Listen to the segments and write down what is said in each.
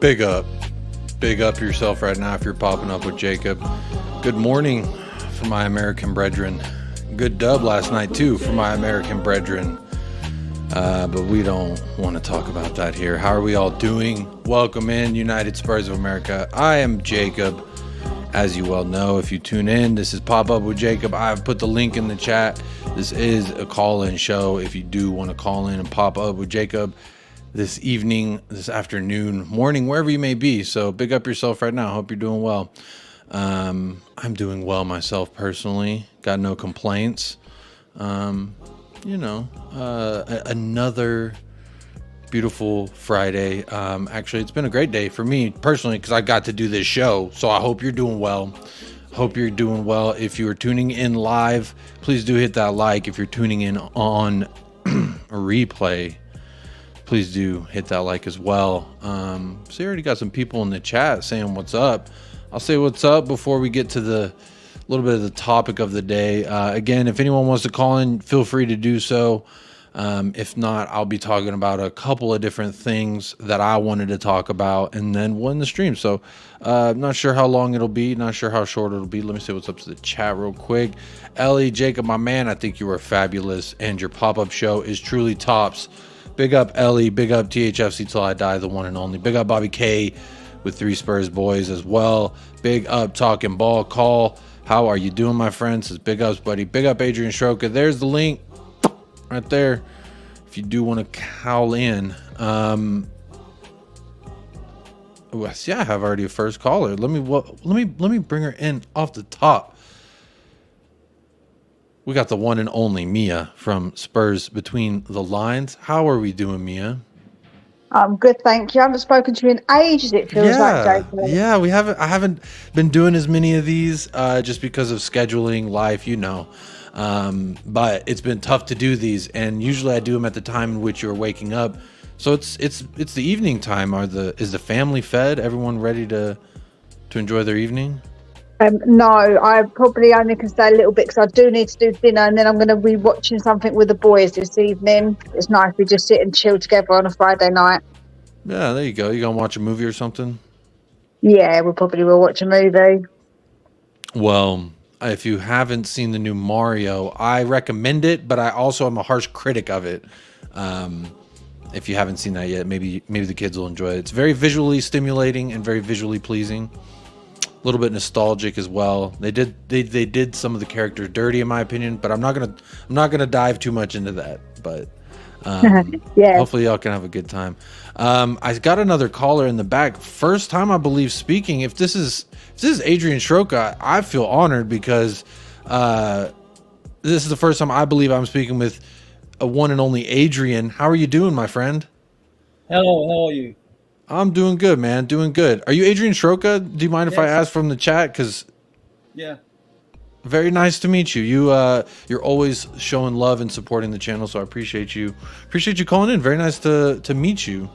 Big up. Big up yourself right now if you're popping up with Jacob. Good morning for my American brethren. Good dub last night too for my American brethren. But we don't want to talk about that here. How are we all doing? Welcome in, United Spurs of America. I am Jacob. As you well know, if you tune in, this is Pop Up with Jacob. I've put the link in the chat. This is a call-in show. If you do want to call in and pop up with Jacob this evening, this afternoon, morning, wherever you may be. So big up yourself right now. Hope you're doing well. I'm doing well myself personally. Got no complaints. Another beautiful Friday. Actually, it's been a great day for me personally because I got to do this show. So I hope you're doing well. Hope you're doing well. If you are tuning in live, please do hit that like. If you're tuning in on a replay, please do hit that like as well. So you already got some people in the chat saying what's up. I'll say what's up before we get to the little bit of the topic of the day. Again, if anyone wants to call in, feel free to do so. If not, I'll be talking about a couple of different things that I wanted to talk about and then we'll end the stream. So not sure how long it'll be, not sure how short it'll be. Let me see what's up to the chat real quick. Ellie, Jacob, my man, I think you are fabulous and your pop-up show is truly tops. Big up Ellie, big up THFC till I die, the one and only. Big up Bobby K with 3 Spurs boys as well. Big up Talking Ball Call. How are you doing, my friends? Says big ups, buddy. Big up Adrian Stroka. There's the link right there. If you do want to call in. I have already a first caller. Let me bring her in off the top. We got the one and only Mia from Spurs Between the Lines. How are we doing, Mia? I'm good, thank you. I haven't spoken to you in ages, it feels like, Jacob. Yeah, we haven't. I haven't been doing as many of these just because of scheduling, life, you know. But it's been tough to do these, and usually I do them at the time in which you're waking up. So it's the evening time. Is the family fed? Everyone ready to enjoy their evening? No, I probably only can stay a little bit because I do need to do dinner, and then I'm going to be watching something with the boys this evening. It's nice we just sit and chill together on a Friday night. Yeah, there you go. You gonna watch a movie or something? Yeah, we probably will watch a movie. Well, if you haven't seen the new Mario, I recommend it, but I also am a harsh critic of it. If you haven't seen that yet, maybe the kids will enjoy it. It's very visually stimulating and very visually pleasing. A little bit nostalgic as well. They did some of the characters dirty in my opinion, but I'm not gonna dive too much into that. But yeah. Hopefully y'all can have a good time. I got another caller in the back. First time I believe speaking. If this is Adrian Stroka, I feel honored because this is the first time I believe I'm speaking with a one and only Adrian. How are you doing, my friend? Hello, how are you? I'm doing good, man. Doing good. Are you Adrian Stroka? Do you mind if I ask from the chat? Because yeah, very nice to meet you. You're always showing love and supporting the channel, so I appreciate you. Appreciate you calling in. Very nice to meet you.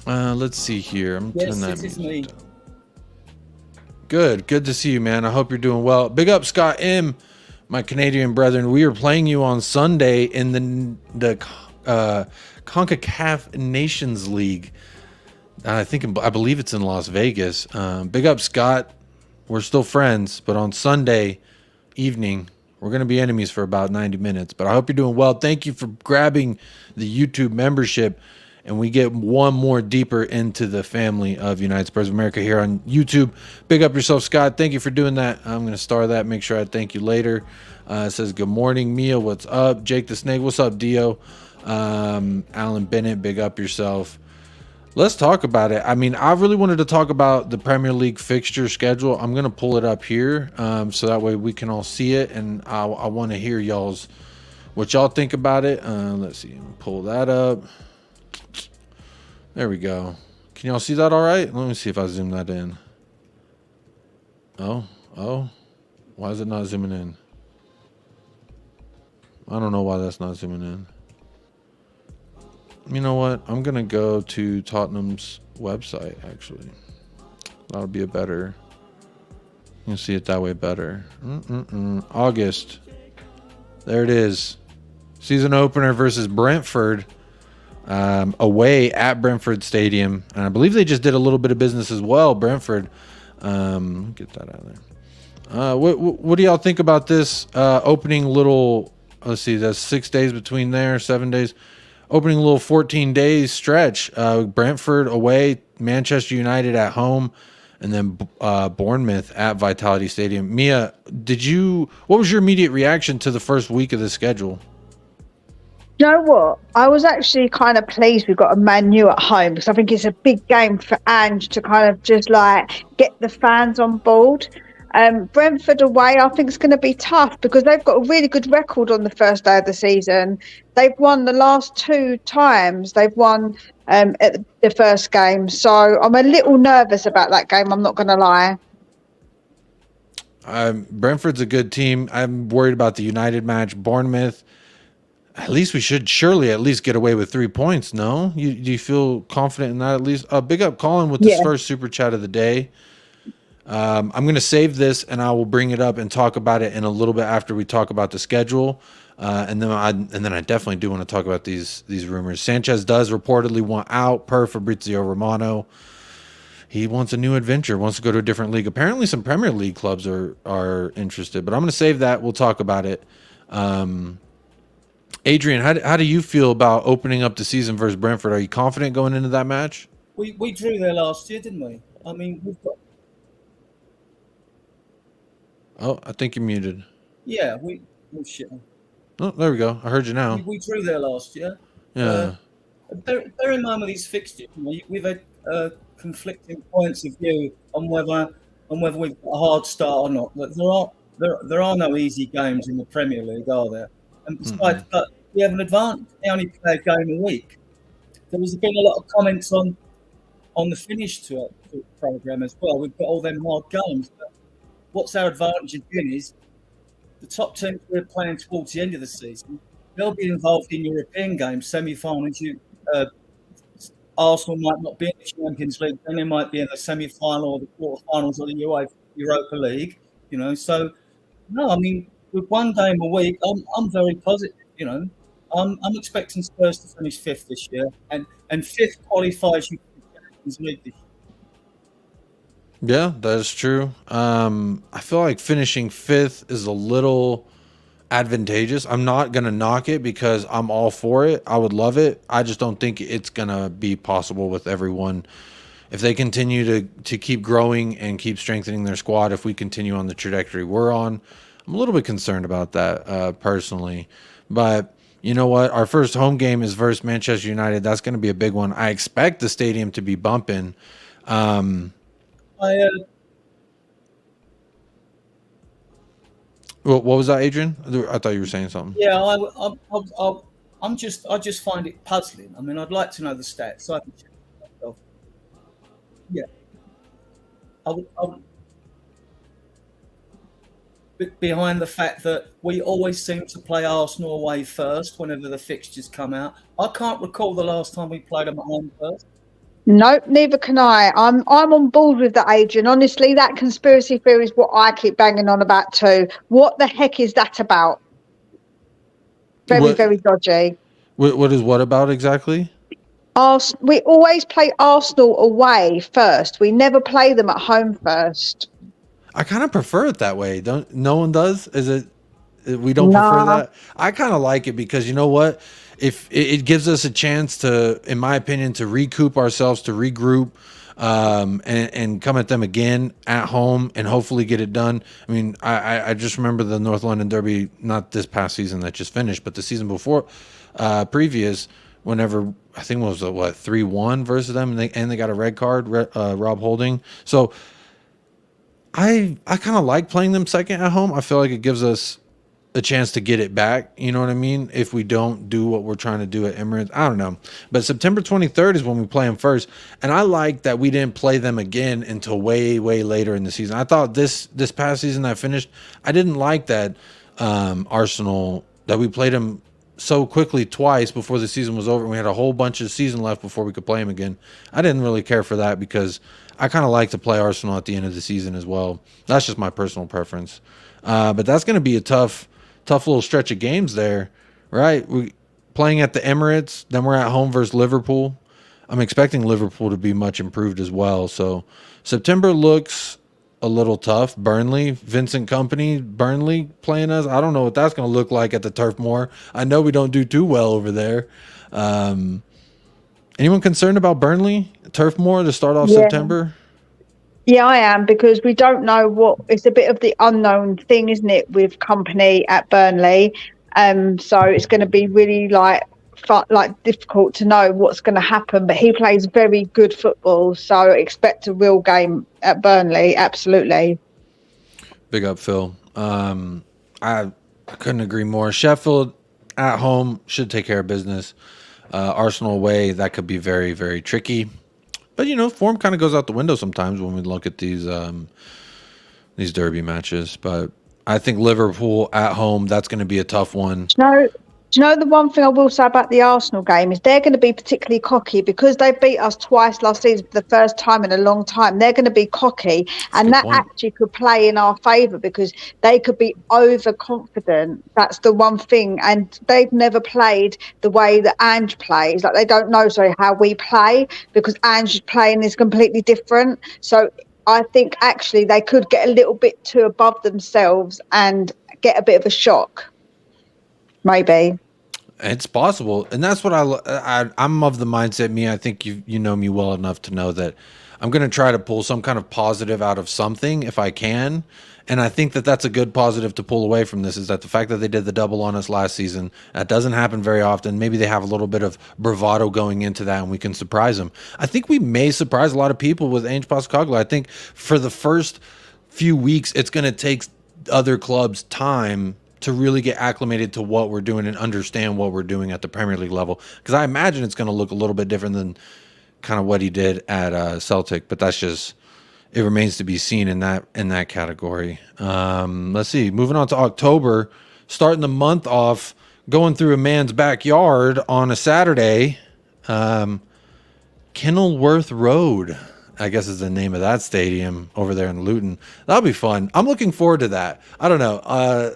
Let's see here. Yes, this is me. Good to see you, man. I hope you're doing well. Big up Scott M, my Canadian brethren. We are playing you on Sunday in the CONCACAF Nations League. I believe it's in Las Vegas. Big up Scott. We're still friends, but on Sunday evening we're going to be enemies for about 90 minutes. But I hope you're doing well. Thank you for grabbing the YouTube membership, and we get one more deeper into the family of United Spurs of America here on YouTube. Big up yourself, Scott. Thank you for doing that. I'm going to star that. Make sure I thank you later. It says good morning, Mia. What's up? Jake the Snake. What's up, Dio? Alan Bennett, big up yourself. Let's talk about it. I mean, I really wanted to talk about the Premier League fixture schedule. I'm going to pull it up here so that way we can all see it, and I want to hear what y'all think about it. Let's see. Pull that up. There we go. Can y'all see that all right? Let me see if I zoom that in. Oh. Why is it not zooming in? I don't know why that's not zooming in. You know what? I'm going to go to Tottenham's website, actually. That'll be a better... You can see it that way better. August. There it is. Season opener versus Brentford. away at Brentford Stadium. And I believe they just did a little bit of business as well, Brentford. Get that out of there. What do y'all think about this opening little, let's see, that's 6 days between there, 7 days. Opening a little 14 days stretch. Brentford away, Manchester United at home, and then Bournemouth at Vitality Stadium. Mia, what was your immediate reaction to the first week of the schedule? You know what? I was actually kind of pleased we got a Man U at home, because I think it's a big game for Ange to kind of just like get the fans on board. Brentford away, I think it's going to be tough because they've got a really good record on the first day of the season. They've won the last 2 times. They've won at the first game. So I'm a little nervous about that game, I'm not going to lie. Brentford's a good team. I'm worried about the United match. Bournemouth, at least we should surely at least get away with 3 points, no? Do you feel confident in that at least? Big up Colin with this first super chat of the day. I'm going to save this and I will bring it up and talk about it in a little bit after we talk about the schedule. And then I definitely do want to talk about these rumors. Sanchez does reportedly want out per Fabrizio Romano. He wants a new adventure, wants to go to a different league. Apparently some Premier League clubs are interested, but I'm going to save that. We'll talk about it. Adrian, how do you feel about opening up the season versus Brentford? Are you confident going into that match? We drew there last year, didn't we? I mean, we've got... Oh, I think you're muted. Yeah, oh shit. Oh, there we go. I heard you now. We drew there last year. Yeah. Bear in mind with these fixtures, we've had conflicting points of view on whether we've got a hard start or not. There are no easy games in the Premier League, are there? And besides that, we have an advantage. They only play a game a week. There has been a lot of comments on the finish to the programme as well. We've got all them hard games. But what's our advantage again is the top teams we're playing towards the end of the season, they'll be involved in European games, semi-finals. Arsenal might not be in the Champions League, then they might be in the semi-final or the quarterfinals of the Europa League. So no, I mean, with 1 game a week, I'm very positive. I'm expecting Spurs to finish 5th this year, and 5th qualifies you for the Champions League this year. Yeah, that is true. I feel like finishing 5th is a little advantageous. I'm not going to knock it because I'm all for it. I would love it. I just don't think it's going to be possible with everyone. If they continue to keep growing and keep strengthening their squad, if we continue on the trajectory we're on, I'm a little bit concerned about that personally. But you know what? Our first home game is versus Manchester United. That's going to be a big one. I expect the stadium to be bumping. What was that, Adrian? I thought you were saying something. Yeah, I just find it puzzling. I mean, I'd like to know the stats so I can check myself. Yeah, I would behind the fact that we always seem to play Arsenal away first whenever the fixtures come out. I can't recall the last time we played them at home first. Nope, neither can I. I'm on board with that, Adrian. Honestly, that conspiracy theory is what I keep banging on about too. What the heck is that about? Very dodgy. What is what about exactly? We always play Arsenal away first. We never play them at home first. I kind of prefer it that way. No one does? Is it? We don't prefer that? I kind of like it because you know what? If it gives us a chance to, in my opinion, to recoup ourselves, to regroup, and come at them again at home and hopefully get it done. I mean, I just remember the North London Derby, not this past season that just finished, but the season before, previous, whenever I think it was 3-1 versus them, and they got a red card, Rob Holding. So I kind of like playing them second at home. I feel like it gives us a chance to get it back. You know what I mean? If we don't do what we're trying to do at Emirates, I don't know. But September 23rd is when we play them first. And I like that we didn't play them again until way, way later in the season. I thought this past season that finished, I didn't like that Arsenal, that we played them so quickly twice before the season was over. And we had a whole bunch of season left before we could play them again. I didn't really care for that because I kind of like to play Arsenal at the end of the season as well. That's just my personal preference. But that's going to be a tough little stretch of games there, right? playing at the Emirates. Then we're at home versus Liverpool. I'm expecting Liverpool to be much improved as well. So September looks a little tough. Burnley, Vincent Company, Burnley playing us. I don't know what that's going to look like at the Turf Moor. I know we don't do too well over there. Anyone concerned about Burnley, Turf Moor to start off September? Yeah, I am, because we don't know what. It's a bit of the unknown thing, isn't it, with Company at Burnley? So it's going to be really difficult to know what's going to happen. But he plays very good football, so expect a real game at Burnley. Absolutely. Big up, Phil. I couldn't agree more. Sheffield at home should take care of business. Arsenal away, that could be very, very tricky. But, form kind of goes out the window sometimes when we look at these derby matches. But I think Liverpool at home, that's going to be a tough one. Do you know the one thing I will say about the Arsenal game is they're going to be particularly cocky because they beat us twice last season for the first time in a long time. They're going to be cocky, and that actually could play in our favour because they could be overconfident. That's the one thing, and they've never played the way that Ange plays. Like, they don't know, how we play, because Ange's playing is completely different. So I think actually they could get a little bit too above themselves and get a bit of a shock. Maybe. It's possible. And that's what I'm of the mindset, I think you know me well enough to know that I'm going to try to pull some kind of positive out of something if I can. And I think that that's a good positive to pull away from this, is that the fact that they did the double on us last season, that doesn't happen very often. Maybe they have a little bit of bravado going into that and we can surprise them. I think we may surprise a lot of people with Ange Postecoglou. I think for the first few weeks, it's going to take other clubs time to really get acclimated to what we're doing and understand what we're doing at the Premier League level. Because I imagine it's going to look a little bit different than kind of what he did at Celtic, but that's just, it remains to be seen in that category. Let's see, moving on to October, starting the month off, going through a man's backyard on a Saturday. Kenilworth Road, I guess is the name of that stadium over there in Luton. That'll be fun. I'm looking forward to that. I don't know.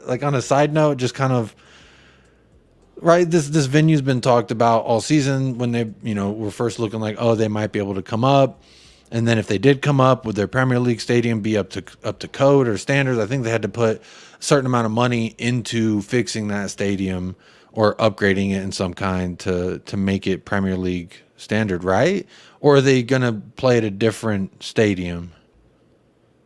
Like, on a side note, just kind of, right, this venue's been talked about all season when they, were first looking like, oh, they might be able to come up. And then if they did come up, would their Premier League stadium be up to code or standards? I think they had to put a certain amount of money into fixing that stadium or upgrading it in some kind to make it Premier League standard, right? Or are they going to play at a different stadium?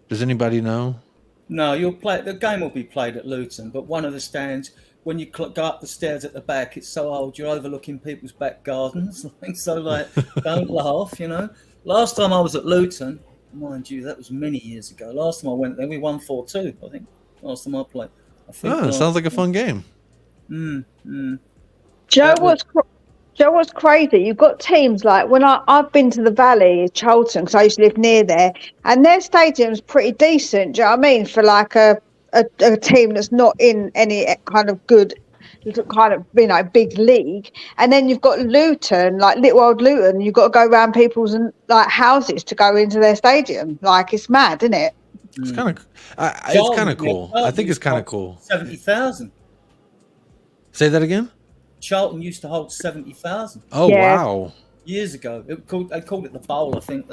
Does anybody know? No, the game will be played at Luton, but one of the stands, when you go up the stairs at the back, it's so old you're overlooking people's back gardens. So, don't laugh, Last time I was at Luton, mind you, that was many years ago. Last time I went there, we won 4-2, I think. Last time I played. Sounds like a fun game. Do you know what's crazy? You've got teams like, when I've been to the Valley, Charlton, because I used to live near there, and their stadium's pretty decent. Do you know what I mean? For like a team that's not in any kind of good, big league. And then you've got Luton, like little old Luton. You've got to go around people's houses to go into their stadium. Like, it's mad, isn't it? It's kind of cool. I think it's kind of cool. 70,000. Say that again. Charlton used to hold 70,000. Oh, yeah. Wow! Years ago, they called it the Bowl, I think.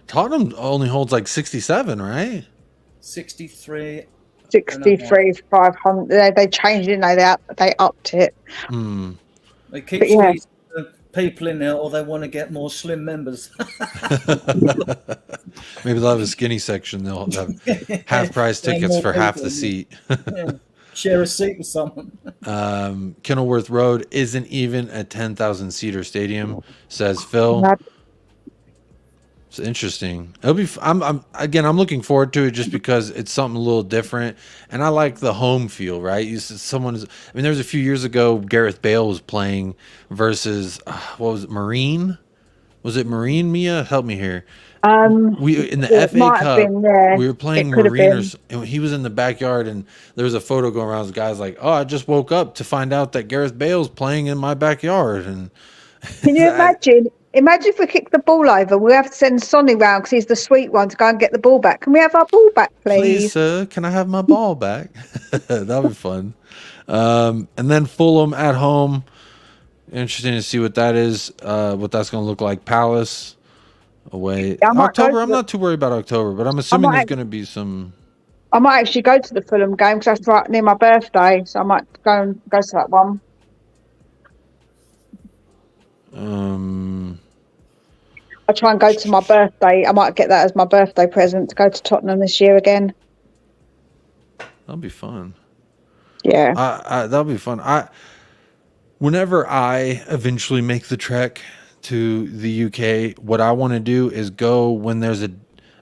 Tottenham only holds like 67, right? 63. 500. They changed it. They upped it. They keep squeezing people in there, or they want to get more slim members. Maybe they'll have a skinny section. They'll have half price tickets for half the seat. Share a seat with someone. Kenilworth Road isn't even a 10,000 seater stadium, says Phil. It's interesting. It'll be. I'm looking forward to it just because it's something a little different, and I like the home feel. Right? There was a few years ago, Gareth Bale was playing versus what was it? Marine? Was it Marine? Mia, help me here. We in the FA Cup, we were playing Mariners, and he was in the backyard, and there was a photo going around. The guy's like, "Oh, I just woke up to find out that Gareth Bale's playing in my backyard." And can you imagine Imagine if we kick the ball over, we have to send Sonny round because he's the sweet one to go and get the ball back. Can we have our ball back, Please, please? sir, can I have my ball back? That'll be fun. And then Fulham at home. Interesting to see what that is. What that's going to look like. Palace away. October. I'm not too worried about October, but I'm assuming there's going to be some. I might actually go to the Fulham game because that's right near my birthday, so I might go to that one. I'll try and go to my birthday. I might get that as my birthday present to go to Tottenham this year again. That'll be fun. Yeah. That'll be fun. Whenever I eventually make the trek to the UK, what I want to do is go when there's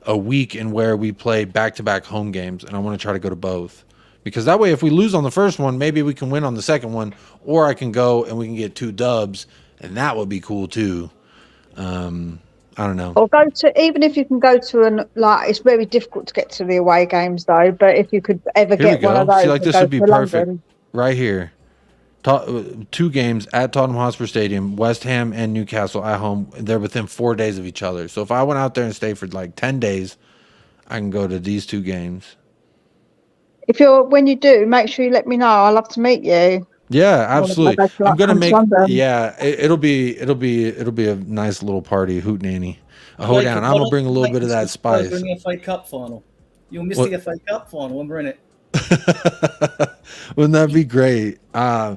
a week in where we play back-to-back home games, and I want to try to go to both. Because that way, if we lose on the first one, maybe we can win on the second one, or I can go and we can get 2 dubs, and that would be cool too. I don't know. Or go to, even if you can go to it's very difficult to get to the away games though, but if you could ever get one of those. See, like this would be perfect. London. Right here. 2 games at Tottenham Hotspur Stadium, West Ham and Newcastle at home. They're within 4 days of each other. So if I went out there and stayed for like 10 days, I can go to these 2 games. When you do, make sure you let me know. I'd love to meet you. Yeah, absolutely. I'm gonna make. Yeah, it'll be a nice little party, hootenanny. Hold down. I'm gonna bring a little bit of that spice. During the FA Cup final, you'll miss the FA Cup final when we're in it. Wouldn't that be great? I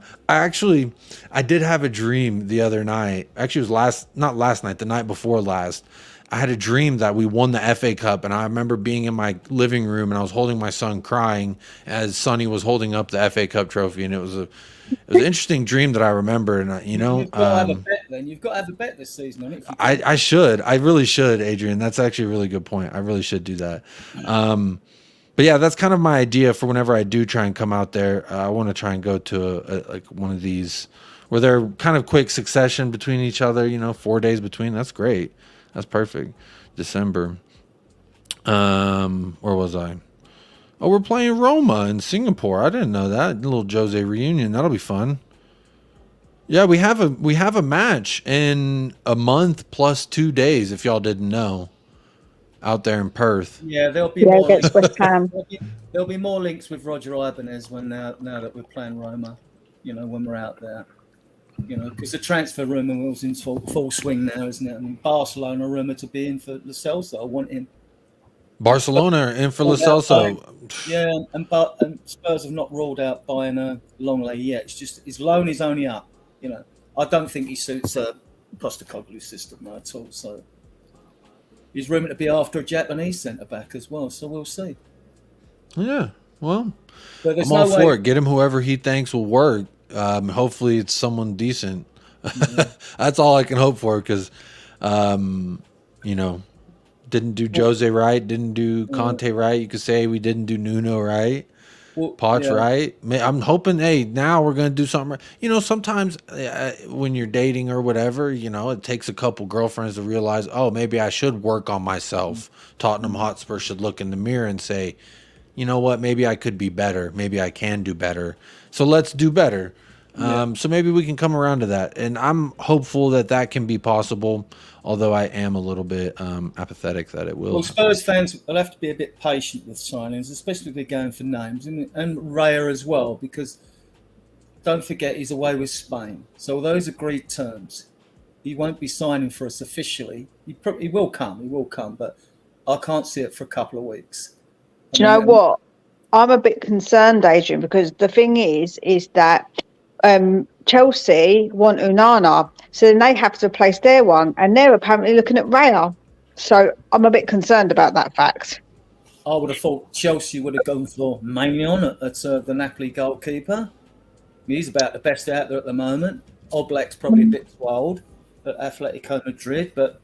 did have a dream the other night. Actually, it was not last night, the night before last. I had a dream that we won the FA Cup, and I remember being in my living room and I was holding my son crying as Sonny was holding up the FA Cup trophy, and it was an interesting dream that I remember. And you've got to have a bet. Then you've got to have a bet this season on it. I should. I really should, Adrian. That's actually a really good point. I really should do that. But yeah, that's kind of my idea for whenever I do try and come out there. I want to try and go to like one of these where they're kind of quick succession between each other. 4 days between. That's great. That's perfect. December. Where was I? Oh, we're playing Roma in Singapore. I didn't know that. A little Jose reunion. That'll be fun. Yeah, we have a match in a month plus 2 days. If y'all didn't know, out there in Perth. Yeah, there'll be more. There'll be more links with Roger Ibanez now that we're playing Roma. When we're out there. Because the transfer rumour was in full swing now, isn't it? And Barcelona rumoured to be in for Lo Celso. I want him. Barcelona in for Lo Celso. Yeah, and Spurs have not ruled out buying a Longley yet. It's just his loan is only up. I don't think he suits a postecoglou system at all. So he's rumoured to be after a Japanese centre back as well. So we'll see. Yeah, well, I'm all for it. Get him whoever he thinks will work. Hopefully it's someone decent. That's all I can hope for because, didn't do Jose right, didn't do Conte right. You could say we didn't do Nuno right, Poch right. I'm hoping, now we're going to do something right. Sometimes when you're dating or whatever, it takes a couple girlfriends to realize, oh, maybe I should work on myself. Tottenham Hotspur should look in the mirror and say, you know what, maybe I could be better. Maybe I can do better. So let's do better. So maybe we can come around to that. And I'm hopeful that can be possible, although I am a little bit apathetic that it will. Well, Spurs fans will have to be a bit patient with signings, especially if they're going for names. And Raya as well, because don't forget he's away with Spain. So those agreed terms, he won't be signing for us officially. He will come, but I can't see it for a couple of weeks. Do you know what? I'm a bit concerned, Adrian, because the thing is that Chelsea want Onana, so then they have to replace their one, and they're apparently looking at Raya. So I'm a bit concerned about that fact. I would have thought Chelsea would have gone for Maignan at the Napoli goalkeeper. He's about the best out there at the moment. Oblak's probably a bit too old at Atletico Madrid, but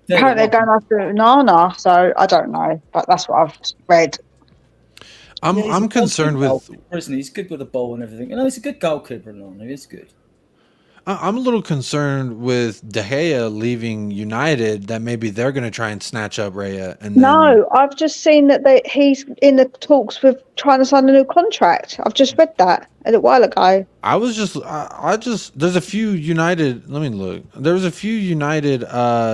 apparently they're going after Onana, so I don't know, but that's what I've read. I'm concerned with. He's good with the ball and everything. He's a good goalkeeper. He is good. I'm a little concerned with De Gea leaving United that maybe they're going to try and snatch up Raya and then. No, I've just seen that he's in the talks with trying to sign a new contract. I've just read that a little while ago. There's a few United. Let me look. There's a few United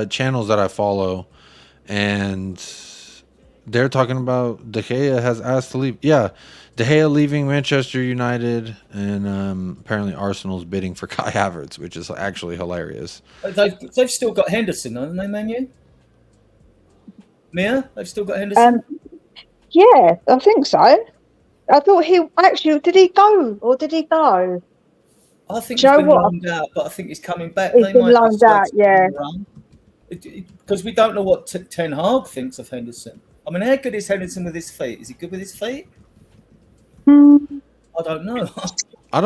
channels that I follow, and they're talking about De Gea has asked to leave. Yeah, De Gea leaving Manchester United, and apparently Arsenal's bidding for Kai Havertz, which is actually hilarious. They've still got Henderson, haven't they, Man U? Mia, they've still got Henderson. Yeah, I think so. I thought did he go or did he go? I think he's been loaned out, but I think he's coming back. He's been loaned out, yeah. Because we don't know what Ten Hag thinks of Henderson. I mean, how good is Henderson with his feet? Is he good with his feet? I don't know. I've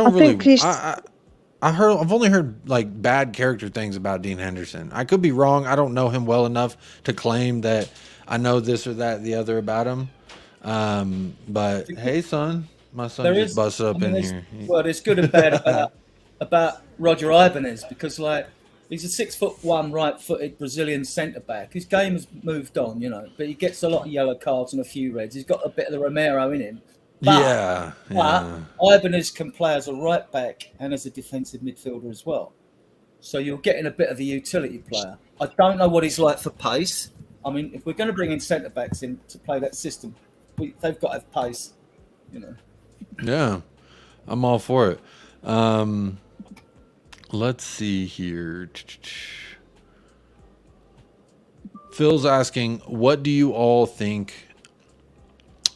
only heard like bad character things about Dean Henderson. I could be wrong. I don't know him well enough to claim that I know this or that the other about him. But hey, son, my son just busted up in here. Well, there's good and bad about Roger Ibanez because like he's a 6'1" right-footed Brazilian centre back. His game has moved on, you know, but he gets a lot of yellow cards and a few reds. He's got a bit of the Romero in him. But Ibanez can play as a right back and as a defensive midfielder as well. So you're getting a bit of a utility player. I don't know what he's like for pace. I mean, if we're going to bring in centre backs in to play that system, they've got to have pace, you know. Yeah, I'm all for it. Let's see here. Phil's asking, what do you all think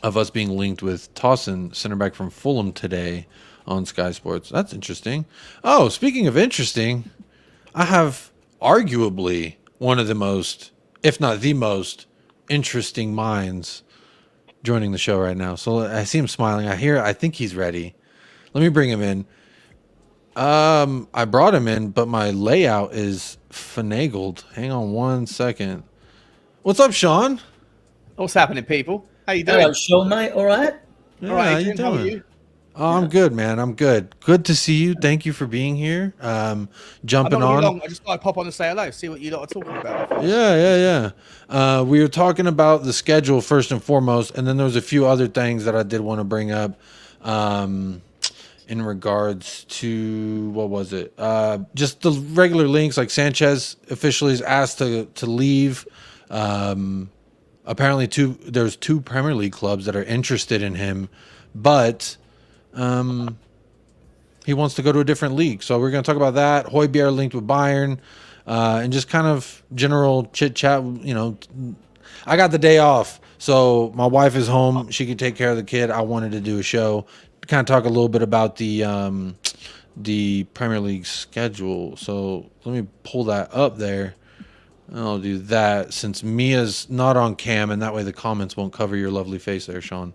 of us being linked with Towson, center back from Fulham today on Sky Sports? That's interesting. Oh, speaking of interesting, I have arguably one of the most, if not the most, interesting minds joining the show right now. So I see him smiling. I think he's ready. Let me bring him in. I brought him in, but my layout is finagled. Hang on 1 second. What's up, Sean? What's happening, people? How you doing? Hello, Sean, mate. All right? Yeah, All right, how Adrian, you doing? how are you? Oh, I'm good, man. I'm good. Good to see you. Thank you for being here. Jumping on. Long. I just thought I'd pop on and say hello, see what you lot are talking about. Yeah. We were talking about the schedule first and foremost, and then there was a few other things that I did want to bring up in regards to, what was it? Just the regular links, like Sanchez officially is asked to leave. Apparently there's two Premier League clubs that are interested in him, but he wants to go to a different league. So we're going to talk about that. Højbjerg linked with Bayern, and just kind of general chit chat. You know, I got the day off, so my wife is home. She can take care of the kid. I wanted to do a show, kind of talk a little bit about the Premier League schedule. So let me pull that up there. I'll do that since Mia's not on cam, and that way the comments won't cover your lovely face there, Sean.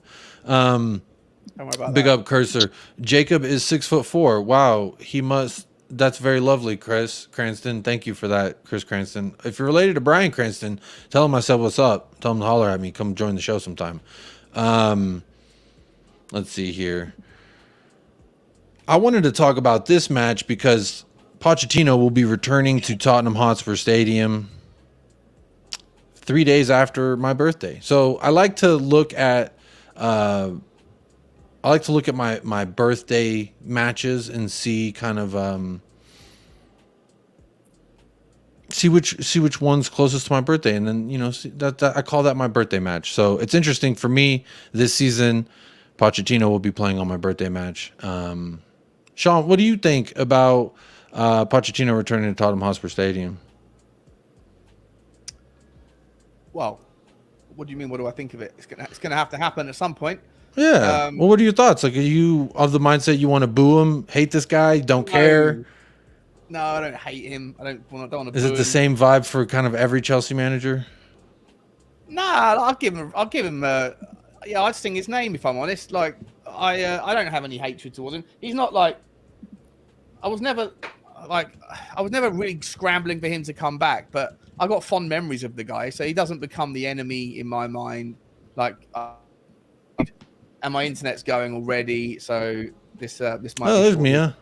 Big up cursor. Jacob is 6'4". Wow, he must. That's very lovely, Chris Cranston. Thank you for that, Chris Cranston. If you're related to Brian Cranston, tell him I said what's up. Tell him to holler at me. Come join the show sometime. Let's see here. I wanted to talk about this match because Pochettino will be returning to Tottenham Hotspur Stadium 3 days after my birthday. So I like to look at my birthday matches and see kind of see which one's closest to my birthday, and then that I call that my birthday match. So it's interesting for me this season. Pochettino will be playing on my birthday match. Sean, what do you think about Pochettino returning to Tottenham Hotspur Stadium? Well, what do you mean? What do I think of it? It's gonna have to happen at some point. Yeah. Well, what are your thoughts? Like, are you of the mindset you want to boo him, hate this guy, don't care? No, I don't hate him. I don't want to. Is it the same vibe for kind of every Chelsea manager? Nah, I'll give him. Yeah, I'd sing his name if I'm honest. Like, I don't have any hatred towards him. He's not like. I was never really scrambling for him to come back, but I got fond memories of the guy, so he doesn't become the enemy in my mind. Like, and my internet's going already, so this might. Oh, there's Mia.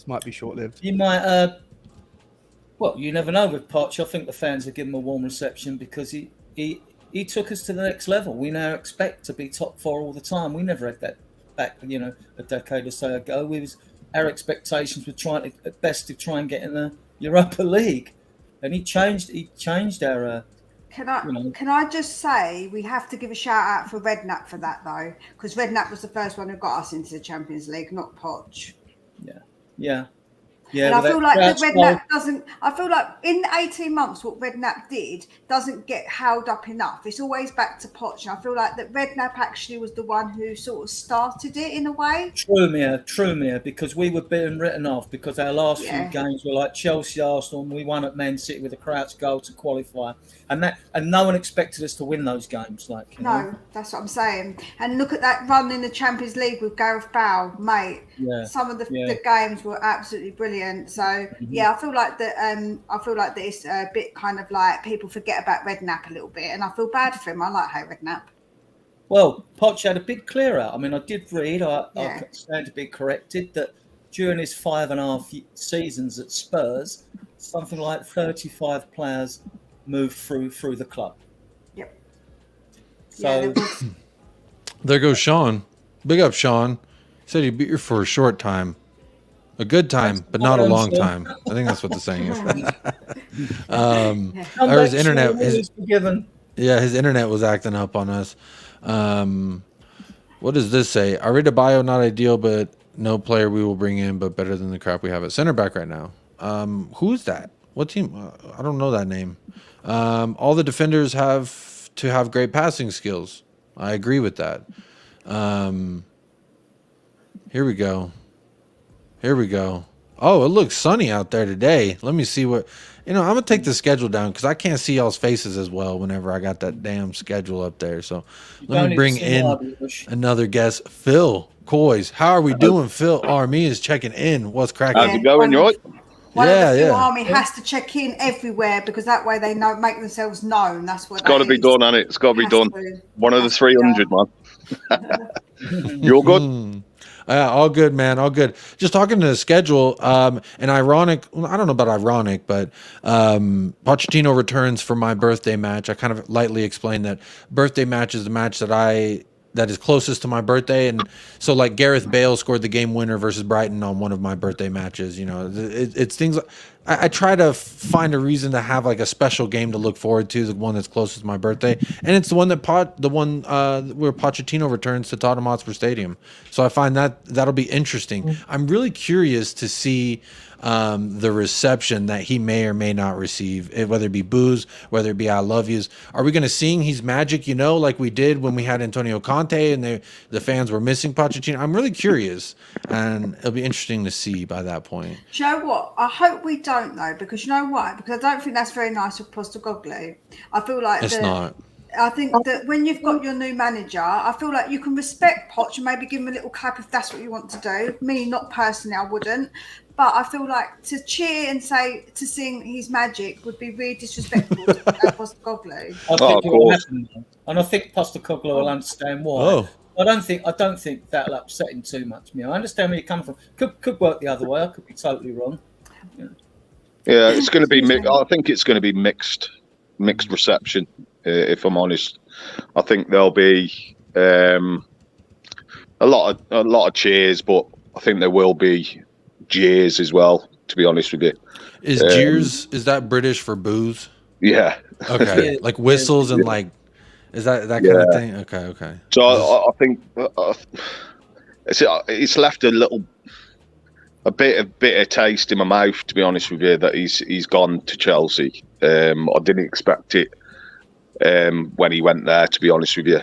This might be short-lived. You might, well, you never know with Poch. I think the fans will give him a warm reception because he took us to the next level. We now expect to be top 4 all the time. We never had that back, a decade or so ago. Our expectations were at best to try and get in the Europa League, and he changed our. Can I just say we have to give a shout out for Redknapp for that though, because Redknapp was the first one who got us into the Champions League, not Poch. Yeah. And I feel like that Redknapp doesn't. I feel like in the 18 months, what Redknapp did doesn't get held up enough. It's always back to Poch. And I feel like that Redknapp actually was the one who sort of started it in a way. True, Mia, because we were being written off because our last few games were like Chelsea, Arsenal, and we won at Man City with a Crouch goal to qualify, and no one expected us to win those games. That's what I'm saying. And look at that run in the Champions League with Gareth Bale, mate. Yeah. Some of the games were absolutely brilliant. So I feel like that. I feel like that it's a bit kind of like people forget about Redknapp a little bit, and I feel bad for him. I like Redknapp. Well, Poch had a big clear out. I mean, I did read. I stand to be corrected that during his 5.5 seasons at Spurs, something like 35 players moved through the club. Yep. So there goes Sean. Big up, Sean. Said he beat you for a short time. A good time, but not a long time. I think that's what the saying is. His internet. His internet was acting up on us. What does this say? Arita Bio not ideal, but no player we will bring in, but better than the crap we have at center back right now. Who's that? What team? I don't know that name. All the defenders have to have great passing skills. I agree with that. Here we go. Oh, it looks sunny out there today. Let me see what... I'm going to take the schedule down because I can't see y'all's faces as well whenever I got that damn schedule up there. So let me bring in another guest. Phil Coys. How are we doing, Phil? Army is checking in. What's cracking? How's it going, right? One of the Army has to check in everywhere because that way they make themselves known. That's what it's got to be done, hasn't it? It's got to be done. One of the 300, man. You're good? All good, man. All good. Just talking to the schedule, and ironic. I don't know about ironic, but Pochettino returns for my birthday match. I kind of lightly explained that birthday match is the match that is closest to my birthday, and so like Gareth Bale scored the game winner versus Brighton on one of my birthday matches. It's things. I try to find a reason to have like a special game to look forward to, the one that's closest to my birthday, and it's the one where Pochettino returns to Tottenham Hotspur Stadium. So I find that'll be interesting. I'm really curious to see the reception that he may or may not receive, whether it be boos, whether it be I love yous. Are we going to sing his magic, like we did when we had Antonio Conte and the fans were missing Pochettino? I'm really curious, and it'll be interesting to see by that point. Do you know what? I hope we don't, though, because you know why? Because I don't think that's very nice of Postecoglou. I feel like it's not. I think that when you've got your new manager, I feel like you can respect Poch and maybe give him a little clap if that's what you want to do. Me, not personally, I wouldn't. But I feel like to cheer and to sing his magic would be really disrespectful to Postecoglou. I think Postecoglou will understand why. Oh. I don't think that'll upset him too much. I understand where you come from. Could work the other way. I could be totally wrong. Yeah, it's going to be. I think it's going to be mixed reception. If I'm honest, I think there'll be a lot of cheers, but I think there will be jeers as well. To be honest with you, is jeers is that British for boos? Yeah. Okay, like whistles and like. Is that kind of thing? Okay. So I think it's left a bit of bitter taste in my mouth, to be honest with you, that he's gone to Chelsea. I didn't expect it when he went there, to be honest with you.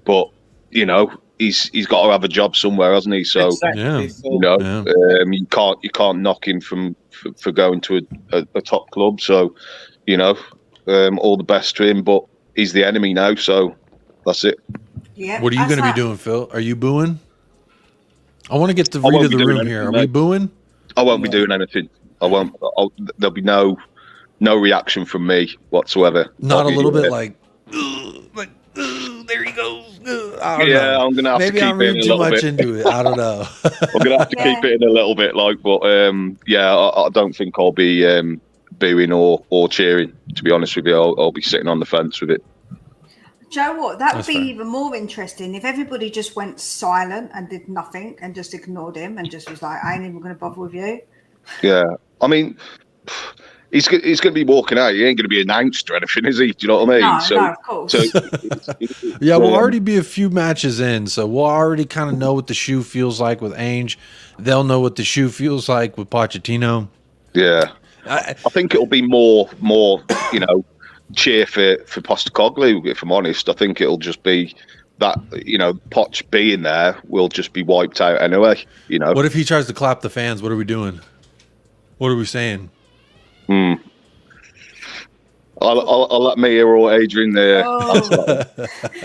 But he's got to have a job somewhere, hasn't he? So exactly. You can't knock him for going to a top club. So all the best to him, but he's the enemy now, so that's it. Yeah. What are you going to be doing, Phil? Are you booing? I want to get the read of the room here. Are we booing? I won't be doing anything. I won't. There'll be no reaction from me whatsoever. Not a little bit like there he goes. I don't know. I'm gonna have Maybe to keep I'm it in reading a too little much bit. into it. I don't know. I'm gonna have to keep it in a little bit, like, but I don't think I'll be booing or cheering. To be honest with you, I'll be sitting on the fence with it. Do you know what? That would That's be fair. even more interesting if everybody just went silent and did nothing and just ignored him and just was like, I ain't even going to bother with you. Yeah, I mean, he's going to be walking out. He ain't going to be announced or anything, is he? Do you know what I mean? No, of course. Yeah, we'll already be a few matches in, so we'll already kind of know what the shoe feels like with Ainge. They'll know what the shoe feels like with Pochettino. Yeah, I think it'll be more, cheer for Postecoglou. If I'm honest, I think it'll just be that Poch being there will just be wiped out anyway. What if he tries to clap the fans? What are we doing? What are we saying? I'll let Mia or Adrian there.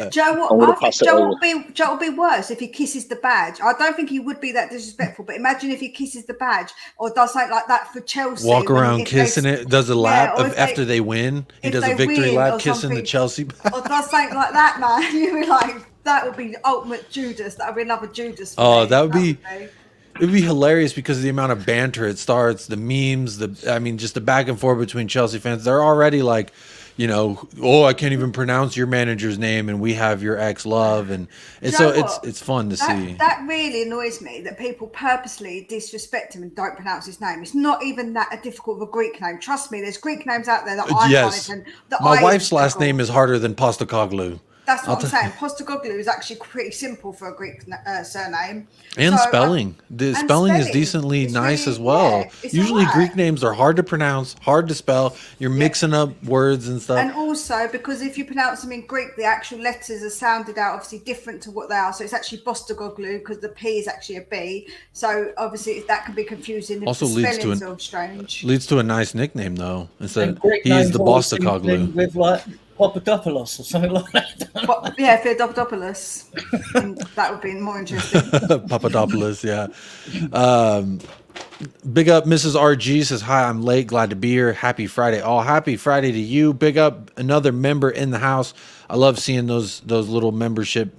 Joe, what? I think Joe will be worse if he kisses the badge. I don't think he would be that disrespectful, but imagine if he kisses the badge or does something like that for Chelsea. Walk around kissing it, does a lap after they win. He does a victory lap kissing the Chelsea badge. Or does something like that, man. You'd be like, that would be the ultimate Judas. That would be another Judas. Oh, that would be... It would be hilarious because of the amount of banter it starts, the memes, just the back and forth between Chelsea fans. They're already like, I can't even pronounce your manager's name, and we have your ex-love, and so it's fun to see. That really annoys me that people purposely disrespect him and don't pronounce his name. It's not even that difficult of a Greek name. Trust me, there's Greek names out there that I can't even. My wife's last name is harder than Postecoglou. That's what I'm saying. Postecoglou is actually pretty simple for a Greek surname. And spelling. The spelling is decently nice as well. Usually Greek names are hard to pronounce, hard to spell. You're mixing up words and stuff. And also, because if you pronounce them in Greek, the actual letters are sounded out obviously different to what they are. So it's actually Postecoglou because the P is actually a B. So obviously that can be confusing. Also strange. Leads to a nice nickname though. Instead, he is the Postecoglou. With like Papadopoulos or something like that. Yeah, Theodopoulos. That would be more interesting. Papadopoulos, yeah. Big up Mrs. RG says, hi, I'm late. Glad to be here. Happy Friday. Oh, happy Friday to you. Big up another member in the house. I love seeing those little membership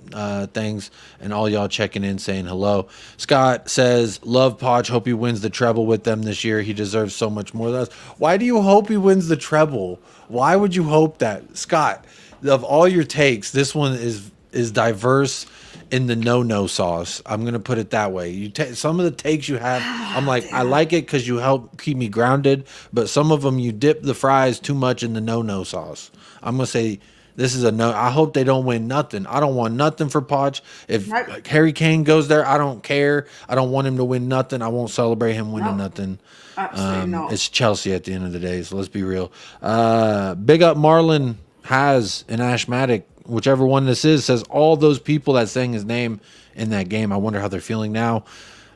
things and all y'all checking in saying hello. Scott says, love Podge. Hope he wins the treble with them this year. He deserves so much more than us. Why do you hope he wins the treble? Why would you hope that? Scott, of all your takes, this one is diverse in the no sauce. I'm gonna put it that way. You take some of the takes you have. I'm like, I like it because you help keep me grounded. But some of them, you dip the fries too much in the no sauce. I'm gonna say this is a no. I hope they don't win nothing. I don't want nothing for Poch. If Harry Kane goes there, I don't care. I don't want him to win nothing. I won't celebrate him winning nothing. Absolutely not. It's Chelsea at the end of the day. So let's be real. Big up Marlon Has and Ashmatic. Whichever one this is, says all those people that sang his name in that game. I wonder how they're feeling now.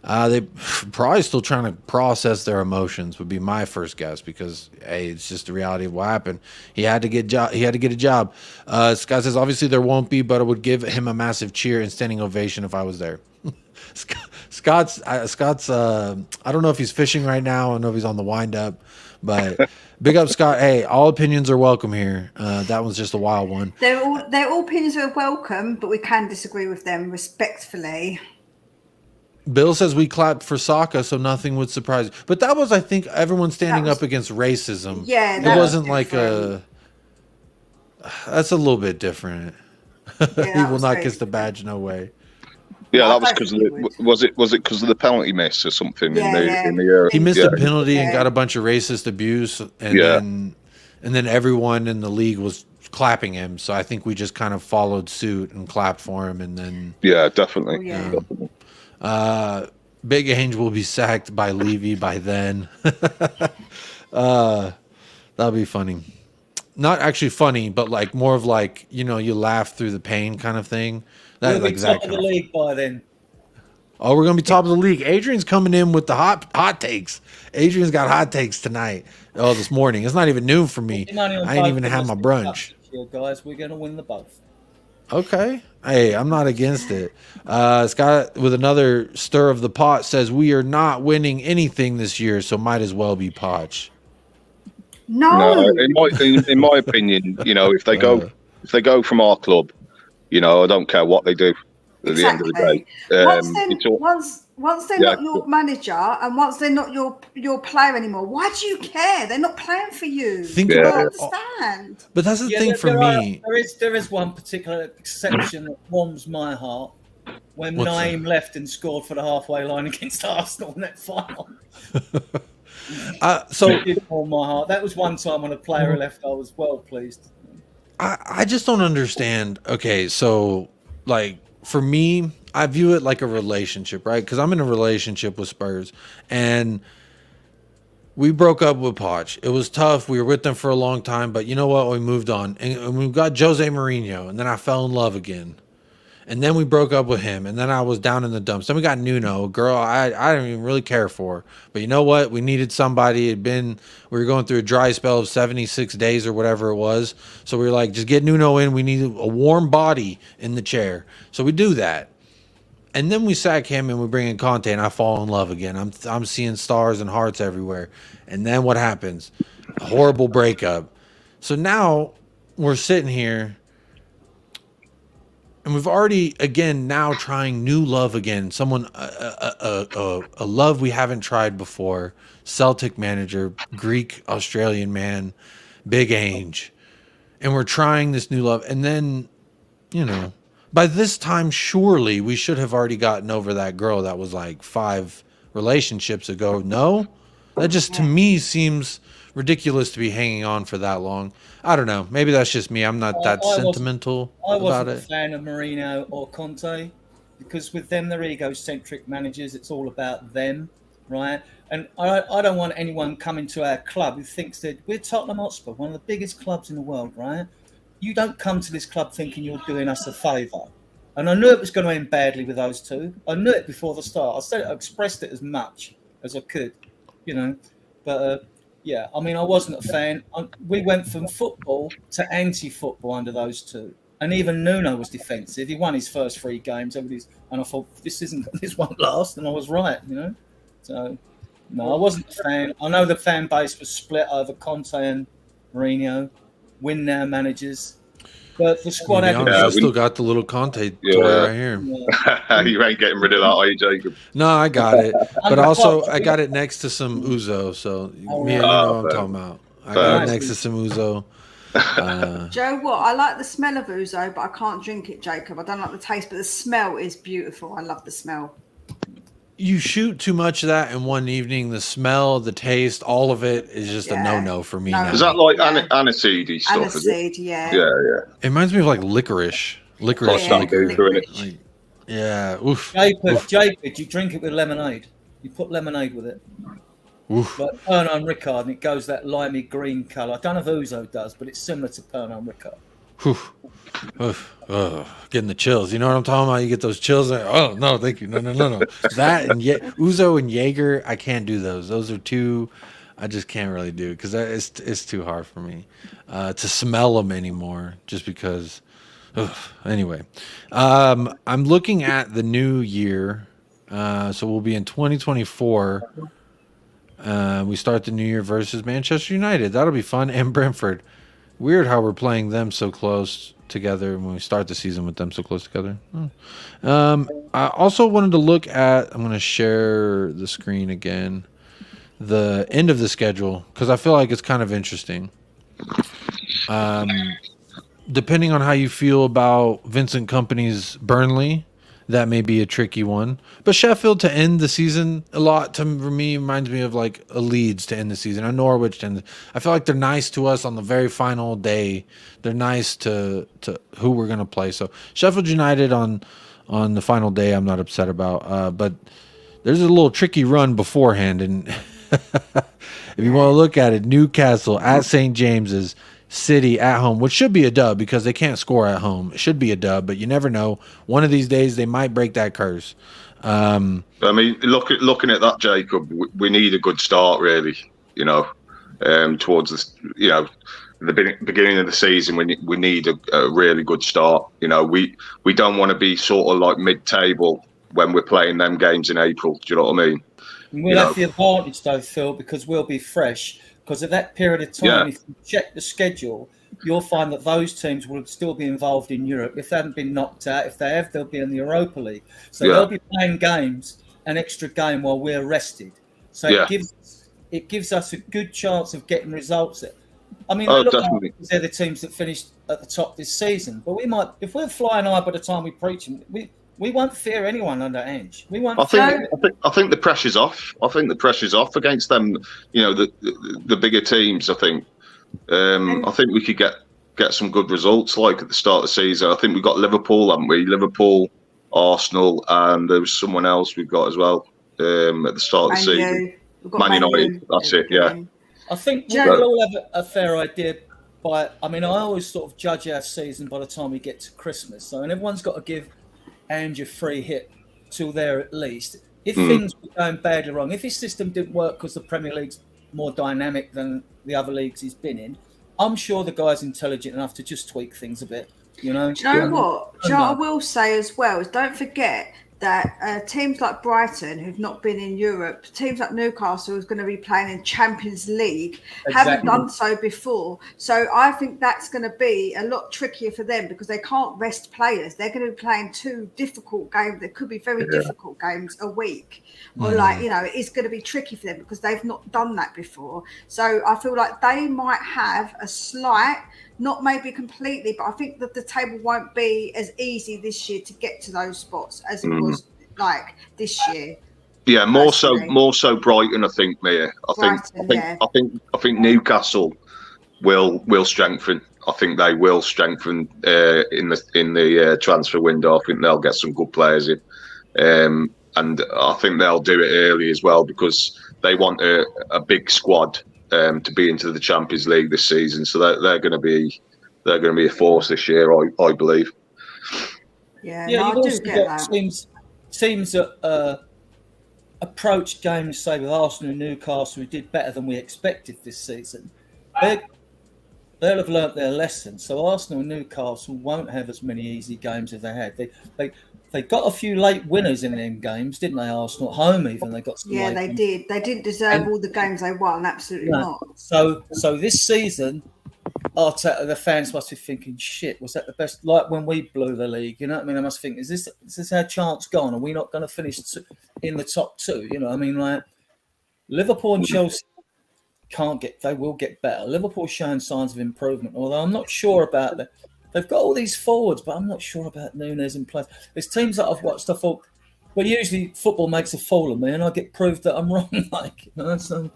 They probably still trying to process their emotions would be my first guess because hey, it's just the reality of what happened. He had to get a job. Scott says obviously there won't be, but I would give him a massive cheer and standing ovation if I was there. Scott's I don't know if he's fishing right now. I don't know if he's on the wind up, but big up Scott. Hey, all opinions are welcome here. That one's just a wild one. They're all opinions are welcome, but we can disagree with them respectfully. Bill says we clapped for Saka, so nothing would surprise you. But that was, I think, everyone standing up against racism. Yeah, it wasn't like a. That's a little bit different. He will not kiss the badge. No way. Yeah, that was because was it because of the penalty miss or something in the he missed a penalty and got a bunch of racist abuse, and then everyone in the league was clapping him. So I think we just kind of followed suit and clapped for him, and then definitely. Definitely. Big Ainge will be sacked by Levy by then. That'll be funny. Not actually funny, but like more of like, you laugh through the pain kind of thing. We'll be top of the league by then. Oh, we're gonna be top of the league. Adrian's coming in with the hot takes. Adrian's got hot takes tonight. Oh, this morning. It's not even noon for me. I ain't even had my brunch. Guys, we're gonna win the both. Okay. Hey, I'm not against it. Scott, with another stir of the pot, says we are not winning anything this year, so might as well be Poch. No, in my opinion, if they go from our club You know, I don't care what they do at the end of the day. Once they're not your manager and once they're not your player anymore, why do you care? They're not playing for you. I don't understand. But that's the thing for me. There is one particular exception that warms my heart. When Naeem left and scored for the halfway line against Arsenal in that final. So it did warm my heart. That was one time when a player left, I was well pleased. I just don't understand. Okay, so like for me, I view it like a relationship, right? Because I'm in a relationship with Spurs, and we broke up with Poch. It was tough. We were with them for a long time, but you know what? We moved on, and we got Jose Mourinho, and then I fell in love again. And then we broke up with him, and then I was down in the dumps. Then we got Nuno, a girl I didn't even really care for. But you know what? We needed somebody. We were going through a dry spell of 76 days or whatever it was. So we were like, just get Nuno in. We need a warm body in the chair. So we do that. And then we sack him, and we bring in Conte, and I fall in love again. I'm seeing stars and hearts everywhere. And then what happens? A horrible breakup. So now we're sitting here. And we've already, again, now trying new love again. Someone, a love we haven't tried before. Celtic manager, Greek, Australian man, big Ange. And we're trying this new love. And then, you know, by this time, surely we should have already gotten over that girl that was like 5 relationships ago. No? That just, to me, seems ridiculous to be hanging on for that long. I don't know. Maybe that's just me. I'm not that sentimental about it. I wasn't a fan of Mourinho or Conte because with them, they're egocentric managers. It's all about them, right? And I don't want anyone coming to our club who thinks that we're Tottenham Hotspur, one of the biggest clubs in the world, right? You don't come to this club thinking you're doing us a favour. And I knew it was going to end badly with those two. I knew it before the start. I expressed it as much as I could, you know. But yeah, I mean, I wasn't a fan. We went from football to anti-football under those two. And even Nuno was defensive. He won his first 3 games. And I thought, this won't last. And I was right, you know. So, no, I wasn't a fan. I know the fan base was split over Conte and Mourinho, win now managers. But the squad I still got the little Conte toy right here. Yeah. You ain't getting rid of that, are you, Jacob? No, I got it. But also, I got it next to some Ouzo. So, you know what I'm talking about. I got it next to some Ouzo. Joe, what? I like the smell of Ouzo, but I can't drink it, Jacob. I don't like the taste, but the smell is beautiful. I love the smell. You shoot too much of that in one evening. The smell, the taste, all of it is just a no-no for me. Now. Is that like aniseed stuff? Aniseed, yeah. Yeah. It reminds me of like licorice. Licorice. Yeah. Oof. Jacob, you drink it with lemonade. You put lemonade with it. Oof. Like Pernod Ricard, and it goes that limey green colour. I don't know if Ouzo does, but it's similar to Pernod Ricard. Oof. Getting the chills. You know what I'm talking about? You get those chills. Oh, no, thank you. No. That and Ouzo and Jaeger, I can't do those. Those are two I just can't really do because it's too hard for me to smell them anymore just because. Anyway, I'm looking at the new year. So we'll be in 2024. We start the new year versus Manchester United. That'll be fun. And Brentford. Weird how we're playing them so close together when we start the season with them so close together. I also wanted to look at, I'm going to share the screen again, the end of the schedule, because I feel like it's kind of interesting. Depending on how you feel about Vincent Kompany's Burnley, that may be a tricky one. But Sheffield to end the season a lot, for me, reminds me of like a Leeds to end the season, a Norwich to end. I feel like they're nice to us on the very final day. They're nice to who we're going to play. So Sheffield United on the final day, I'm not upset about. But there's a little tricky run beforehand. And if you want to look at it, Newcastle at St. James's, City at home, which should be a dub because they can't score at home. It should be a dub, but you never know. One of these days they might break that curse. I mean, looking at that, Jacob, we need a good start, really. You know, towards this, you know, the beginning of the season, we need a really good start. You know, we don't want to be sort of like mid-table when we're playing them games in April. Do you know what I mean? We'll have the advantage though, Phil, because we'll be fresh. Because at that period of time, if you check the schedule, you'll find that those teams will still be involved in Europe. If they haven't been knocked out, if they have, they'll be in the Europa League. So they'll be playing games, an extra game while we're rested. So it gives us a good chance of getting results. I mean, look definitely. They're the teams that finished at the top this season. But we might, if we're flying high by the time we preach them, we won't fear anyone under Ange. We won't. I think the pressure's off. I think the pressure's off against them. You know, the bigger teams. I think we could get some good results. Like at the start of the season, I think we got Liverpool, haven't we? Liverpool, Arsenal, and there was someone else we've got as well at the start of the season. Man United. That's it. Yeah. I think we'll all have a fair idea. I always sort of judge our season by the time we get to Christmas. So, and everyone's got to give Ange a free hit till there at least. If things were going badly wrong, if his system didn't work because the Premier League's more dynamic than the other leagues he's been in, I'm sure the guy's intelligent enough to just tweak things a bit. You know. Do you know what? Do you know what I will say as well is don't forget that teams like Brighton, who've not been in Europe, teams like Newcastle, who's going to be playing in Champions League, haven't done so before. So I think that's going to be a lot trickier for them because they can't rest players. They're going to be playing two difficult games. There could be very difficult games a week. Or it's going to be tricky for them because they've not done that before. So I feel like they might have a slight, not maybe completely, but I think that the table won't be as easy this year to get to those spots as it was like this year. Yeah, more so Brighton, I think, Mia. I think Newcastle will strengthen. I think they will strengthen in the transfer window. I think they'll get some good players in, and I think they'll do it early as well because they want a big squad to be into the Champions League this season. So they're going to be a force this year, I believe. Yeah, you've I do also get got that. teams that approached games, say with Arsenal and Newcastle, who did better than we expected this season. They'll have learnt their lesson. So Arsenal and Newcastle won't have as many easy games as they had. They got a few late winners in them games, didn't they? Arsenal at home, even they got some. Yeah, they did. They didn't deserve all the games they won. Absolutely not. So this season, Arteta, the fans must be thinking, "Shit, was that the best?" Like when we blew the league, you know what I mean? They must think, "Is this our chance gone? Are we not going to finish in the top two?" You know, I mean, like Liverpool and Chelsea they will get better. Liverpool showing signs of improvement, although I'm not sure about that. They've got all these forwards, but I'm not sure about Nunes in place. There's teams that I've watched. I thought, well, usually football makes a fool of me, and I get proved that I'm wrong. Like, you know, so.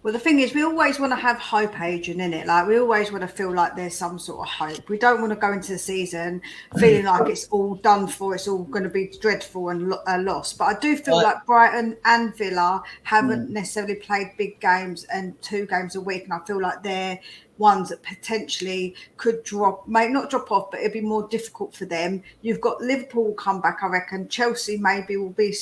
Well, the thing is, we always want to have hope, Adrian, in it. Like, we always want to feel like there's some sort of hope. We don't want to go into the season feeling like it's all done for, it's all going to be dreadful and lost. But I do feel like Brighton and Villa haven't necessarily played big games and 2 games a week. And I feel like they're ones that potentially could may not drop off, but it'd be more difficult for them. You've got Liverpool will come back, I reckon. Chelsea maybe will be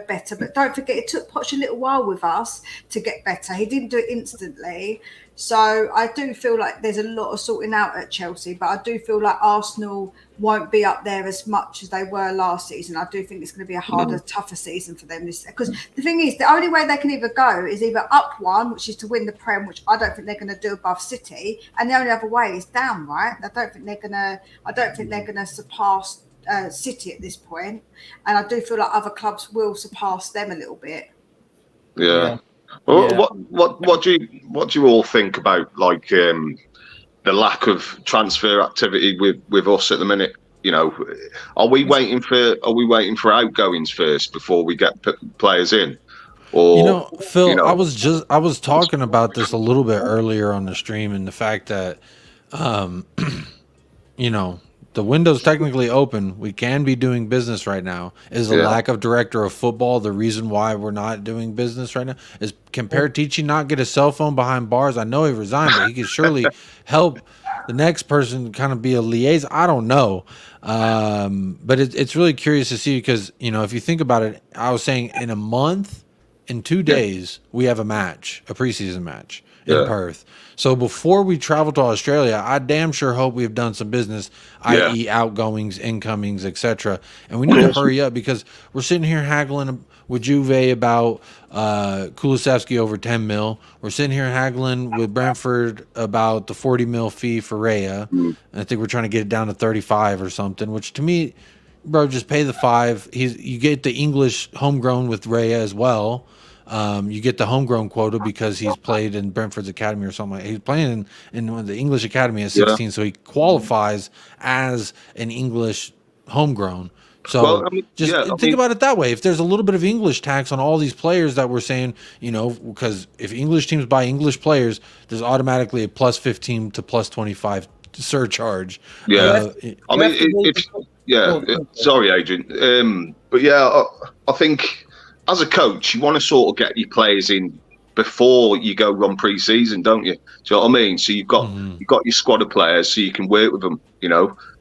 better, but don't forget it took Poch a little while with us to get better. He didn't do it instantly. So I do feel like there's a lot of sorting out at Chelsea, but I do feel like Arsenal won't be up there as much as they were last season. I do think it's going to be a harder, tougher season for them this, because the thing is, the only way they can either go is either up one, which is to win the Prem, which I don't think they're going to do above City, and the only other way is down, right? I don't think they're going to surpass City at this point, and I do feel like other clubs will surpass them a little bit. Yeah. Well, what do you all think about like the lack of transfer activity with us at the minute? You know, are we waiting for outgoings first before we get players in? Or Phil, I was talking about this a little bit earlier on the stream, and the fact that the window's technically open. We can be doing business right now. Is the lack of director of football the reason why we're not doing business right now? Is can Perisic not get a cell phone behind bars? I know he resigned, but he could surely help the next person kind of be a liaison. I don't know. But it's really curious to see because, if you think about it, I was saying in a month, in 2 days, we have a match, a preseason match. in Perth. So before we travel to Australia, I damn sure hope we've done some business, i.e. outgoings, incomings, etc. And we need to hurry up because we're sitting here haggling with Juve about Kulusevski over 10 mil. We're sitting here haggling with Brentford about the 40 mil fee for Raya. And I think we're trying to get it down to 35 or something, which to me, bro, just pay the 5. You get the English homegrown with Raya as well. You get the homegrown quota because he's played in Brentford's academy or something. He's playing in the English academy at 16, so he qualifies as an English homegrown. So think about it that way. If there's a little bit of English tax on all these players that we're saying, because if English teams buy English players, there's automatically a plus 15 to plus 25 surcharge. Yeah. Sorry, Adrian. But I think as a coach, you want to sort of get your players in before you go run pre-season, don't you? Do you know what I mean? So you've got your squad of players, so you can work with them.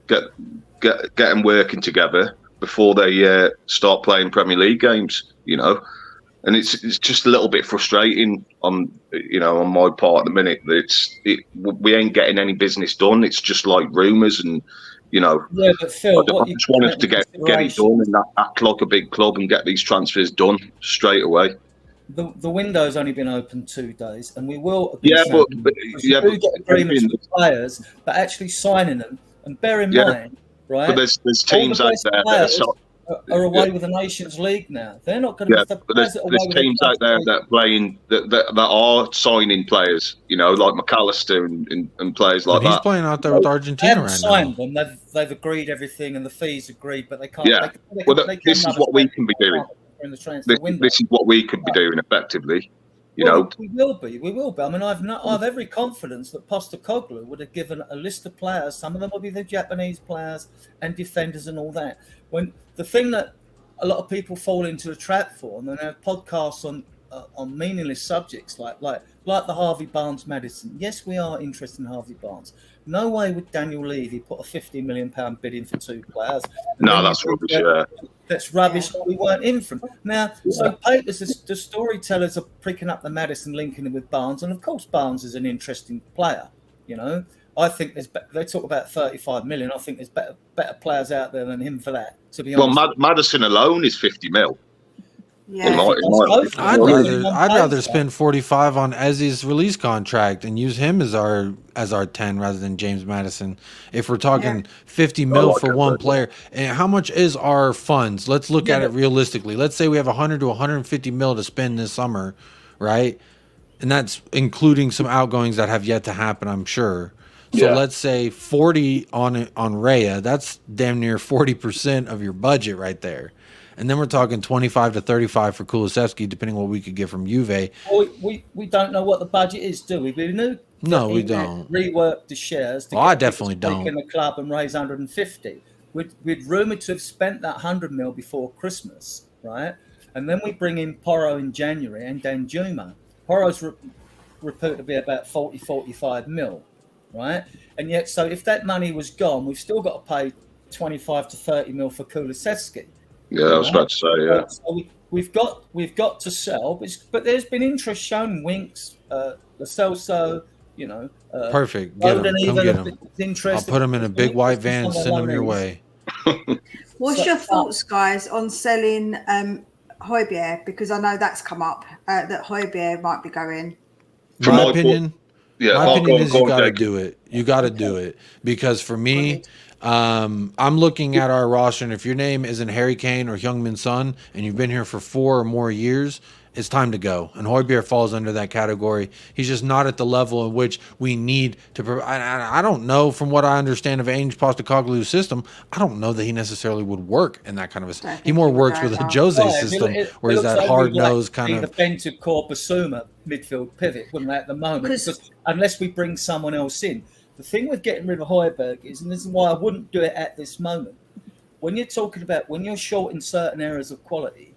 Get them working together before they start playing Premier League games. And it's just a little bit frustrating on my part at the minute that we ain't getting any business done. It's just like rumours and. Yeah, but Phil, I just want us to get it done and act like a big club and get these transfers done straight away. The window's only been open 2 days, and we will. But get agreements with players, but actually signing them. And bear in mind, right? But there's teams out there that are away with the Nations League now. They're not going to. But there's teams out there that are playing that are signing players. Like McAllister and players like that. He's playing out there with Argentina right signed now. Them. They've agreed everything, and the fees agreed, but they can't. Yeah. This is what we can be doing. This is what we could be doing effectively. We will be. I mean, I've every confidence that Postecoglou would have given a list of players. Some of them will be the Japanese players and defenders and all that. When the thing that a lot of people fall into a trap for, and they have podcasts on meaningless subjects like the Harvey Barnes Madison. Yes, we are interested in Harvey Barnes. No way would Daniel Levy put a £50 million bid in for 2 players. No, that's rubbish. That's rubbish. We weren't in from now. So papers, the storytellers are pricking up the Madison, linking him with Barnes, and of course Barnes is an interesting player. I think they talk about 35 million. I think there's better players out there than him for that. To be honest, well, Madison alone is 50 mil. Yeah, I'd rather spend 45 on Ezzy's release contract and use him as our 10 rather than James Madison. If we're talking 50 mil for one player, and how much is our funds? Let's look at it realistically. Let's say we have 100 to 150 mil to spend this summer, right? And that's including some outgoings that have yet to happen, I'm sure. So let's say 40 on Raya. That's damn near 40% of your budget right there. And then we're talking 25 to 35 for Kulusevski, depending on what we could get from Juve. We don't know what the budget is, do we? We don't. Rework the shares. I definitely don't. In the club and raise 150. We'd rumoured to have spent that 100 mil before Christmas, right? And then we bring in Porro in January and Danjuma. Porro's reported to be about 40, 45 mil, right? And yet, so if that money was gone, we've still got to pay 25 to 30 mil for Kulusevski. Yeah, I was about to say, So we've got to sell, but there's been interest shown. Winks, Lo Celso, perfect. Get him. Come get him. I'll put him in a big white van and send him your way. What's your thoughts, guys, on selling Hotspur? Because I know that's come up that Hotspur might be going. My opinion is you got to do it. You got to do it because for me. I'm looking at our roster, and if your name isn't Harry Kane or Heung-min Son, and you've been here for 4 or more years, it's time to go. And Hotspur falls under that category. He's just not at the level in which we need to provide. I don't know, from what I understand of Ange Postecoglou's system, I don't know that he necessarily would work in that kind of a. He more works with a Jose system, where he's that hard-nosed kind of. Defensive core Bissouma midfield pivot, wouldn't they, at the moment? Because unless we bring someone else in. The thing with getting rid of Hotspur is, and this is why I wouldn't do it at this moment, when you're talking about when you're short in certain areas of quality,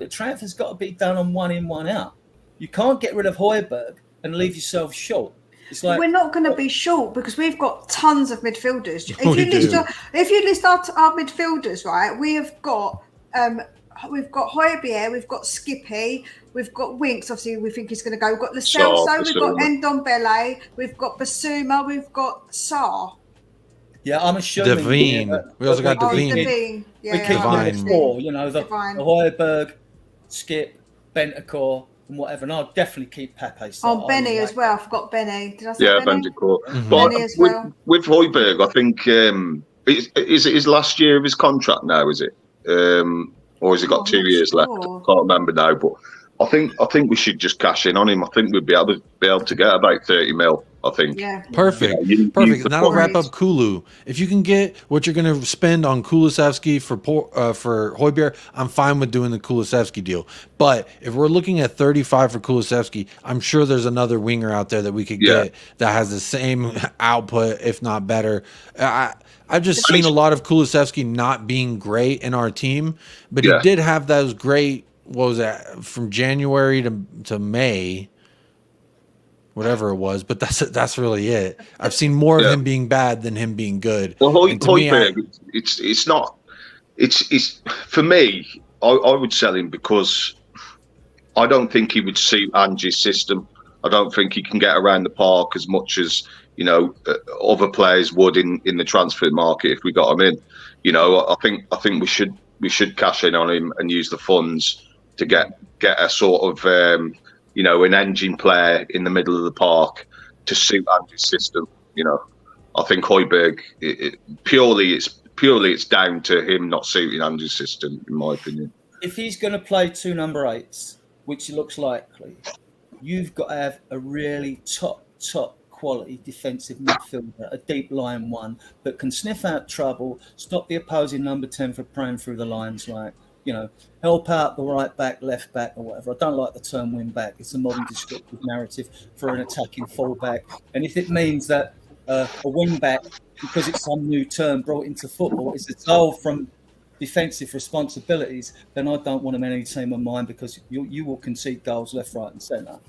transfer's got to be done on 1 in, 1 out. You can't get rid of Hotspur and leave yourself short. It's like, we're not going to be short because we've got tons of midfielders. If you list our midfielders, right, we have got Højbjerg, we've got Skippy, we've got Winks. Obviously, we think he's going to go. We've got Lo So, Celso, we've got Bissouma. Ndombele, we've got Bissouma, we've got Sarr. Yeah, I'm assuming. Devine. We also got Oh, Devine. Devine. We Yeah, keep Divine. the four, you know, the Divine. Højbjerg, Skip, Bentancur, and whatever. And I'll definitely keep Pepe. Oh, Benny as well. I forgot Benny. Did I say Yeah, Benny? Bentancur. Mhm. But Benny as well. with Højbjerg, I think is it his last year of his contract now? Is it, or has he got I'm 2 not years left? sure. Can't remember now. But I think we should just cash in on him. I think we'd be able to get about 30 mil. I think. Yeah. Perfect. Yeah, you- Perfect. you- And that'll wrap up Kulu. If you can get what you're going to spend on Kulusevski for Højbjerg, I'm fine with doing the Kulusevski deal. But if we're looking at 35 for Kulusevski, I'm sure there's another winger out there that we could get that has the same output, if not better. I've just seen a lot of Kulusevski not being great in our team, but he did have those great, what was that, from January to May, whatever it was, but that's really it. I've seen more of him being bad than him being good. Well, Højbjerg, it's not. It's for me. I would sell him because I don't think he would suit Angie's system. I don't think he can get around the park as much as other players would in the transfer market if we got him in. I think we should cash in on him and use the funds to get a sort of an engine player in the middle of the park to suit Angie's system. I think Højbjerg purely it's down to him not suiting Angie's system, in my opinion. If he's going to play 2 number 8s, which looks likely, you've got to have a really top quality defensive midfielder, a deep line one that can sniff out trouble, stop the opposing number 10 from praying through the lines, help out the right back, left back, or whatever. I don't like the term wing back. It's a modern descriptive narrative for an attacking fullback. And if it means that a wing back, because it's some new term brought into football, is absolved from defensive responsibilities, then I don't want him in any team of mine, because you will concede goals left, right, and centre.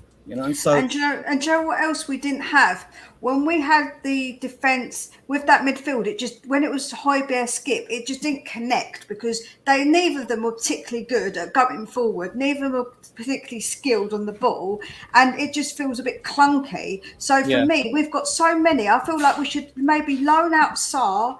So and do you know what else we didn't have when we had the defence with that midfield? It just, when it was Højbjerg, Skip, it just didn't connect, because neither of them were particularly good at going forward. Neither of them were particularly skilled on the ball, and it just feels a bit clunky. So for me, we've got so many. I feel like we should maybe loan out Sarr.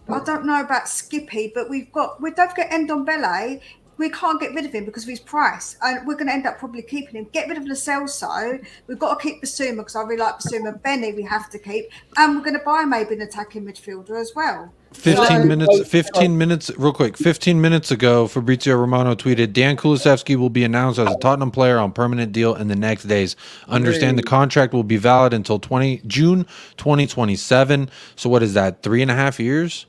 I don't know about Skippy, but we don't get Ndombele. We can't get rid of him because of his price, and we're going to end up probably keeping him. Get rid of Lo Celso. We've got to keep Bissouma because I really like Bissouma. Benny we have to keep, and we're going to buy maybe an attacking midfielder as well. 15 minutes, real quick. 15 minutes ago, Fabrizio Romano tweeted, Dan Kulusevski will be announced as a Tottenham player on permanent deal in the next days. Understand the contract will be valid until June 2027. So what is that, 3.5 years?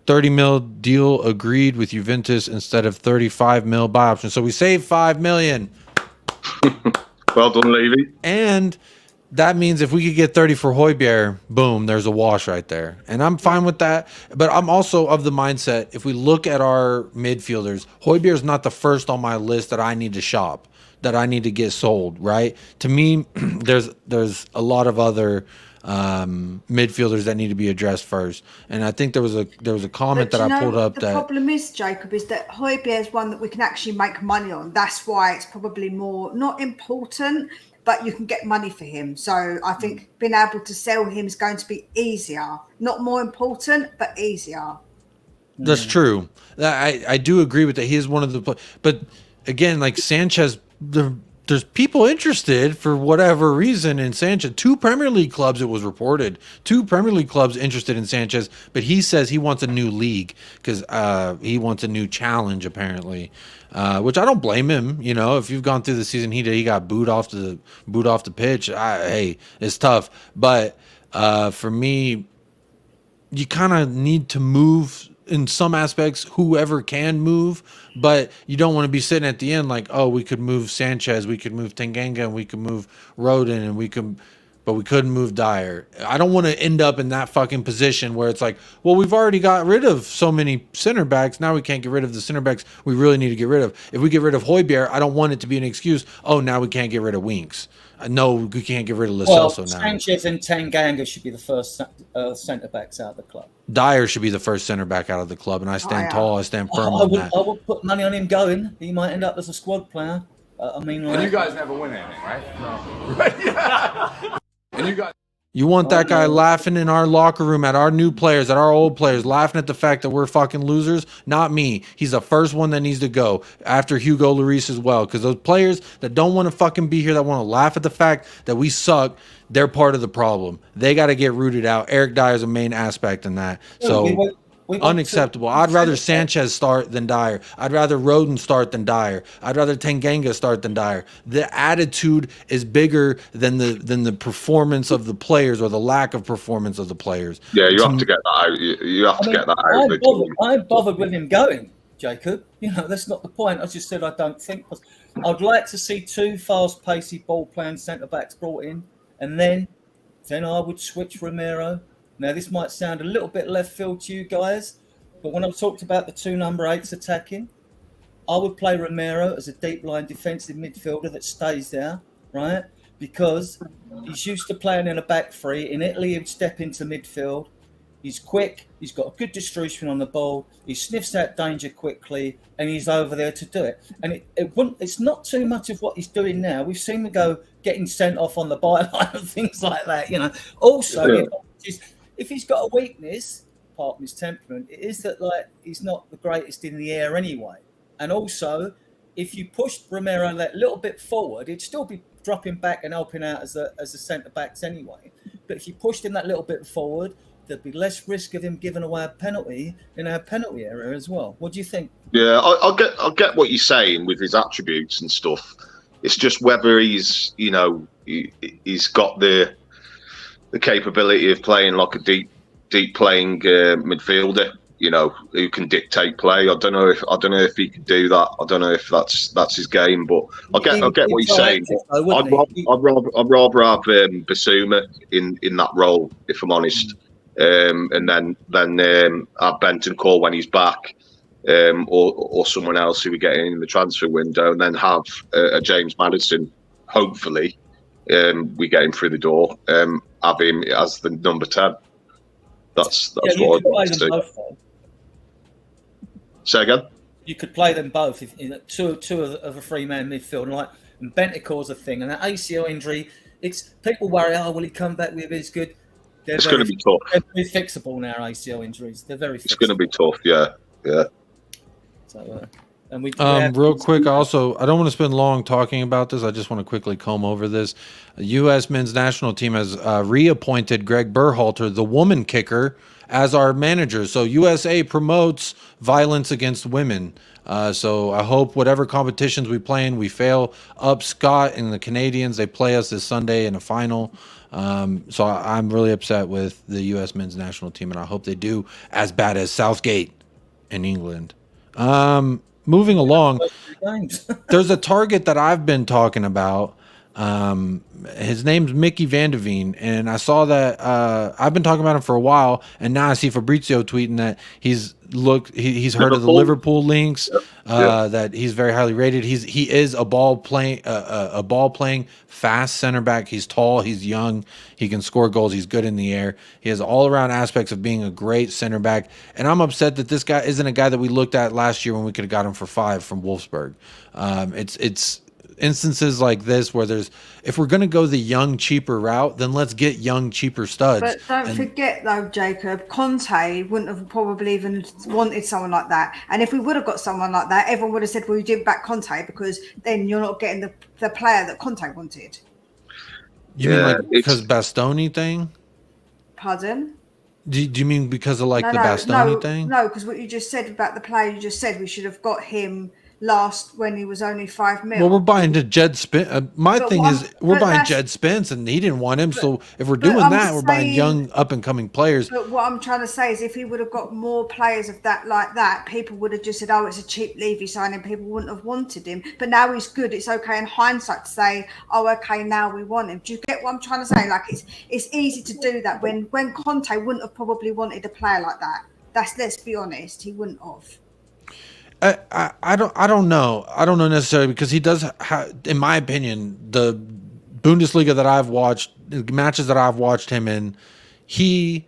30 mil deal agreed with Juventus instead of 35 mil buy option. So we saved 5 million. Well done, Levy. And that means if we could get 30 for Højbjerg, boom, there's a wash right there. And I'm fine with that. But I'm also of the mindset, if we look at our midfielders, Højbjerg is not the first on my list that I need to shop, that I need to get sold, right? To me, there's a lot of other midfielders that need to be addressed first. And I think there was a comment that I pulled up. The problem is, Jacob, is that Højbjerg is one that we can actually make money on. That's why it's probably more not important, but you can get money for him. So I think being able to sell him is going to be easier. Not more important, but easier. That's true. I do agree with that. He is one of the, but again, like Sanchez, there's people interested for whatever reason in Sanchez. 2 Premier League clubs, it was reported, 2 Premier League clubs interested in Sanchez, but he says he wants a new league because he wants a new challenge, apparently, which I don't blame him. If you've gone through the season, he got booed off the pitch. Hey, it's tough, but for me, you kind of need to move in some aspects, whoever can move, but you don't want to be sitting at the end like, oh, we could move Sanchez, we could move Tanganga, and we could move Rodin, and we could, but we couldn't move Dyer. I don't want to end up in that fucking position where it's like, well, we've already got rid of so many center backs. Now we can't get rid of the center backs we really need to get rid of. If we get rid of Højbjerg, I don't want it to be an excuse. Oh, now we can't get rid of Winks. No, we can't get rid of Lo Celso now. Sanchez and Tanganga should be the first centre backs out of the club. Dyer should be the first center back out of the club, and I stand tall. I stand firm on that. I would put money on him going. He might end up as a squad player. I mean, and you guys never win anything, right? No. Right? Yeah. And you guys. You want that guy laughing in our locker room at our new players, at our old players, laughing at the fact that we're fucking losers? Not me. He's the first one that needs to go after Hugo Lloris as well. Because those players that don't want to fucking be here, that want to laugh at the fact that we suck, they're part of the problem. They got to get rooted out. Eric Dyer is a main aspect in that. So unacceptable. I'd rather Sanchez start than Dyer. I'd rather Roden start than Dyer. I'd rather Tanganga start than Dyer. The attitude is bigger than the performance of the players or the lack of performance of the players. Yeah, you have to get that out. You have to get that out. I bothered with him going, Jacob. You know, that's not the point. I just said I don't think. I'd like to see 2 fast, pacey, ball-playing centre-backs brought in, and then I would switch Romero. Now, this might sound a little bit left field to you guys, but when I've talked about the 2 number 8s attacking, I would play Romero as a deep line defensive midfielder that stays there, right? Because he's used to playing in a back three. In Italy, he'd step into midfield. He's quick. He's got a good distribution on the ball. He sniffs out danger quickly, and he's over there to do it. And it's not too much of what he's doing now. We've seen him go getting sent off on the byline and things like that, you know. Also, if he's got a weakness, apart from his temperament, it is that he's not the greatest in the air anyway. And also, if you pushed Romero that little bit forward, he'd still be dropping back and helping out as a centre backs anyway. But if you pushed him that little bit forward, there'd be less risk of him giving away a penalty in our penalty area as well. What do you think? Yeah, I'll get what you're saying with his attributes and stuff. It's just whether he's got the capability of playing like a deep playing midfielder, you know, who can dictate play. I don't know if he can do that. I don't know if that's his game, but I get what you're saying. I'd rather have Bissouma in that role, if I'm honest, and then have Bentancur when he's back, or someone else who we get in the transfer window, and then have a James Maddison, hopefully. We get him through the door. Have him as the number 10. That's what I'd like to see. Say again? You could play them both. If two of a 3-man midfield, and Bentancur's a thing, and that ACL injury. It's people worry. Oh, will he come back with his good? It's going to be tough. They're very fixable now. ACL injuries. They're very. It's going to be tough. Yeah. So. And real quick, also, I don't want to spend long talking about this. I just want to quickly comb over this. The U.S. men's national team has reappointed Greg Berhalter, the woman kicker, as our manager. So USA promotes violence against women. So I hope whatever competitions we play in, we fail. Up Scott and the Canadians, they play us this Sunday in a final. So I'm really upset with the U.S. men's national team, and I hope they do as bad as Southgate in England. Moving along, there's a target that I've been talking about. His name's Mickey Van de Veen, and I saw that I've been talking about him for a while, and now I see Fabrizio tweeting that he's heard of the Liverpool links, that he's very highly rated. He is a ball playing fast center back. He's tall, he's young, he can score goals, he's good in the air. He has all around aspects of being a great center back. And I'm upset that this guy isn't a guy that we looked at last year when we could have got him for 5 from Wolfsburg. It's instances like this where if we're going to go the young cheaper route, then let's get young cheaper studs. But don't forget though, Jacob, Conte wouldn't have probably even wanted someone like that. And if we would have got someone like that, everyone would have said, well, you didn't back Conte because then you're not getting the player that Conte wanted. You mean like because Bastoni thing? Pardon? Do you mean because of the Bastoni thing? No, because what you just said about the player you just said, we should have got him when he was only 5 mil. Well, we're buying to Jed Spence. My But thing what- is, we're but buying that's- Jed Spence, and he didn't want him. So if we're but doing I'm that, we're buying saying- young, up and coming players. But what I'm trying to say is, if he would have got more players of that like that, people would have just said, "Oh, it's a cheap Levy signing." People wouldn't have wanted him. But now he's good. It's okay in hindsight to say, "Oh, okay, now we want him." Do you get what I'm trying to say? Like it's easy to do that when Conte wouldn't have probably wanted a player like that. Let's be honest, he wouldn't have. I don't know. I don't know necessarily, because he does in my opinion, the Bundesliga that I've watched, the matches that I've watched him in, he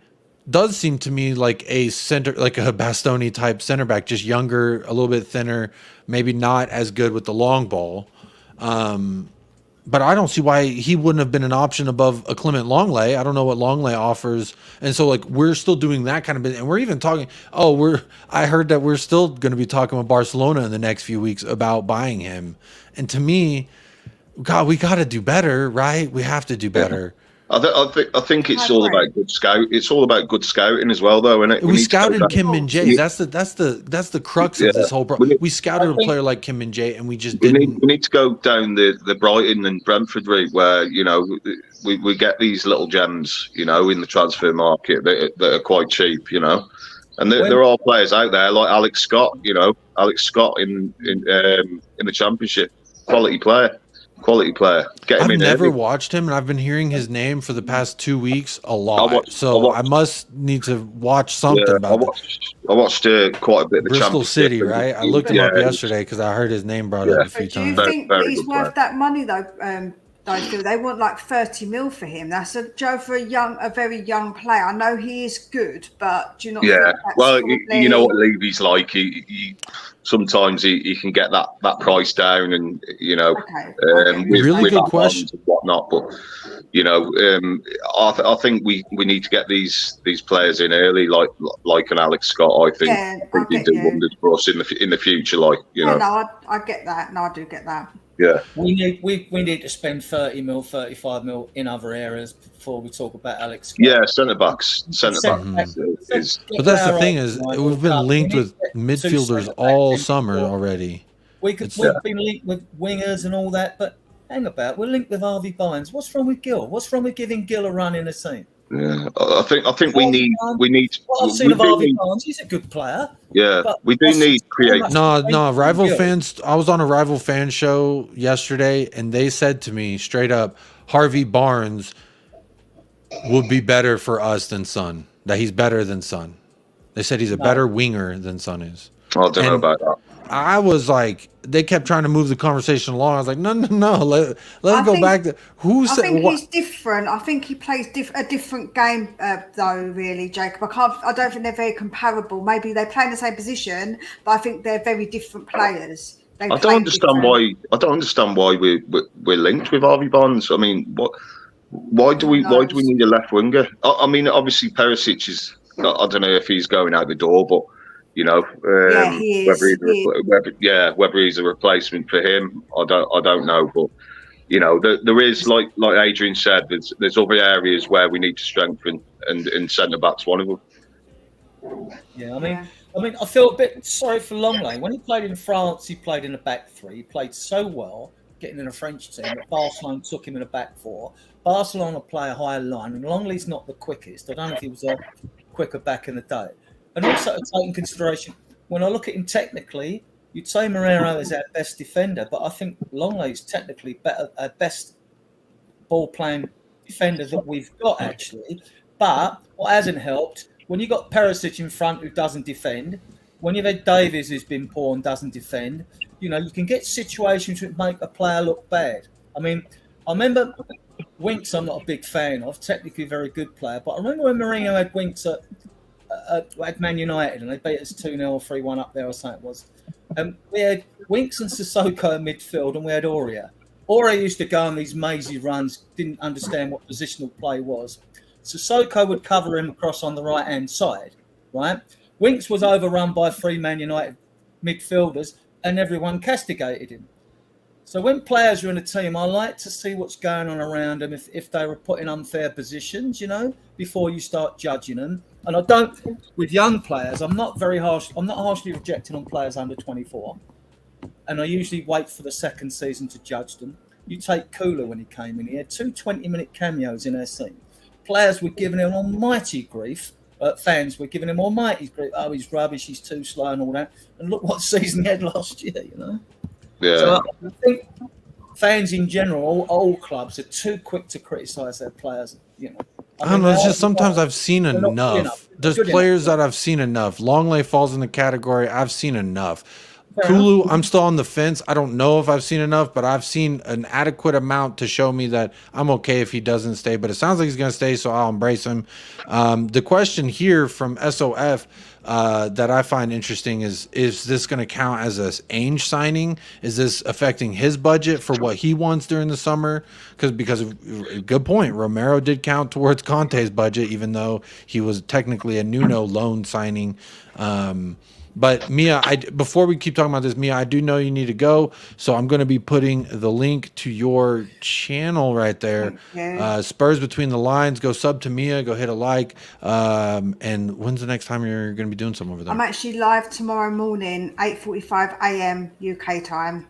does seem to me like a center, like a Bastoni type center back, just younger, a little bit thinner, maybe not as good with the long ball. But I don't see why he wouldn't have been an option above a Clement Longley. I don't know what Longley offers. And so, like, we're still doing that kind of business. And we're even talking, I heard that we're still going to be talking with Barcelona in the next few weeks about buying him. And to me, God, we got to do better, right? We have to do better. I think it's all about good scout. It's all about good scouting as well, though, isn't it? We scouted Kim Min-jae. That's the crux of this whole problem. We scouted a player like Kim Min-jae, and we just didn't. We need to go down the Brighton and Brentford route, where we get these little gems, in the transfer market that are quite cheap, And there are players out there like Alex Scott, in the Championship, quality player. Get him I've never watched him, and I've been hearing his name for the past 2 weeks a lot. I must need to watch something about it. I watched quite a bit of the Bristol City, right? I looked him up yesterday because I heard his name brought up a few times. Do you think he's worth that money though? They want like 30 mil for him. That's a joke for a very young player. I know he is good, but do you not? Yeah. Well, you know what Levy's like. He sometimes he can get that price down, and really good question and whatnot. But I think we need to get these players in early, like an Alex Scott. I think he do wonders for us in the future. No, I get that. No, I do get that. Yeah, we need to spend 30 mil, 35 mil in other areas before we talk about Alex Scott. Yeah, centre backs. But that's the thing is, we've been linked with midfielders all summer already. We've been linked with wingers and all that, but hang about, we're linked with Harvey Barnes. What's wrong with Gill? What's wrong with giving Gill a run in the team? Yeah, I think we need. Well, I've seen of Harvey Barnes. He's a good player. Yeah, we do need create. No, rival fans. I was on a rival fan show yesterday, and they said to me straight up, Harvey Barnes would be better for us than Son. That he's better than Son. They said he's a better winger than Son is. I don't know about that. I was like, they kept trying to move the conversation along. I was like, no. Let's go back to who said. I think he's different. I think he plays a different game, though. Really, Jacob. I don't think they're very comparable. Maybe they play in the same position, but I think they're very different players. I don't understand why we're linked with Harvey Barnes. I mean, why do we need a left winger? I mean, obviously Perisic is. I don't know if he's going out the door, but. Whether he's a replacement for him, I don't know. But there is like Adrian said, there's other areas where we need to strengthen, and centre back's one of them. Yeah, I mean, I feel a bit sorry for Longley. When he played in France, he played in a back three. He played so well, getting in a French team, that Barcelona took him in a back four. Barcelona play a higher line, and Longley's not the quickest. I don't know if he was a quicker back in the day. And also to take in consideration, when I look at him technically, you'd say Romero is our best defender, but I think Longley is technically our best ball-playing defender that we've got, actually. But what hasn't helped, when you've got Perisic in front who doesn't defend, when you've had Davies who's been poor and doesn't defend, you can get situations that make a player look bad. I mean, I remember Winks I'm not a big fan of, technically a very good player, but I remember when Mourinho had Winks at Man United and they beat us 2-0 or 3-1 up there or something it was. We had Winks and Sissoko in midfield, and we had Aurier. Aurier used to go on these mazy runs, didn't understand what positional play was. Sissoko would cover him across on the right-hand side, right? Winks was overrun by 3 Man United midfielders, and everyone castigated him. So when players are in a team, I like to see what's going on around them if they were put in unfair positions, before you start judging them. And I don't, with young players, I'm not harshly rejecting on players under 24. and I usually wait for the second season to judge them. You take Kula when he came in, he had 2 20-minute cameos in our scene. Players were giving him almighty grief. Fans were giving him almighty grief. Oh, he's rubbish, he's too slow and all that. And look what season he had last year, you know? Yeah. So I think fans in general, all clubs, are too quick to criticise their players, you know. I don't know. It's just sometimes I've seen enough. There's players that I've seen enough. Longley falls in the category. I've seen enough. Kulu, I'm still on the fence. I don't know if I've seen enough, but I've seen an adequate amount to show me that I'm okay if he doesn't stay. But it sounds like he's going to stay, so I'll embrace him. The question here from SOF that I find interesting is this going to count as an Ainge signing? Is this affecting his budget for what he wants during the summer? Because of, good point, Romero did count towards Conte's budget, even though he was technically a Nuno loan signing. But Mia, before we keep talking about this, Mia, I do know you need to go, so I'm going to be putting the link to your channel right there. Spurs Between the Lines. Go sub to Mia. Go hit a like. And when's the next time you're going to be doing something over there? I'm actually live tomorrow morning, 8:45 a.m. UK time.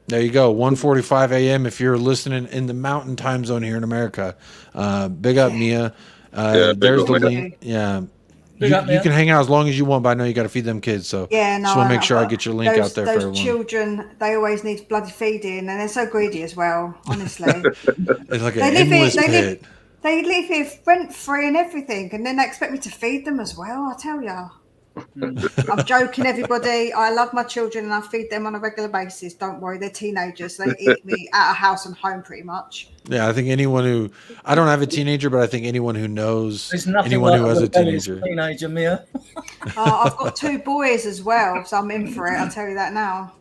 There you go, 1:45 a.m. if you're listening in the Mountain Time Zone here in America. Big up, Mia. There's the link. Yeah. You can hang out as long as you want, but I know you got to feed them kids. So just want to make sure I get your link out there for everyone. Those children, they always need bloody feeding, and they're so greedy as well, honestly. It's like an endless pit. They live here rent-free and everything, and then they expect me to feed them as well, I tell you. I'm joking, everybody. I love my children and I feed them on a regular basis. Don't worry, they're teenagers. They eat me at a house and home pretty much. Yeah, I think anyone who, I don't have a teenager, but I think anyone who knows anyone who has a teenager. Mia. I've got 2 boys as well, so I'm in for it. I'll tell you that now.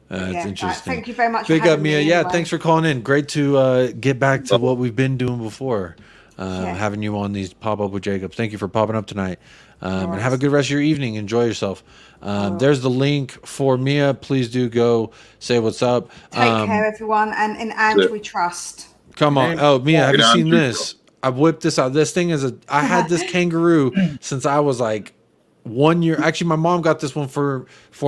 It's interesting. Thank you very much. Big up, Mia. Yeah, thanks for calling in. Great to get back to what we've been doing before. Having you on these pop-up with Jacobs. Thank you for popping up tonight. And have a good rest of your evening. Enjoy yourself. There's the link for Mia. Please do go say what's up. Take care, everyone. And in Ange we trust. Come on. Oh, Mia, have you seen this? I whipped this out. This thing is I had this kangaroo since I was like 1 year. Actually, my mom got this one for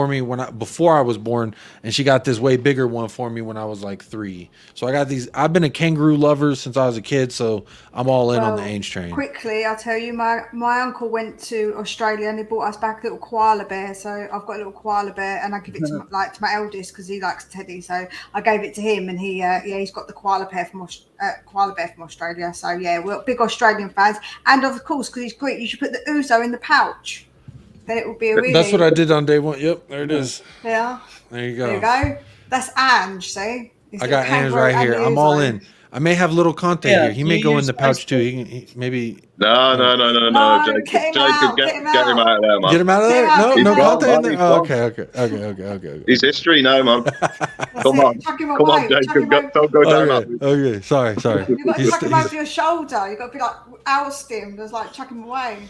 me before I was born, and she got this way bigger one for me when I was like 3. So I got these. I've been a kangaroo lover since I was a kid, so I'm all in on the Ainge train. Quickly, I'll tell you, my uncle went to Australia and he brought us back a little koala bear. So I've got a little koala bear, and I give it to my eldest because he likes Teddy. So I gave it to him, and he's got the koala bear from Australia. So yeah, we're big Australian fans, and of course because he's Greek, you should put the ouzo in the pouch. Then it will be a really... That's what I did on day 1. Yep, there it is. Yeah. There you go. There you go. That's Ange, see? I got Ange right here. I'm all in. I may have little Conte here. He may go in the pouch too. He maybe... No. Jacob, get him out of there, man. Get him out of there? No Conte in there? Oh, okay. He's history now, man. Come on, Jacob. Don't go down. Okay, sorry. You've got to chuck him over your shoulder. You've got to be like, oust him. Just like chuck him away.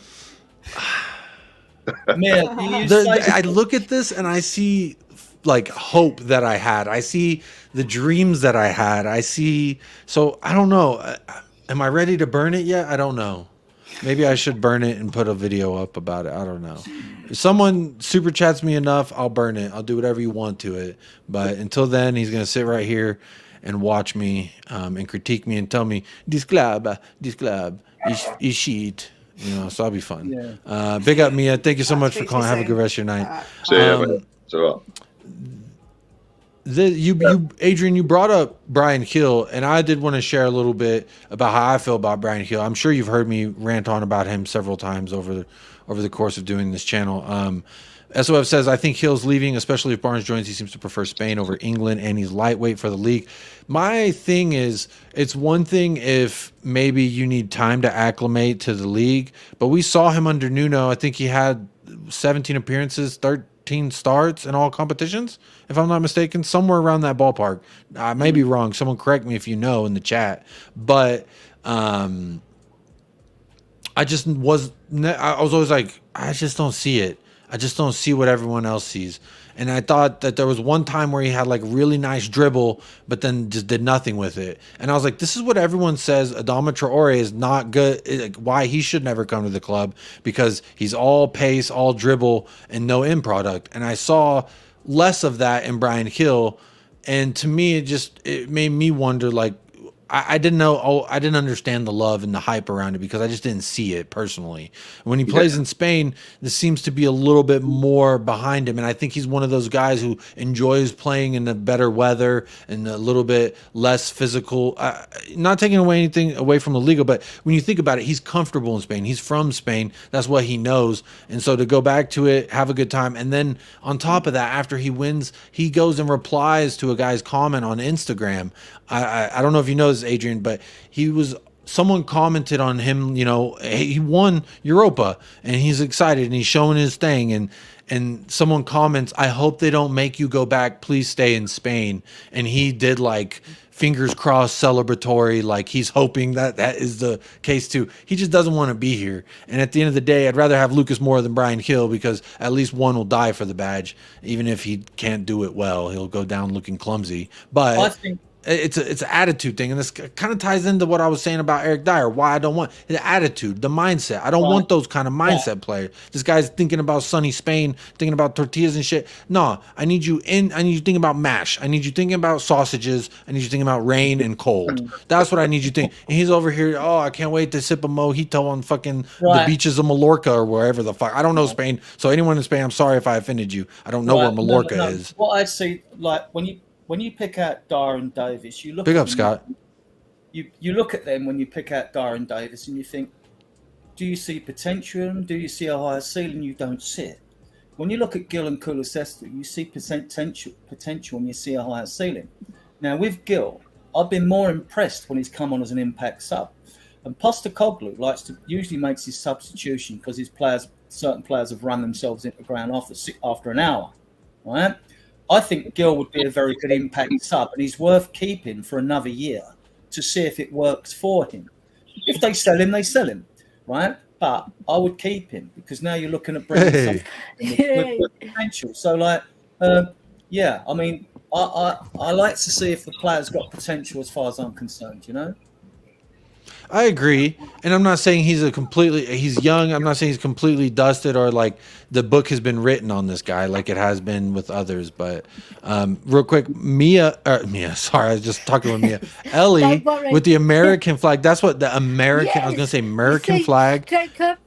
Man, I look at this and I see like hope that I had. I see the dreams that I had. So I don't know. Am I ready to burn it yet? I don't know. Maybe I should burn it and put a video up about it. I don't know. If someone super chats me enough, I'll burn it. I'll do whatever you want to it. But until then, he's going to sit right here and watch me and critique me and tell me, this club is shit. You know, so I'll be fun. Yeah. Big up, Mia. Thank you so much for calling. Have a good rest of your night. Adrian, you brought up Brian Hill, and I did want to share a little bit about how I feel about Brian Hill. I'm sure you've heard me rant on about him several times over the course of doing this channel. SOF says, I think Hill's leaving, especially if Barnes joins. He seems to prefer Spain over England, and he's lightweight for the league. My thing is, it's one thing if maybe you need time to acclimate to the league, but we saw him under Nuno. I think he had 17 appearances, 13 starts in all competitions, if I'm not mistaken, somewhere around that ballpark. I may be wrong. Someone correct me if you know in the chat. But I was always like, I just don't see it. I just don't see what everyone else sees. And I thought that there was one time where he had like really nice dribble, but then just did nothing with it. And I was like, this is what everyone says Adama Traore is not good, why he should never come to the club, because he's all pace, all dribble, and no end product. And I saw less of that in Brian Hill. And to me, it made me wonder, like, I didn't know. Oh, I didn't understand the love and the hype around it because I just didn't see it personally. When he plays in Spain, there seems to be a little bit more behind him, and I think he's one of those guys who enjoys playing in the better weather and a little bit less physical. Not taking anything away from the Liga, but when you think about it, he's comfortable in Spain. He's from Spain. That's what he knows, and so to go back to it, have a good time, and then on top of that, after he wins, he goes and replies to a guy's comment on Instagram. I don't know if you know this, Adrian, but someone commented on him, hey, he won Europa and he's excited and he's showing his thing, and someone comments, I hope they don't make you go back, please stay in Spain. And he did like fingers crossed celebratory, like he's hoping that is the case too. He just doesn't want to be here. And at the end of the day, I'd rather have Lucas Moura than Brian Hill, because at least one will die for the badge. Even if he can't do it well, he'll go down looking clumsy. But I think it's an attitude thing, and this kind of ties into what I was saying about Eric Dyer. Why I don't want the attitude, the mindset. I don't want those kind of mindset players. This guy's thinking about sunny Spain, thinking about tortillas and shit. No, I need you thinking about mash. I need you thinking about sausages. I need you thinking about rain and cold. That's what I need you thinking. And he's over here. Oh, I can't wait to sip a mojito on fucking the beaches of Mallorca or wherever the fuck. I don't know Spain, so anyone in Spain, I'm sorry if I offended you. I don't know where Mallorca is. What I see, like when you pick out Dyer and Davis, you look. Big up, Scott. You look at them when you pick out Dyer and Davis, and you think, do you see potential in them? Do you see a higher ceiling? You don't see it. When you look at Gil and Kulusevski, you see potential, and you see a higher ceiling. Now with Gil, I've been more impressed when he's come on as an impact sub, and Postecoglou usually makes his substitution because certain players have run themselves into the ground after an hour, right? I think Gil would be a very good impact sub, and he's worth keeping for another year to see if it works for him. If they sell him, they sell him, right? But I would keep him, because now you're looking at bringing something with potential. So, I mean, I like to see if the player's got potential as far as I'm concerned, I agree, and I'm not saying he's young. I'm not saying he's completely dusted, or like the book has been written on this guy like it has been with others. But real quick, Mia, sorry, I was just talking with Mia. Ellie with the American flag. That's what the American. Yes. I was gonna say American flag. Jacob.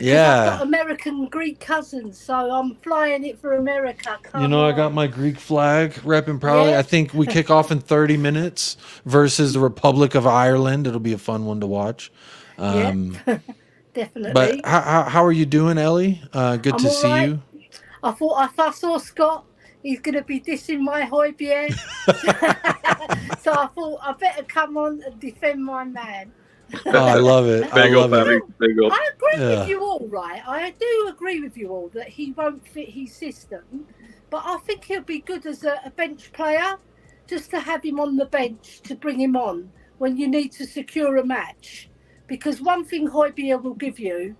Yeah. I've got American Greek cousins, so I'm flying it for America. I got my Greek flag repping proudly. Yeah. I think we kick off in 30 minutes versus the Republic of Ireland. It'll be a fun one to watch. Definitely. But how are you doing, Ellie? Good to see you. I thought if I saw Scott, he's going to be dissing my Hotspur. So I thought I better come on and defend my man. Oh, I love it. Big up, Ellie. Big up. I agree with you all, right? I do agree with you all that he won't fit his system, but I think he'll be good as a bench player, just to have him on the bench to bring him on when you need to secure a match. Because one thing Hotspur will give you,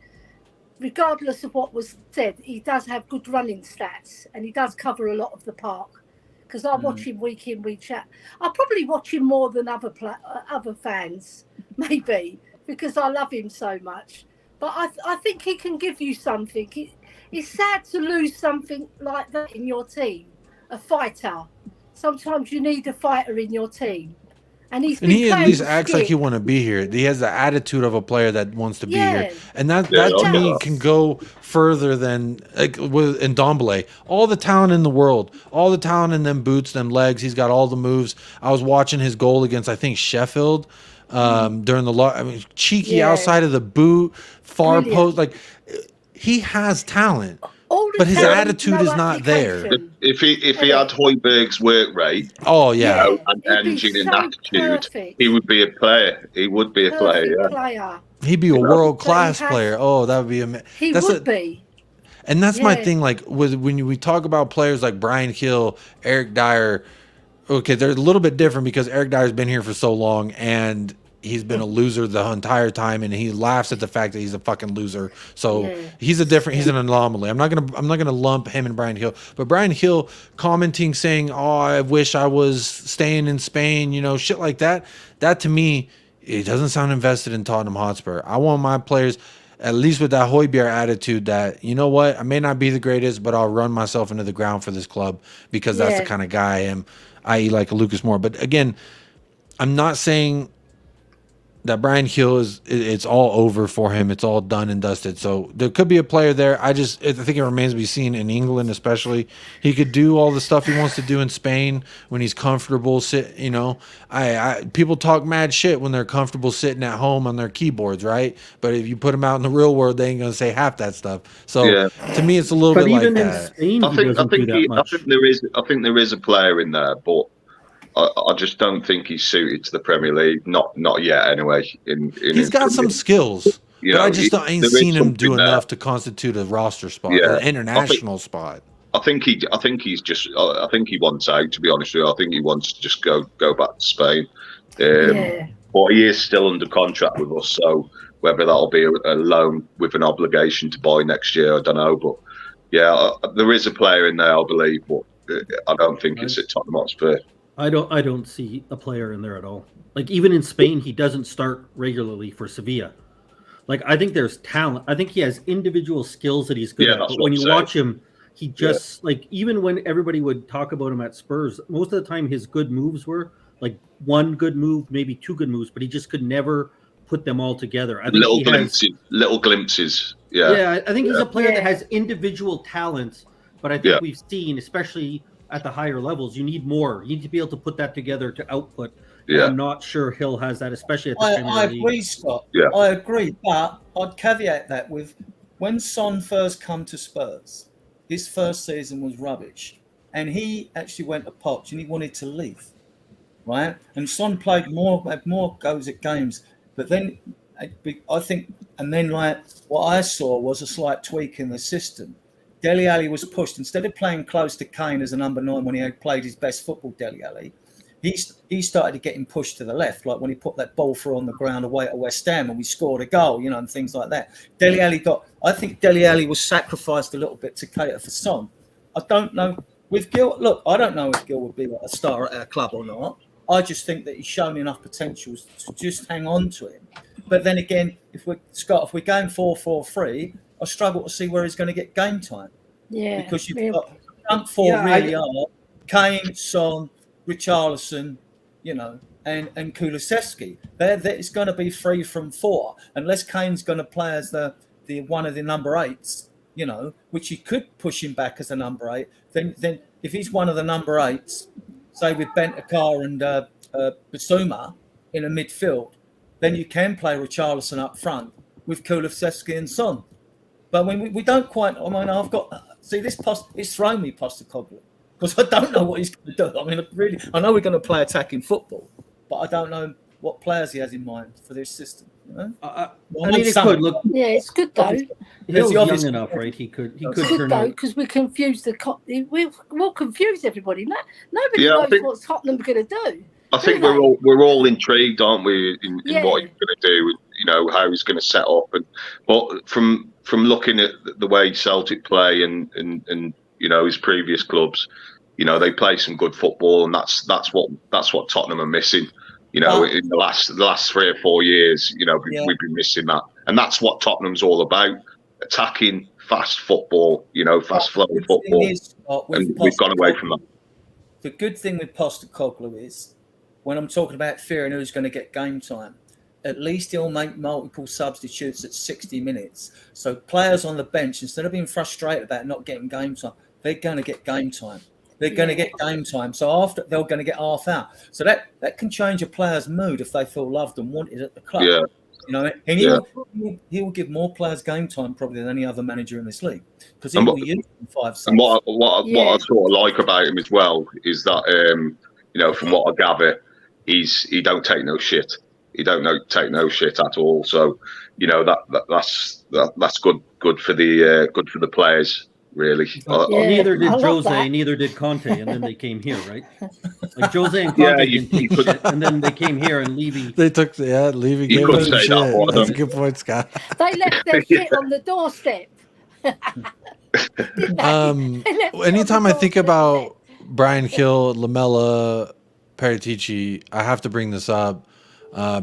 regardless of what was said, he does have good running stats and he does cover a lot of the park. Because I watch him week in, week out. I'll probably watch him more than other fans, maybe, because I love him so much. But I think he can give you something. It's sad to lose something like that in your team, a fighter. Sometimes you need a fighter in your team. And he at least acts like he want to be here. He has the attitude of a player that wants to be here, and that to me can go further than with Ndombele. All the talent in the world, all the talent in them boots, them legs. He's got all the moves. I was watching his goal against I think Sheffield during the cheeky outside of the boot, far post. Like he has talent. But his attitude is not there. If he had Højbjerg's work rate, and engine and attitude, he would be a player. He would be a player. He'd be a world class player. Oh, that would be amazing. He would be. And that's my thing. Like when we talk about players like Brian Hill, Eric Dyer. Okay, they're a little bit different because Eric Dyer's been here for so long and he's been a loser the entire time, and he laughs at the fact that he's a fucking loser. So he's an anomaly. I'm not gonna lump him and Brian Hill, but Brian Hill commenting saying, "Oh, I wish I was staying in Spain," shit like that. That to me, it doesn't sound invested in Tottenham Hotspur. I want my players. at least with that Højbjerg attitude that, you know what, I may not be the greatest, but I'll run myself into the ground for this club because that's the kind of guy I am, i.e. like a Lucas Moura. But again, I'm not saying that Bryan Gil it's all over for him. It's all done and dusted. So there could be a player there. I think it remains to be seen in England, especially. He could do all the stuff he wants to do in Spain when he's comfortable. People talk mad shit when they're comfortable sitting at home on their keyboards, right? But if you put them out in the real world, they ain't gonna say half that stuff. So to me, it's a little bit like that. Spain, I think there is a player in there, but I just don't think he's suited to the Premier League. Not yet, anyway. He's got some skills, but I just ain't seen him do enough to constitute a roster spot, an international spot. I think he wants out. To be honest with you, I think he wants to just go back to Spain. But he is still under contract with us, so whether that'll be a loan with an obligation to buy next year, I don't know. But there is a player in there, I believe, but I don't think it's at Tottenham Hotspur. I don't see a player in there at all. Like, even in Spain, he doesn't start regularly for Sevilla. Like, I think there's talent. I think he has individual skills that he's good at. But when you watch him, he just like, even when everybody would talk about him at Spurs, most of the time his good moves were like one good move, maybe two good moves, but he just could never put them all together. I think little glimpses. Yeah, I think he's a player that has individual talents, but I think we've seen, especially at the higher levels, you need more. You need to be able to put that together to output. Yeah. I'm not sure Hill has that, especially at the Premier League. I agree, Scott. Yeah. I agree, but I'd caveat that with when Son first come to Spurs, his first season was rubbish, and he actually went to Poch and he wanted to leave, right? And Son had more goes at games, but then I think, and then like what I saw was a slight tweak in the system. Dele Alli was pushed. Instead of playing close to KANE as a number 9 when he had played his best football, Dele Alli, he started to get him pushed to the left, like when he put that ball through on the ground away at West Ham and we scored a goal, and things like that. I think Dele Alli was sacrificed a little bit to cater for Son. I don't know. With Gil, look, I don't know if Gil would be a star at our club or not. I just think that he's shown enough potential to just hang on to him. But then again, if we're going 4-4-3, I struggle to see where he's going to get game time. Yeah. Because you've got front four are KANE, Son, Richarlison, and Kulusevski. It's going to be 3 from 4, unless Kane's going to play as the one of the number 8s, which you could push him back as a number 8. Then if he's one of the number 8s, say with Bentancur and Bissouma in a midfield, then you can play Richarlison up front with Kulusevski and Son. But when we don't quite, it's thrown me Postecoglou, because I don't know what he's going to do. I mean, really, I know we're going to play attacking football, but I don't know what players he has in mind for this system. It could look. Yeah, it's good though. He's young enough, right? He could turn out. Because we confuse we'll confuse everybody. Nobody knows what Tottenham's going to do. I think we're all intrigued, aren't we, in what he's going to do, how he's going to set up, but from looking at the way Celtic play and his previous clubs, they play some good football, and that's what Tottenham are missing. In the last 3 or 4 years, we've been missing that, and that's what Tottenham's all about: attacking, fast football, fast flowing football, and we've gone away from that. The good thing with Postecoglou is, when I'm talking about fearing who's going to get game time, at least he'll make multiple substitutes at 60 minutes. So players on the bench, instead of being frustrated about not getting game time, they're going to get game time. They're going to get game time. So after, they're going to get half out. So that can change a player's mood if they feel loved and wanted at the club. Yeah. And he will give more players game time probably than any other manager in this league, because he will use them 5 seconds. And what I sort of like about him as well is that from what I gather, he don't take no shit. He don't take no shit at all. So that's good for the players, really. Neither did Jose, neither did Conte, and then they came here, right? Like Jose and Conte didn't take shit, and then they came here, and Levy. They took Levy gave them shit. That's a good point, Scott. They left their shit on the doorstep. Anytime I think about Bryan Gil, Lamela, Perisic, I have to bring this up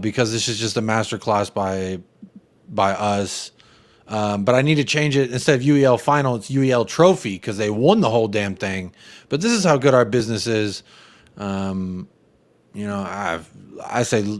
because this is just a masterclass by us But I need to change it. Instead of UEL final, it's UEL trophy because they won the whole damn thing. But this is how good our business is. You know, I say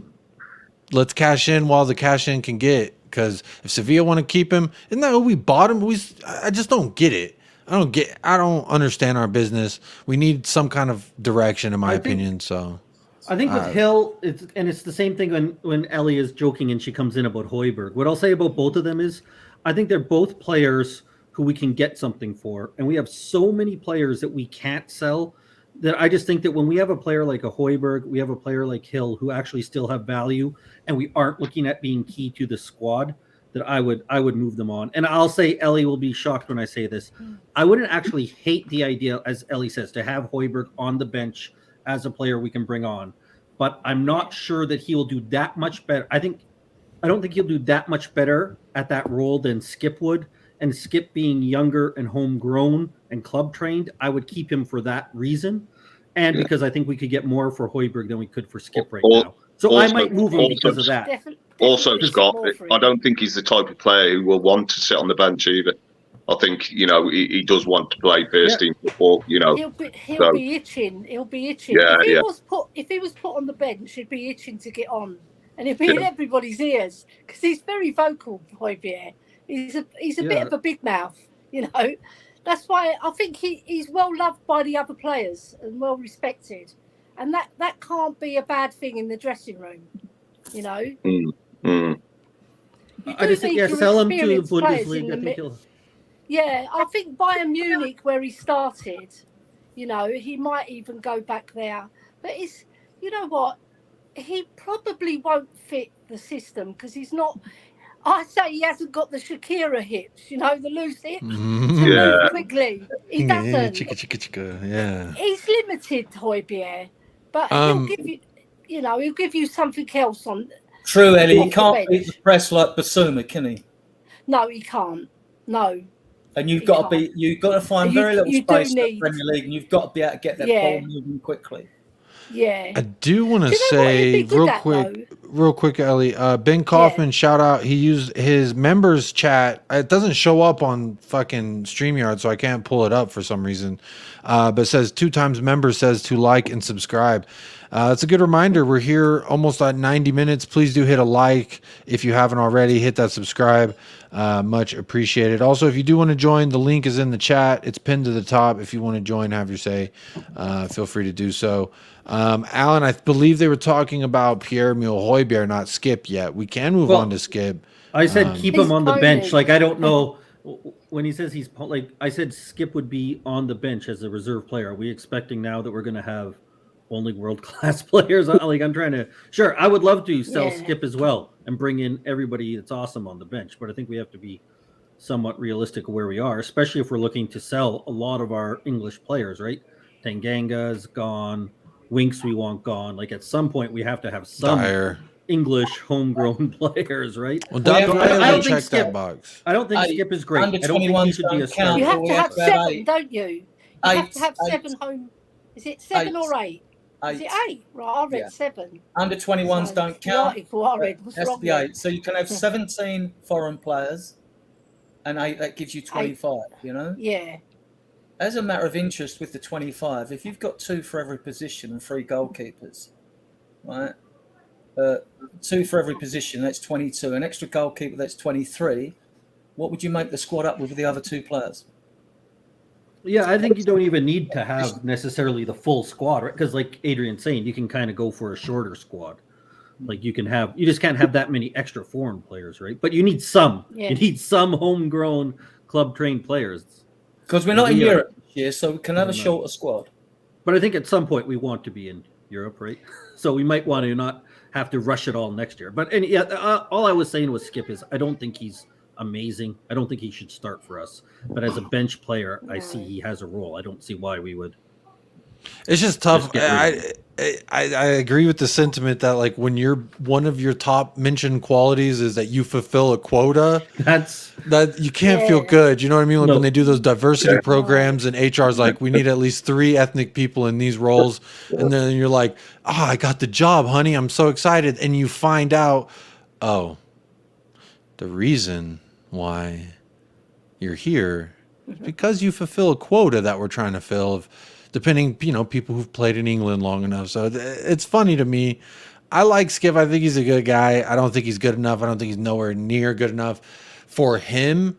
let's cash in while the cash in can get. Because if Sevilla want to keep him, isn't that what we bought him? I just don't get it. I don't understand our business. We need some kind of direction, in my opinion. So I think with Hill, it's the same thing when Ellie is joking and she comes in about Højbjerg. What I'll say about both of them is I think they're both players who we can get something for. And we have so many players that we can't sell that I just think that when we have a player like a Højbjerg, we have a player like Hill who actually still have value and we aren't looking at being key to the squad, that I would move them on. And I'll say Ellie will be shocked when I say this. I wouldn't actually hate the idea, as Ellie says, to have Højbjerg on the bench as a player we can bring on. But I'm not sure that he will do that much better. I don't think he'll do that much better at that role than Skip would. And Skip being younger and homegrown and club trained, I would keep him for that reason. And because I think we could get more for Højbjerg than we could for Skip right now. So also, I might move him because of that. Also, Scott, I don't think he's the type of player who will want to sit on the bench either. I think, you know, he does want to play first team football, you know. He'll be itching. He'll be itching. Yeah, if he was put on the bench, he'd be itching to get on. And he'd be in everybody's ears. Because he's very vocal, Højbjerg. He's a bit of a big mouth, you know. That's why I think he's well loved by the other players and well respected. And that can't be a bad thing in the dressing room, you know. I just think, sell him to the Bundesliga. I think Bayern Munich, where he started, you know, he might even go back there. But it's, you know what, he probably won't fit the system because he's not. I say he hasn't got the Shakira hips, you know, the loose hips. Move quickly. He doesn't. Yeah. He's limited, Højbjerg, but he'll give you, you know, he'll give you something else on. True, Ellie. He can't beat the press like Bissouma, can he? No, he can't. No. And you've got to find very little space in the Premier League, and you've got to be able to get that ball moving quickly. Yeah. I do want to say real quick, Ellie. Ben Kaufman, shout out. He used his members chat. It doesn't show up on fucking StreamYard, so I can't pull it up for some reason. But it says 2 times member says to like and subscribe. It's a good reminder. We're here almost at 90 minutes. Please do hit a like if you haven't already. Hit that subscribe. Much appreciated. Also, if you do want to join, the link is in the chat. It's pinned to the top. If you want to join, have your say, feel free to do so. Alan, I believe they were talking about Pierre-Emile Højbjerg, not Skip yet. We can move on to Skip. I said keep him on the bench. Like, I don't know. When he says he's like, I said Skip would be on the bench as a reserve player. Are we expecting now that we're going to have only world-class players? Like, I'm trying to, sure, I would love to sell Skip as well and bring in everybody that's awesome on the bench. But I think we have to be somewhat realistic of where we are, especially if we're looking to sell a lot of our English players, right? Tanganga's gone. Winks we want gone. Like, at some point we have to have some English homegrown players, right? Well, I don't think Skip. That box. I don't think Skip is great. I don't think he should be a starter. You have to have 7, don't you? You have to have 7 home. Is it 7 or 8? Is it 8? Right, I read 7. Under 21s don't count. What's has to be 8. So you can have 17 foreign players, and 8 that gives you 25. You know. Yeah. As a matter of interest with the 25, if you've got 2 for every position and 3 goalkeepers, right? 2 for every position, that's 22. An extra goalkeeper, that's 23. What would you make the squad up with the other 2 players? Yeah, I think you don't even need to have necessarily the full squad, right? Because like Adrian's saying, you can kind of go for a shorter squad. Like you just can't have that many extra foreign players, right? But you need some. Yeah. You need some homegrown club-trained players. Because we're not in Europe this year, so we can have a shorter squad. But I think at some point we want to be in Europe, right? So we might want to not have to rush it all next year. But all I was saying with Skip is I don't think he's amazing. I don't think he should start for us. But as a bench player, I see he has a role. I don't see why we would. It's just tough. I agree with the sentiment that like when you're one of your top mentioned qualities is that you fulfill a quota, that you can't feel good. You know what I mean? Like when they do those diversity programs and HR's like, we need at least 3 ethnic people in these roles. And then you're like, oh, I got the job, honey. I'm so excited. And you find out, oh, the reason why you're here is because you fulfill a quota that we're trying to fill of depending, people who've played in England long enough. So it's funny to me. I like Skip. I think he's a good guy. I don't think he's good enough. I don't think he's nowhere near good enough for him.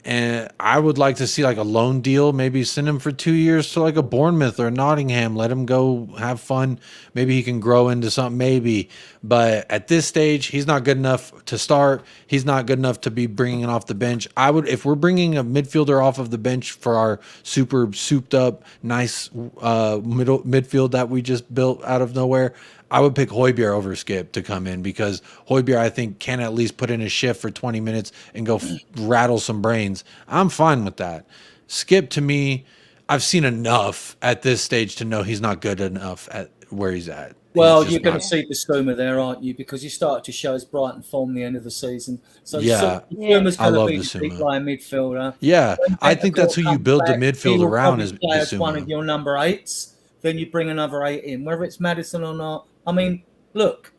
And I would like to see like a loan deal, maybe send him for 2 years to like a Bournemouth or a Nottingham, let him go have fun. Maybe he can grow into something, maybe. But at this stage, he's not good enough to start. He's not good enough to be bringing it off the bench. If we're bringing a midfielder off of the bench for our super souped up, nice midfield that we just built out of nowhere, I would pick Hojbjerg over Skip to come in because Hojbjerg, I think, can at least put in a shift for 20 minutes and go rattle some brains. I'm fine with that. Skip, to me, I've seen enough at this stage to know he's not good enough at where he's at. Well, you're going to see Bissouma there, aren't you? Because he started to show his Brighton form at the end of the season. So Bissouma's going to be the deep line midfielder. Yeah, I think that's who you build the midfield around is Bissouma. One of your number 8s, then you bring another 8 in, whether it's Maddison or not. I mean, look,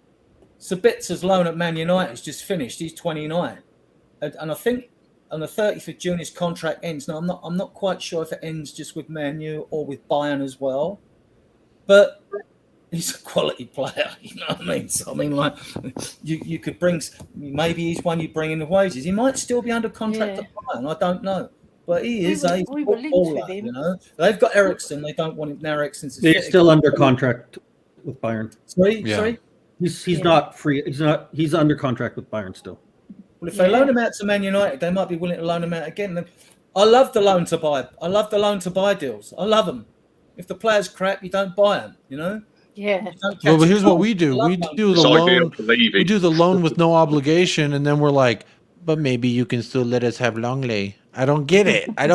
Sabitzer's loan at Man United is just finished. He's 29. And I think on the 30th of June his contract ends. Now, I'm not quite sure if it ends just with Man U or with Bayern as well. But he's a quality player, you know what I mean? So, I mean, like, you could bring, maybe he's one you bring in the wages. He might still be under contract at Bayern, I don't know. But he is a footballer, you know. They've got Ericsson. They don't want him now. Ericsson's He's still under contract with Bayern. Sorry? He's not free. He's under contract with Bayern still. Well, if they loan him out to Man United, they might be willing to loan him out again. I love the loan to buy. I love the loan to buy deals. I love them. If the player's crap, you don't buy them, you know? Yeah. Well, but here's what we do. We do the loan. We do the loan with no obligation, and then we're like, but maybe you can still let us have Longley. I don't get it. I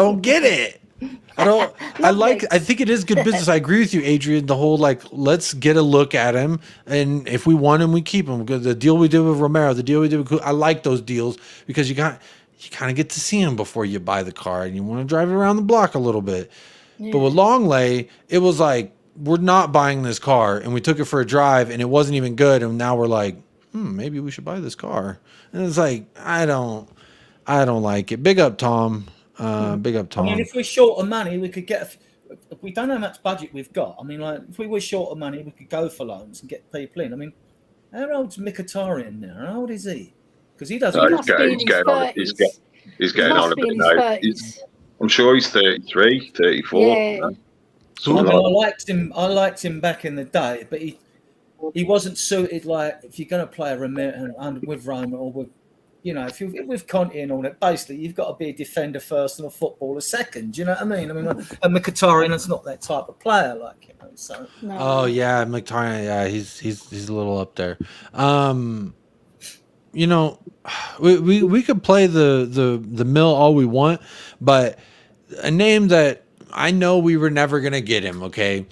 think it is good business. I agree with you, Adrian. The whole let's get a look at him, and if we want him, we keep him. The deal we did with Romero, the deal we did with I like those deals because you kind of get to see him before you buy the car, and you want to drive it around the block a little bit. Yeah. But with Longley, it was like we're not buying this car, and we took it for a drive, and it wasn't even good, and now we're like, maybe we should buy this car, and it's like I don't like it. Big up Tom. Big up Tom. I mean, if we're short of money, we could get. If we don't know how much budget we've got, I mean, like if we were short of money, we could go for loans and get people in. I mean, how old's Mkhitaryan now? How old is he? Because he doesn't. He's getting on a bit now. I'm sure he's 33, 34. Yeah. So, I liked him back in the day, but he wasn't suited. Like if you're going to play a Romero with Roma or with. You know, if with Conte and all that, basically you've got to be a defender first and a footballer second. You know what I mean? I mean, Mkhitaryan is not that type of player, like you know. So. No. Oh yeah, Mkhitaryan. Yeah, he's a little up there. You know, we could play the mill all we want, but a name that I know we were never gonna get him. Okay.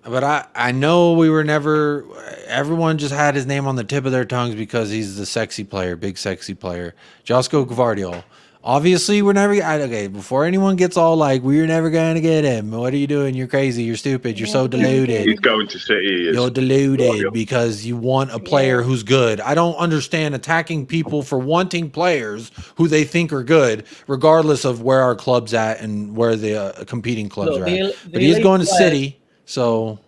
But I know we were never. Everyone just had his name on the tip of their tongues because he's the sexy player, big sexy player, Josko Gvardiol. Obviously, we're never. Okay, before anyone gets all like, we're never going to get him. What are you doing? You're crazy. You're stupid. You're so deluded. He's going to City. You're deluded because you want a player who's good. I don't understand attacking people for wanting players who they think are good, regardless of where our club's at and where the competing clubs are at. But he's going to City. So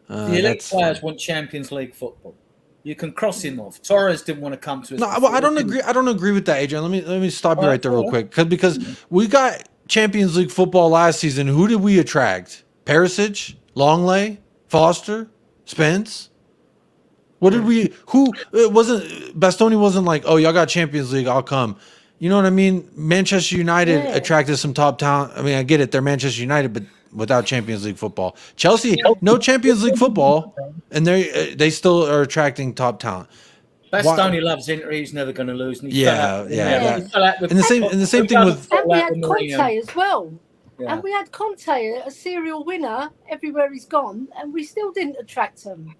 the elite players want Champions League football. You can cross him off. Torres didn't want to come to us. No, well, I don't agree. I don't agree with that, Adrian. Let me stop you right there real quick because we got Champions League football last season. Who did we attract? Perisic, Longley, Foster, Spence. What did we? Who? It wasn't Bastoni. Wasn't like, oh, y'all got Champions League. I'll come. You know what I mean? Manchester United attracted some top talent. I mean, I get it. They're Manchester United, but without Champions League football. Chelsea, no Champions League football, and they still are attracting top talent. Bastoni loves Inter. He's never going to lose. And the same thing with. And we had Conte as well. Yeah. And we had Conte, a serial winner everywhere he's gone, and we still didn't attract him.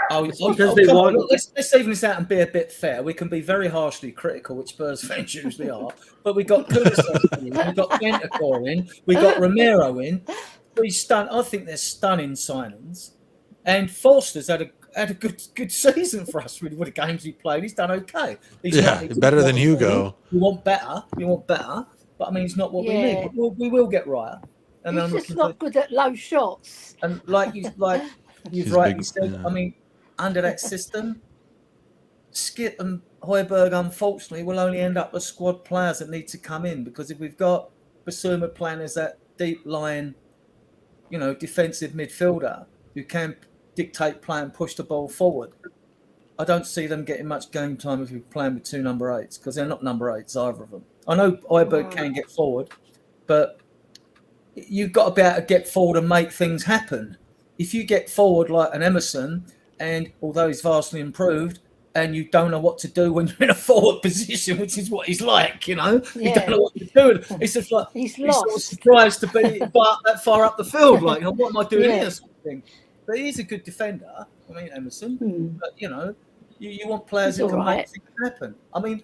Because they want. Let's even this out and be a bit fair. We can be very harshly critical, which Spurs fans usually are. But we got Kulusevski in, we got Bentancur in, we got Romero in. I think they're stunning signings. And Foster's had had a good season for us with the games he played. He's done okay. He's better than Hugo. We want better. But I mean, it's not what we need. But we will get Raya. And he's just not good at low shots. And you've rightly said, I mean, under that system, Skip and Højbjerg, unfortunately, will only end up with squad players that need to come in, because if we've got Bissouma playing as that deep line, defensive midfielder who can dictate play and push the ball forward, I don't see them getting much game time if we're playing with 2 number 8s, because they're not number 8s, either of them. I know Højbjerg can get forward, but you've got to be able to get forward and make things happen. If you get forward like an Emerson, and although he's vastly improved, and you don't know what to do when you're in a forward position, which is what he's like, you don't know what to do. It's just like he's lost. Sort of surprised to be that far up the field. Like, what am I doing here? Sort of thing. But he's a good defender. I mean, Emerson. But you want players who can make things happen. I mean,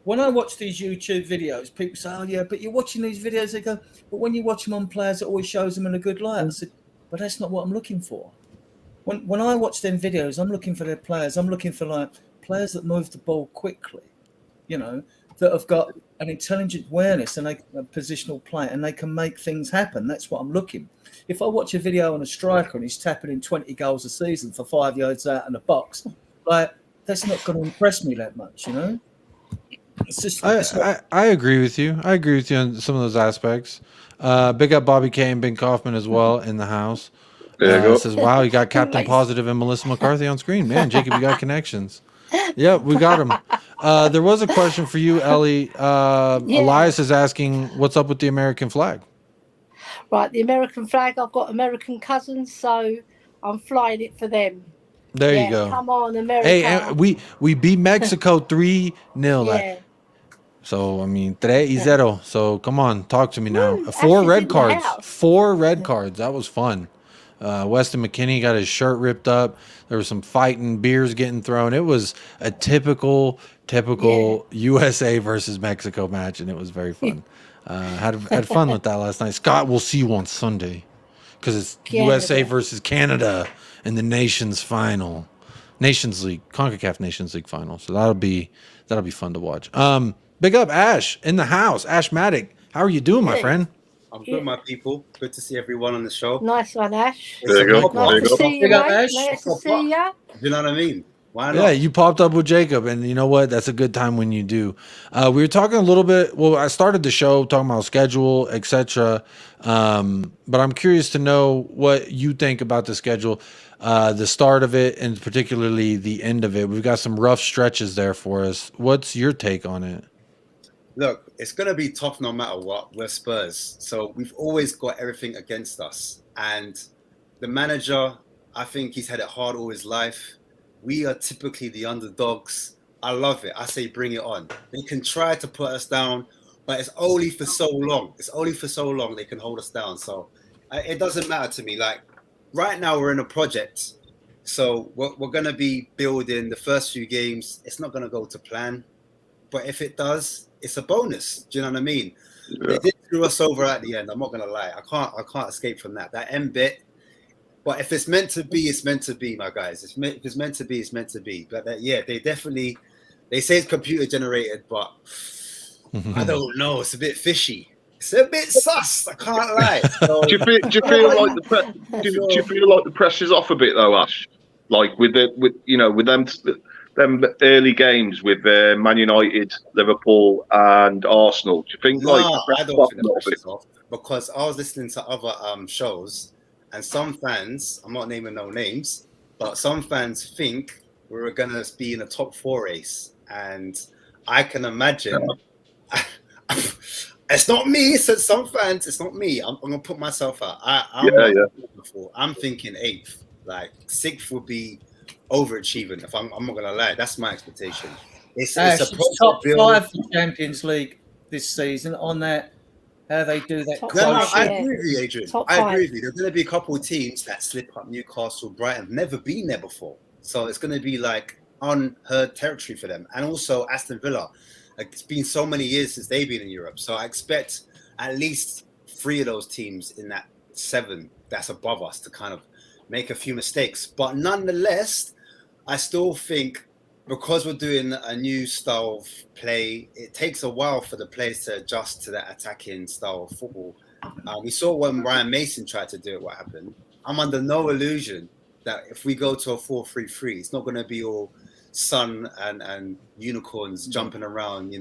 when I watch these YouTube videos, people say, "Oh yeah, but you're watching these videos." They go, "But when you watch them on players, it always shows them in a good light." I said, "But that's not what I'm looking for." When I watch them videos, I'm looking for their players. I'm looking for players that move the ball quickly, that have got an intelligent awareness and a positional play, and they can make things happen. That's what I'm looking. If I watch a video on a striker and he's tapping in 20 goals a season for 5 yards out in the box, that's not going to impress me that much, It's just. I agree with you. I agree with you on some of those aspects. Big up Bobby K and Ben Kaufman as well in the house. Says, wow, you got Captain Positive and Melissa McCarthy on screen. Man, Jacob, you got connections. Yep, we got him. There was a question for you, Ellie. Elias is asking, what's up with the American flag? Right, the American flag, I've got American cousins, so I'm flying it for them. There you go. Come on, America. Hey, and we beat Mexico 3-0. So, I mean, 3-0. So, come on, talk to me now. Woo, 4 red cards. 4 red cards. That was fun. Weston McKennie got his shirt ripped up. There was some fighting, beers getting thrown. It was a typical USA versus Mexico match, and it was very fun. Had fun with that last night. Scott, we'll see you on Sunday because it's USA versus Canada in the Nations League, CONCACAF Nations League final. So that'll be fun to watch. Big up Ash in the house. Ash Maddock, how are you doing, my friend? I'm good, my people. Good to see everyone on the show. Nice one, Ash. There you go. Nice to see you, mate. Nice to see you. You know what I mean? Why not? Yeah, you popped up with Jacob, and you know what? That's a good time when you do. We were talking a little bit. Well, I started the show talking about schedule, etc. But I'm curious to know what you think about the schedule, the start of it, and particularly the end of it. We've got some rough stretches there for us. What's your take on it? Look, it's going to be tough no matter what. We're Spurs. So we've always got everything against us. And the manager, I think he's had it hard all his life. We are typically the underdogs. I love it. I say bring it on. They can try to put us down, but it's only for so long. It's only for so long they can hold us down. So it doesn't matter to me. Like right now we're in a project. So we're going to be building the first few games. It's not going to go to plan. But if it does, it's a bonus. Do you know what I mean? Yeah. They did screw us over at the end. I'm not gonna lie. I can't escape from that. That end bit. But if it's meant to be, it's meant to be, my guys. If it's meant to be, it's meant to be. But they say it's computer generated, but I don't know. It's a bit fishy. It's a bit sus. I can't lie. So, do you feel like the pressure's off a bit though, Ash? Like with them early games with Man United, Liverpool, and Arsenal. Do you think I don't think the pressure's off, because I was listening to other shows, and some fans, I'm not naming no names, but some fans think we're going to be in a top 4 race, and I can imagine. It's not me. So some fans, it's not me. I'm going to put myself out. I'm thinking 8th, like 6th would be overachieving. If I'm not gonna lie, that's my expectation. It's a top 5 for Champions League this season. On that, how they do that. I agree with you, Adrian. I agree with you. There's gonna be a couple of teams that slip up. Newcastle, Brighton, never been there before, so it's gonna be like unheard territory for them. And also Aston Villa. Like, it's been so many years since they've been in Europe, so I expect at least 3 of those teams in that 7 that's above us to kind of make a few mistakes. But nonetheless, I still think because we're doing a new style of play, it takes a while for the players to adjust to that attacking style of football. We saw when Ryan Mason tried to do it, what happened. I'm under no illusion that if we go to a 4-3-3, it's not going to be all sun and unicorns jumping around,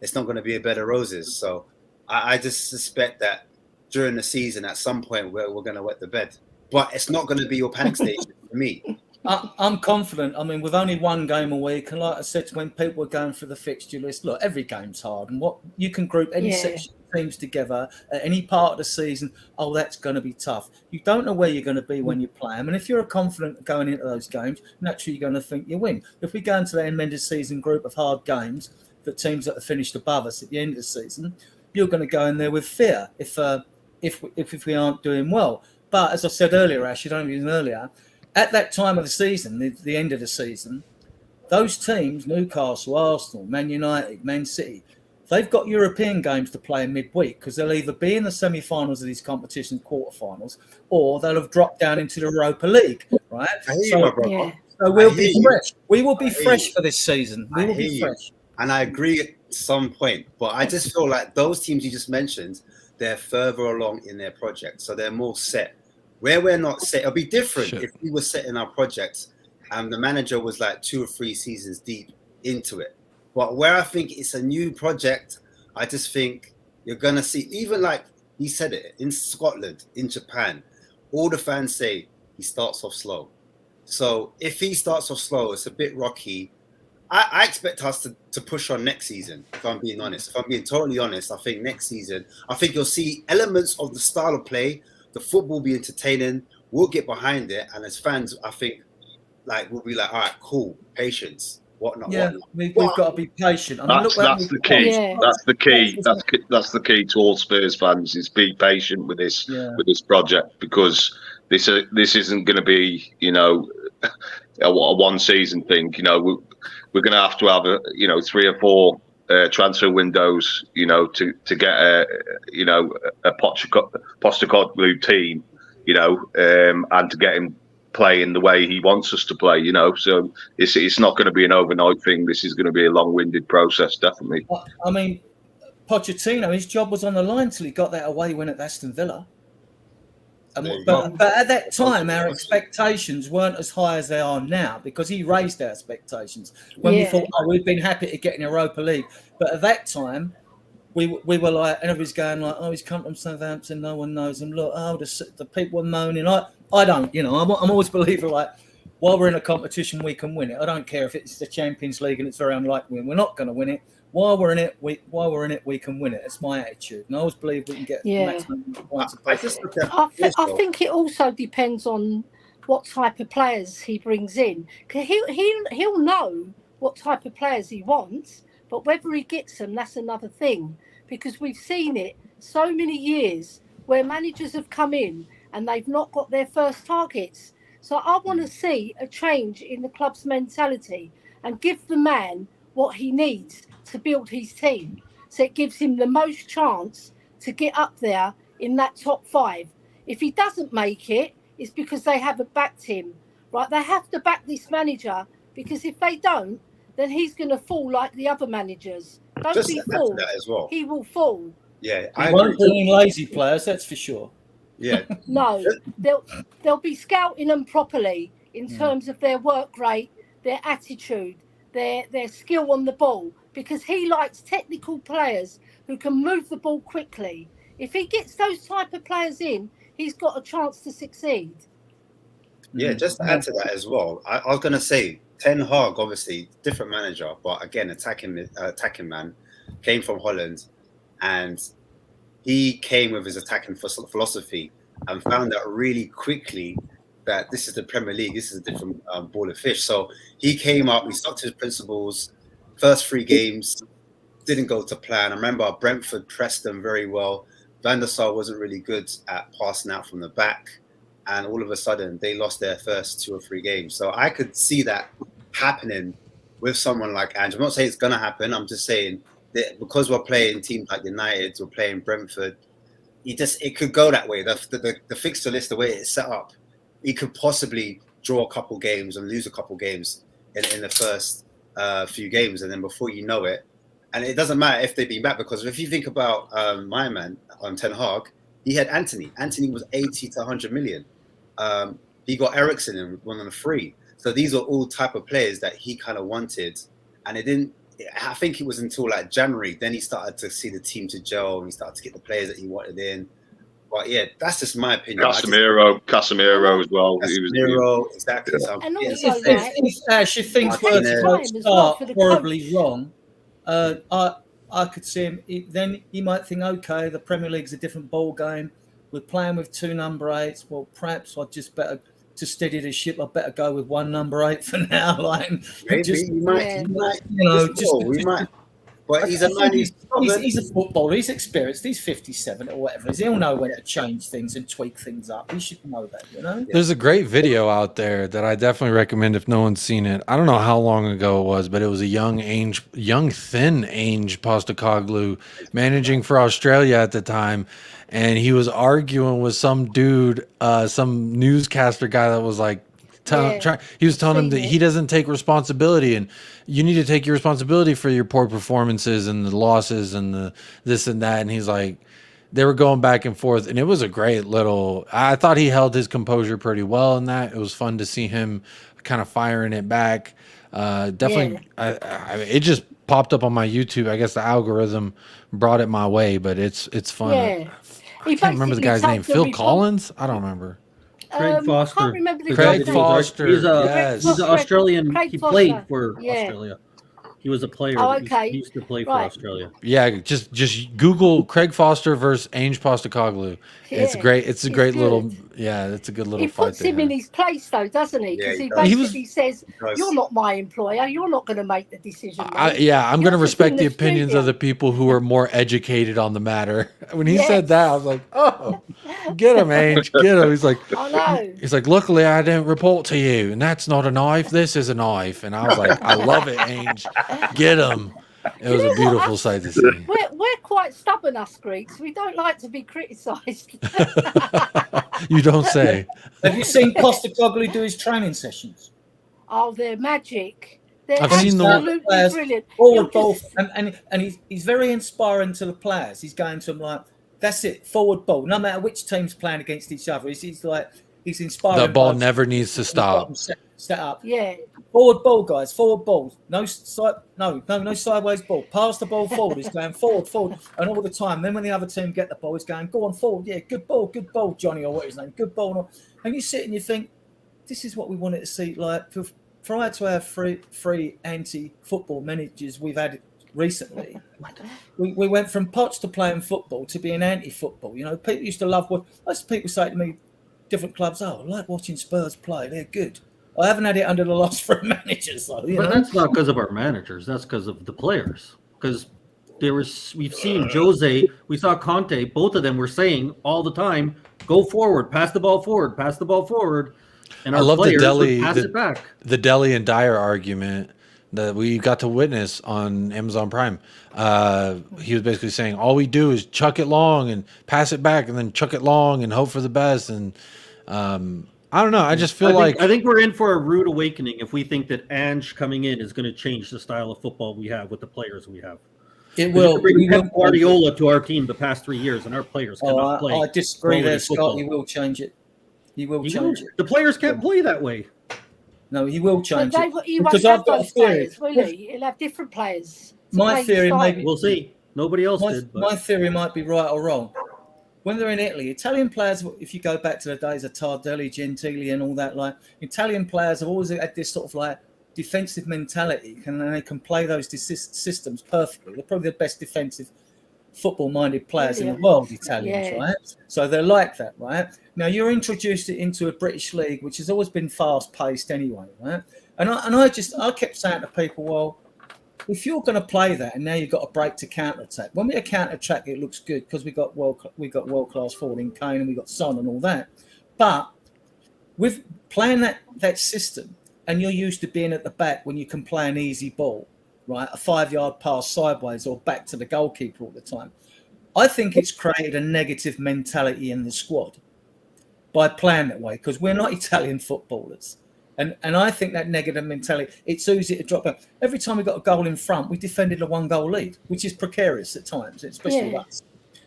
it's not going to be a bed of roses. So I just suspect that during the season, at some point, we're going to wet the bed. But it's not going to be your panic station for me. I'm confident. I mean, with only one game a week, and like I said, when people were going through the fixture list, look, every game's hard, and what you can group any section of teams together at any part of the season. Oh, that's going to be tough. You don't know where you're going to be when you play them, and if you're confident going into those games, naturally you're going to think you win. If we go into the end of the season group of hard games, the teams that have finished above us at the end of the season, you're going to go in there with fear if we aren't doing well. But as I said earlier, Ash, you don't even earlier. At that time of the season, the end of the season, those teams, Newcastle, Arsenal, Man United, Man City, they've got European games to play in midweek because they'll either be in the semi-finals of these competitions, quarterfinals, or they'll have dropped down into the Europa League, right? So we'll be fresh. We will be fresh for this season. We will be fresh. And I agree at some point, but I just feel like those teams you just mentioned, they're further along in their project, so they're more set. Where we're not set, it'll be different if we were set in our projects and the manager was like 2 or 3 seasons deep into it. But where I think it's a new project, I just think you're going to see, even like he said it, in Scotland, in Japan, all the fans say he starts off slow. So if he starts off slow, it's a bit rocky. I expect us to push on next season, if I'm being honest. If I'm being totally honest, I think next season, I think you'll see elements of the style of play. The football will be entertaining. We'll get behind it. And as fans, I think, we'll be like, all right, cool, patience, whatnot. Yeah, we've got to be patient. I mean, that's the key. Yeah. That's the key. That's the key to all Spurs fans is be patient with this project, because this isn't going to be, a one season thing. We're going to have 3 or 4 transfer windows, to get a postecoglou team, and to get him playing the way he wants us to play, So it's not going to be an overnight thing. This is going to be a long-winded process, definitely. I mean, Pochettino, his job was on the line till he got that away win at Aston Villa. But at that time, our expectations weren't as high as they are now, because he raised our expectations when we thought, we've been happy to get in Europa League. But at that time, we were like, and everybody's going like, he's come from Southampton, no one knows him. Look, the people are moaning. I don't, I'm always a believer, like, while we're in a competition, we can win it. I don't care if it's the Champions League and it's very unlikely we're not going to win it. While we're in it, we can win it. It's my attitude, and I always believe we can get the maximum points. I think it also depends on what type of players he brings in, because he'll know what type of players he wants, but whether he gets them, that's another thing. Because we've seen it so many years where managers have come in and they've not got their first targets. So I want to see a change in the club's mentality and give the man what he needs to build his team, so it gives him the most chance to get up there in that top 5. If he doesn't make it, it's because they haven't backed him, right? They have to back this manager, because if they don't, then he's going to fall like the other managers. Don't be fooled. Well. He will fall. Yeah, I won't bring in lazy players, that's for sure. Yeah. No, they'll be scouting them properly in terms of their work rate, their attitude, their skill on the ball, because he likes technical players who can move the ball quickly. If he gets those type of players in, he's got a chance to succeed. Yeah, just to add to that as well, I was going to say, Ten Hag, obviously, different manager, but again, attacking man, came from Holland, and he came with his attacking philosophy and found out really quickly that this is the Premier League, this is a different ball of fish. So he came up, he stuck to his principles. First 3 games didn't go to plan. I remember Brentford pressed them very well. Van der Sar wasn't really good at passing out from the back, and all of a sudden they lost their first 2 or 3 games. So I could see that happening with someone like Ange. I'm not saying it's going to happen. I'm just saying that because we're playing teams like United, we're playing Brentford, it could go that way. The fixture list, the way it's set up, he could possibly draw a couple games and lose a couple games in the first few games, and then before you know it, and it doesn't matter if they've been back, because if you think about my man Ten Hag, he had Anthony. Anthony was 80 to 100 million. He got Ericsson and one on a free. So these are all type of players that he kind of wanted, and it didn't. I think it was until like January, then he started to see the team to gel, and he started to get the players that he wanted in. But yeah, that's just my opinion. Casemiro as well. Casemiro, exactly. Yeah. So, And If, also, if, if Ash, if things were Martinez to time as well start for the horribly coach. wrong, I could see him. Then he might think, okay, the Premier League's a different ball game. We're playing with 2 number 8s. Well, perhaps I just better to steady the ship. I better go with 1 number 8 for now. Like, maybe just, he might, Yeah. you know, we might. But he's a man who's he's a footballer. He's experienced. He's 57 or whatever. He'll know when to change things and tweak things up. He should know that, you know. There's a great video out there that I definitely recommend if no one's seen it. I don't know how long ago it was, but it was a young, thin Ainge Postecoglou managing for Australia at the time, and he was arguing with some dude, some newscaster guy that was like, he was telling him that he doesn't take responsibility, and you need to take your responsibility for your poor performances and the losses and the this and that. And he's like, they were going back and forth, and it was a great little. I thought he held his composure pretty well in that. It was fun to see him kind of firing it back. Definitely, it just popped up on my YouTube. I guess the algorithm brought it my way, but it's fun. Yeah. I can't remember the guy's name. Phil Collins? I don't remember. Craig Foster. I can't remember the Craig guy's name. Foster. He's Yes. an Australian. Craig He Foster. played for Yeah. Australia. He was a player. Oh, okay. He used to play for Right. Australia. Yeah, just Google Craig Foster versus Ainge Postecoglou. It's Yeah. great. It's a It's great good. little. Yeah, it's a good little He fight. puts him in his place, though, doesn't he? Because Yeah, he he does. He was- basically says, does. "You're not my employer. You're not going to make the decision." mate. I'm You're going to just respect in the opinions studio." of the people who are more educated on the matter. When he Yes. said that, I was like, "Oh, get him, Ainge, get him." I know. He's like, "Luckily, I didn't report to you, and that's not a knife. This is a knife." And I was like, "I love it, Ainge. Get him." It was a beautiful sight to see. We're quite stubborn, us Greeks. We don't like to be criticised. You don't say. Have you seen Postecoglou do his training sessions? Oh, they're magic. They're I've seen the- absolutely Players brilliant. Forward You'll ball, just- and he's very inspiring to the players. He's going to them like, that's it, forward ball. No matter which team's playing against each other, he's inspiring. The ball by- never needs to stop. Set up. Yeah. Forward ball, guys. Forward ball. No sideways ball. Pass the ball forward. He's going forward, and all the time. Then when the other team get the ball, he's going, go on forward. Yeah, good ball, Johnny, or what his name, good ball. And you sit and you think, this is what we wanted to see. Like prior to our free anti-football managers we've had recently, we went from Poch to playing football to being anti-football. You know, people used to love what most people say to me, different clubs. Oh, I like watching Spurs play. They're good. I haven't had it under the last 3 managers, though. You But know? that's not because of our managers. That's because of the players. Because we've seen Jose, we saw Conte. Both of them were saying all the time, "Go forward, pass the ball forward, pass the ball forward." And I our love the players Delhi, would pass it back. the Delhi and Dyer argument that we got to witness on Amazon Prime. He was basically saying all we do is chuck it long and pass it back, and then chuck it long and hope for the best. And I don't know. I just feel I think we're in for a rude awakening if we think that Ange coming in is going to change the style of football we have with the players we have. It will. We Pep Guardiola to our team the past 3 years, and our players cannot play. I disagree there, Scott. football. He will change it. He will He change will. it. The players can't play that way. No, he will But change they, it. he won't Because have I've got a those theory. players, will he? He'll have different players. to My play his theory style. maybe- We'll see. Nobody else did. But My theory might be right or wrong. When they're in Italy, Italian players, if you go back to the days of Tardelli, Gentili and all that, like Italian players have always had this sort of like defensive mentality, and they can play those systems perfectly. They're probably the best defensive football-minded players in the world, Italians, Yeah. right? So they're like that, right? Now you're introduced into a British league, which has always been fast-paced anyway, right? And I kept saying to people, well, if you're going to play that, and now you've got a break to counter attack. When we counter attack, it looks good because we got world class forward in KANE and we got Son and all that. But with playing that system, and you're used to being at the back when you can play an easy ball, right, a 5-yard pass sideways or back to the goalkeeper all the time, I think it's created a negative mentality in the squad. by playing that way because we're not Italian footballers. And I think that negative mentality, it's easy to drop out. Every time we got a goal in front, we defended a 1-goal lead, which is precarious at times, especially us.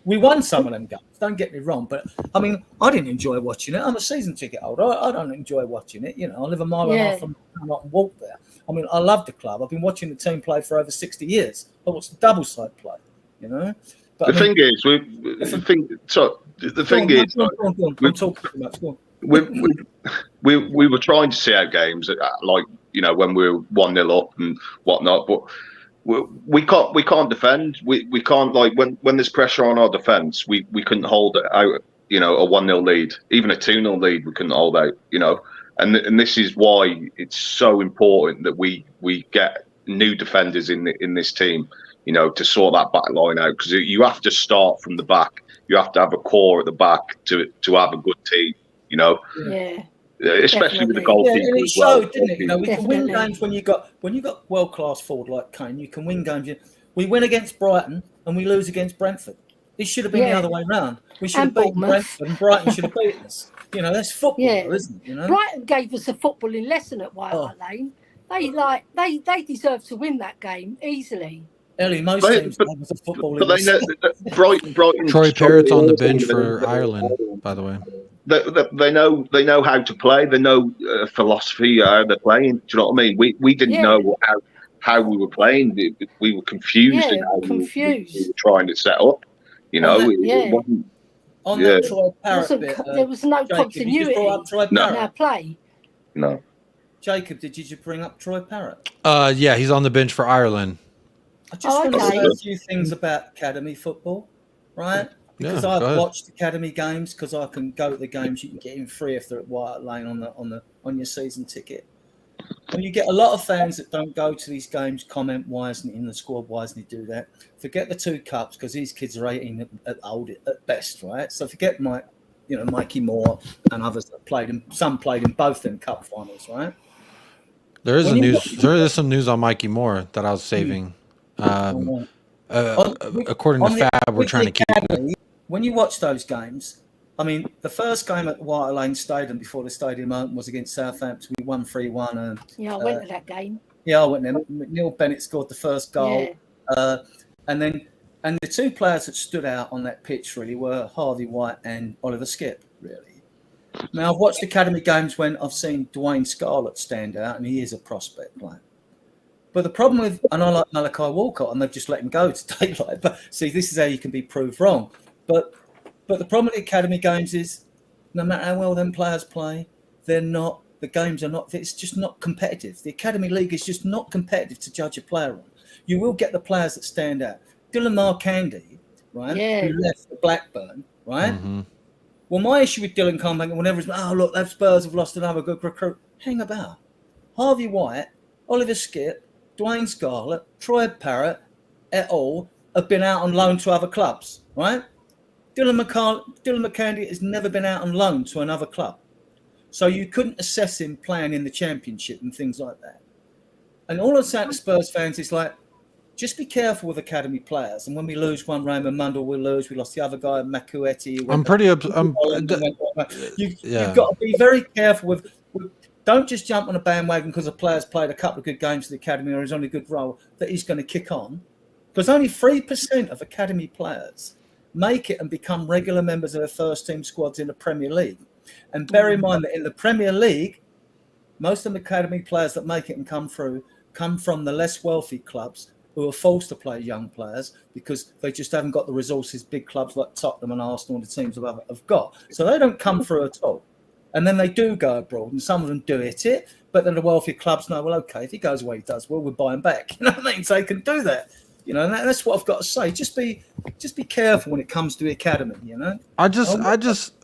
We won some of them games, don't get me wrong. But, I mean, I didn't enjoy watching it. I'm a season ticket holder. I don't enjoy watching it. You know, I live a mile and a half from not and walk there. I mean, I love the club. I've been watching the team play for over 60 years. I watched the double side play, you know. But the thing is, I'm talking about. Go on. We were trying to see out games, like, you know, when we were 1-0 up and whatnot, but we can't defend. We can't, like, when there's pressure on our defence, we couldn't hold it out. You know, a 1-0 lead, even a 2-0 lead, we couldn't hold out. You know, and this is why it's so important that we get new defenders in this team. You know, to sort that back line out, because you have to start from the back. You have to have a core at the back to have a good team. You know, especially with the goalkeeper. Yeah, and it showed, didn't it? You know, we can win games when you got world class forward like KANE. You can win games. We win against Brighton and we lose against Brentford. This should have been the other way round. We should have beaten Brentford and Brighton should have beaten us. You know, that's football, isn't it? You know, Brighton gave us a footballing lesson at White Hart Lane. They deserve to win that game easily. Ellie, most teams have a footballing lesson. Brighton. Troy Parrott's on the bench for Ireland, by the way. They know how to play. They know philosophy, how they're playing. Do you know what I mean? We didn't know how we were playing. We were confused in how we were trying to set up. You know, on that Troy Parrott bit, there was no continuity in our play. No. Jacob, did you bring up Troy Parrott? Yeah, he's on the bench for Ireland. I just want to say a few things about academy football, right? Because I've watched academy games, because I can go to the games. You can get in free if they're at White Hart Lane on your season ticket. And you get a lot of fans that don't go to these games comment, why isn't he in the squad? Why doesn't he do that? Forget the 2 cups, because these kids are 18 at best, right? So forget Mikey Moore and others that played in. Some played in both them cup finals, right? There is some news on Mikey Moore that I was saving. According to Fab, we're trying to keep it. When you watch those games, I mean, the first game at White Hart Lane Stadium before the stadium opened was against Southampton. We won 3-1. I went to that game. Yeah, I went there. Neil Bennett scored the first goal. Yeah. And the 2 players that stood out on that pitch really were Harvey White and Oliver Skipp, really. Now, I've watched academy games when I've seen Dwayne Scarlett stand out, and he is a prospect player. But the problem with, and I like Malachi Walcott, and they've just let him go to daylight. But see, this is how you can be proved wrong. But the problem with the academy games is, no matter how well them players play, the games are not. It's just not competitive. The academy league is just not competitive to judge a player on. You will get the players that stand out. Dylan Marcandy, right? Yeah. Who left for Blackburn, right? Mm-hmm. Well, my issue with Dylan Carmack, whenever it's, look, that Spurs have lost another good recruit. Hang about. Harvey White, Oliver Skipp, Dwayne Scarlett, Troy Parrott, et al. Have been out on loan to other clubs, right? Dylan McCandy has never been out on loan to another club. So you couldn't assess him playing in the Championship and things like that. And all I'm saying to Spurs fans is like, just be careful with academy players. And when we lose one, Raymond Mundell will lose. We lost the other guy, Makueti. You've got to be very careful with don't just jump on a bandwagon because a player's played a couple of good games for the academy or is on a good role that he's going to kick on. Because only 3% of academy players make it and become regular members of the first team squads in the Premier League. And bear in mind that in the Premier League, most of the academy players that make it and come through come from the less wealthy clubs who are forced to play young players because they just haven't got the resources big clubs like Tottenham and Arsenal and the teams have got. So they don't come through at all. And then they do go abroad, and some of them do it. But then the wealthy clubs know, well, okay, if he goes away, he does well, we'll buy him back. You know what I mean? So they can do that. You know, and that's what I've got to say. Just be careful when it comes to the academy. You know,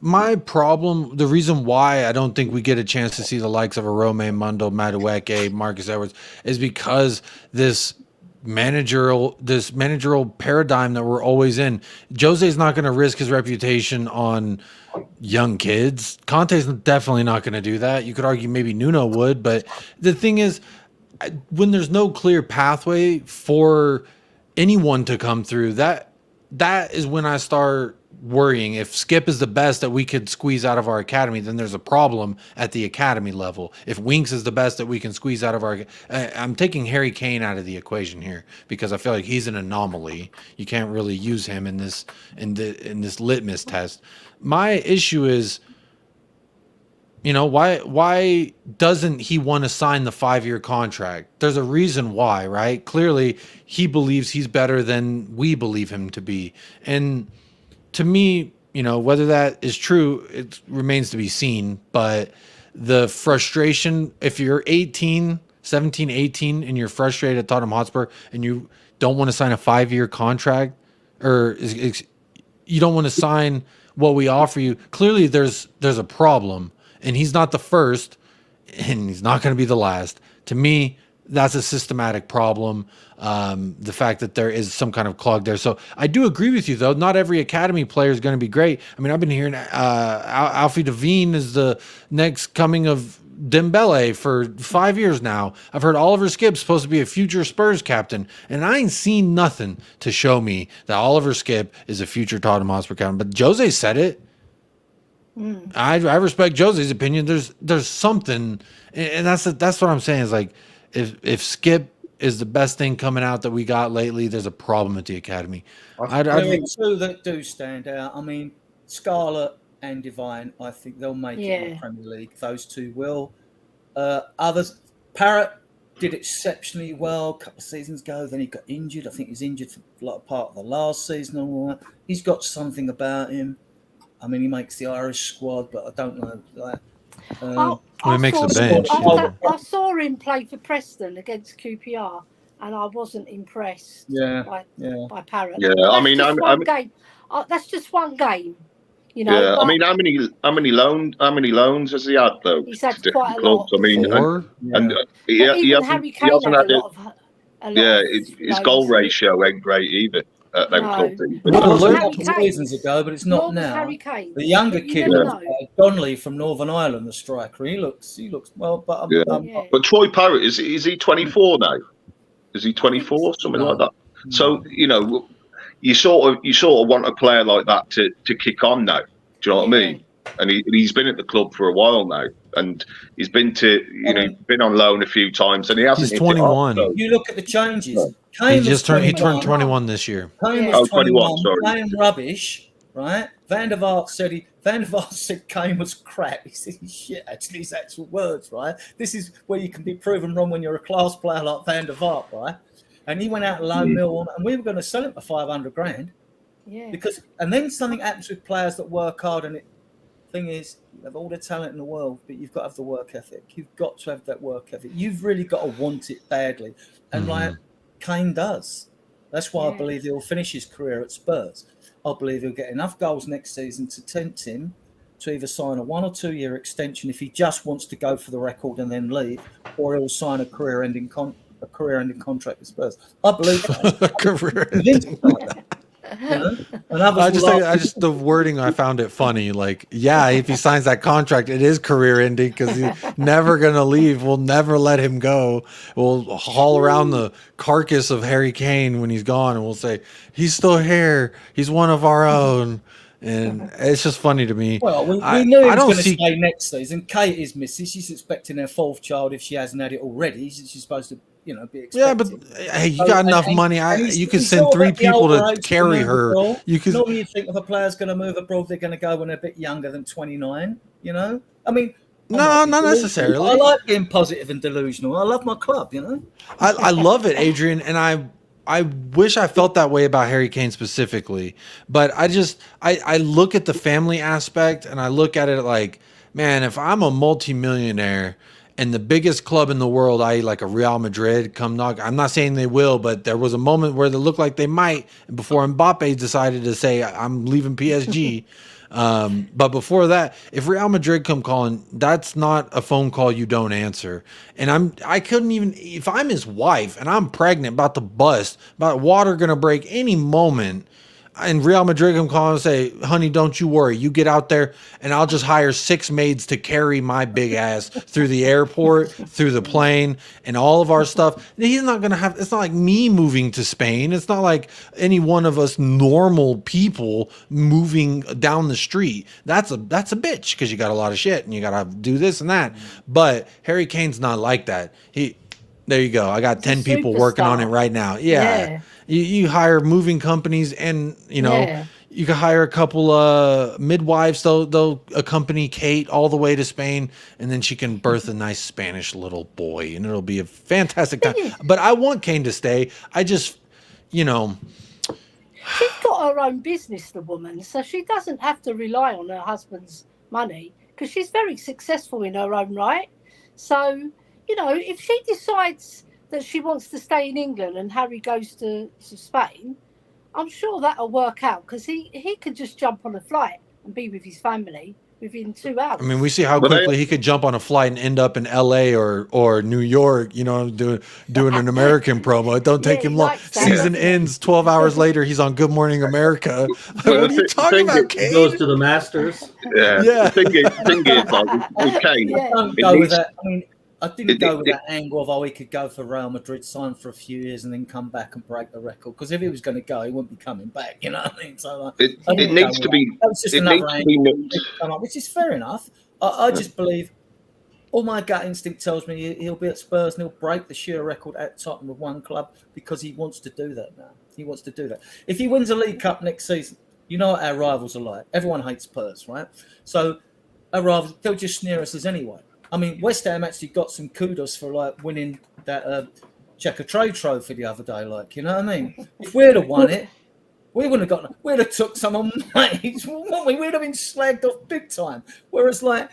my problem, the reason why I don't think we get a chance to see the likes of a Romain Mundell, Madueke, Marcus Edwards is because this managerial paradigm that we're always in. Jose's not going to risk his reputation on young kids. Conte's definitely not going to do that. You could argue maybe Nuno would, but the thing is, when there's no clear pathway for anyone to come through, that is when I start worrying. If Skip is the best that we could squeeze out of our academy, then there's a problem at the academy level. If Winks is the best that we can squeeze out of our, I'm taking Harry Kane out of the equation here because I feel like he's an anomaly. You can't really use him in this litmus test. My issue is, why doesn't he want to sign the 5-year contract? There's a reason why, right? Clearly, he believes he's better than we believe him to be. And to me, whether that is true, it remains to be seen. But the frustration, if you're 17, 18, and you're frustrated at Tottenham Hotspur and you don't want to sign a 5-year contract, or you don't want to sign what we offer you, clearly there's a problem. And he's not the first, and he's not going to be the last. To me, that's a systematic problem. The fact that there is some kind of clog there. So I do agree with you, though. Not every academy player is going to be great. I mean, I've been hearing Alfie Devine is the next coming of Dembele for 5 years now. I've heard Oliver Skipp's supposed to be a future Spurs captain, and I ain't seen nothing to show me that Oliver Skipp is a future Tottenham Hotspur captain. But Jose said it. I respect Jose's opinion. There's something, and that's what I'm saying is like, if Skip is the best thing coming out that we got lately, there's a problem at the academy. There are two that do stand out. I mean, Scarlett and Divine, I think they'll make it in the Premier League. Those two will. Others, Parrott did exceptionally well a couple of seasons ago. Then he got injured. I think he's injured for a lot of part of the last season and all that. He's got something about him. I mean, he makes the Irish squad, but I don't know. He makes the bench. I saw him play for Preston against QPR, and I wasn't impressed by Parrott. Yeah, I mean, that's just one game. Yeah, I mean, how many loans has he had though? He's had quite a lot. I mean, he hasn't had it. His goal ratio ain't great either. Seasons ago, but it's not now. The younger kid, Donnelly from Northern Ireland, the striker, he looks well. But but Troy Parrott is he 24 now? Is he 24, something like that? So you sort of want a player like that to kick on now. Do you know what I mean? And he's been at the club for a while now, and he's been been on loan a few times, and he hasn't. He's 21. You look at the changes. He turned 21 this year. Kane was 21. Sorry. Playing rubbish, right? Van der Vaart said Kane was crap. He said shit. Actually, his actual words, right? This is where you can be proven wrong when you're a class player like Van der Vaart, right? And he went out loan mill, and we were going to sell him for 500 grand. Yeah. And then something happens with players that work hard, and thing is, you have all the talent in the world, but you've got to have the work ethic. You've got to have that work ethic. You've really got to want it badly, and like Kane does. That's why I believe he'll finish his career at Spurs. I believe he'll get enough goals next season to tempt him to either sign a 1 or 2 year extension if he just wants to go for the record and then leave, or he'll sign a career-ending contract with Spurs. I believe that. I just the wording, I found it funny. Like, if he signs that contract, it is career ending because he's never gonna leave. We'll never let him go. We'll haul around the carcass of Harry Kane when he's gone, and we'll say he's still here. He's one of our own. And it's just funny to me. Well, we knew he was going to stay next season. Kate is missing. She's expecting her 4th child if she hasn't had it already. She's supposed to, be expecting. Yeah, but hey, you got enough money. You can send 3 people to carry her. Normally, you think if a player's going to move abroad, they're going to go when they're a bit younger than 29. I mean, no, not necessarily. I like being positive and delusional. I love my club. I love it, Adrian, and I wish I felt that way about Harry Kane specifically, but I look at the family aspect and I look at it like, man, if I'm a multimillionaire and the biggest club in the world, i.e. like a Real Madrid, come knock, I'm not saying they will, but there was a moment where they looked like they might before Mbappe decided to say, I'm leaving PSG. But before that, if Real Madrid come calling, that's not a phone call you don't answer. And I couldn't even, if I'm his wife and I'm pregnant, about to bust, about water going to break any moment, and Real Madrid can call and say, honey, don't you worry. You get out there and I'll just hire 6 maids to carry my big ass through the airport, through the plane, and all of our stuff. He's not going to have, it's not like me moving to Spain. It's not like any one of us normal people moving down the street. That's a bitch because you got a lot of shit and you got to do this and that. But Harry Kane's not like that. There you go. I got 10 people working on it right now. Yeah. You hire moving companies and, you know, you can hire a couple midwives. They'll accompany Kate all the way to Spain, and then she can birth a nice Spanish little boy, and it'll be a fantastic time. But I want Kane to stay. I just, you know. She's got her own business, the woman, so she doesn't have to rely on her husband's money because she's very successful in her own right. So, you know, if she decides that she wants to stay in England and Harry goes to Spain, I'm sure that'll work out because he could just jump on a flight and be with his family within 2 hours. I mean, we see how quickly he could jump on a flight and end up in LA or New York, you know, doing an American promo. It don't take him long. Season ends 12 hours later. He's on Good Morning America. What are you talking about, Kane? He goes to the Masters. Yeah. The thing is, like, with Kane, Don't go with that. I mean, I didn't go with that angle of, he could go for Real Madrid, sign for a few years, and then come back and break the record. Because if he was going to go, he wouldn't be coming back. You know what I mean? So it needs to be. That was just another angle, which is fair enough. I just believe. All my gut instinct tells me he'll be at Spurs and he'll break the Shearer record at Tottenham with one club because he wants to do that now. He wants to do that. If he wins a League Cup next season, you know what our rivals are like. Everyone hates Spurs, right? So our rivals, they'll just sneer us as anyway. I mean, West Ham actually got some kudos for like winning that Checker Trade trophy the other day. Like, you know what I mean? If we'd have won it, we wouldn't have got. We'd have took some on mates. We'd have been slagged off big time. Whereas, like,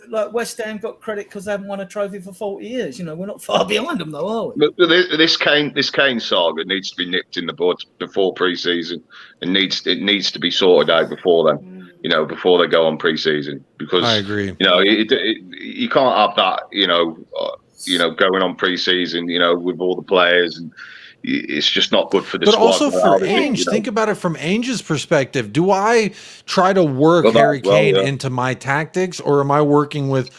like West Ham got credit because they haven't won a trophy for 40 years. You know, we're not far behind them, though, are we? But this Kane saga needs to be nipped in the bud before pre-season. It needs to be sorted out before then. You know, before they go on pre-season, because I agree. You know, you can't have that. You know, going on pre-season. You know, with all the players, and it's just not good for the squad. But also for Ainge, think about it from Ainge's perspective. Do I try to work Harry Kane into my tactics, or am I working with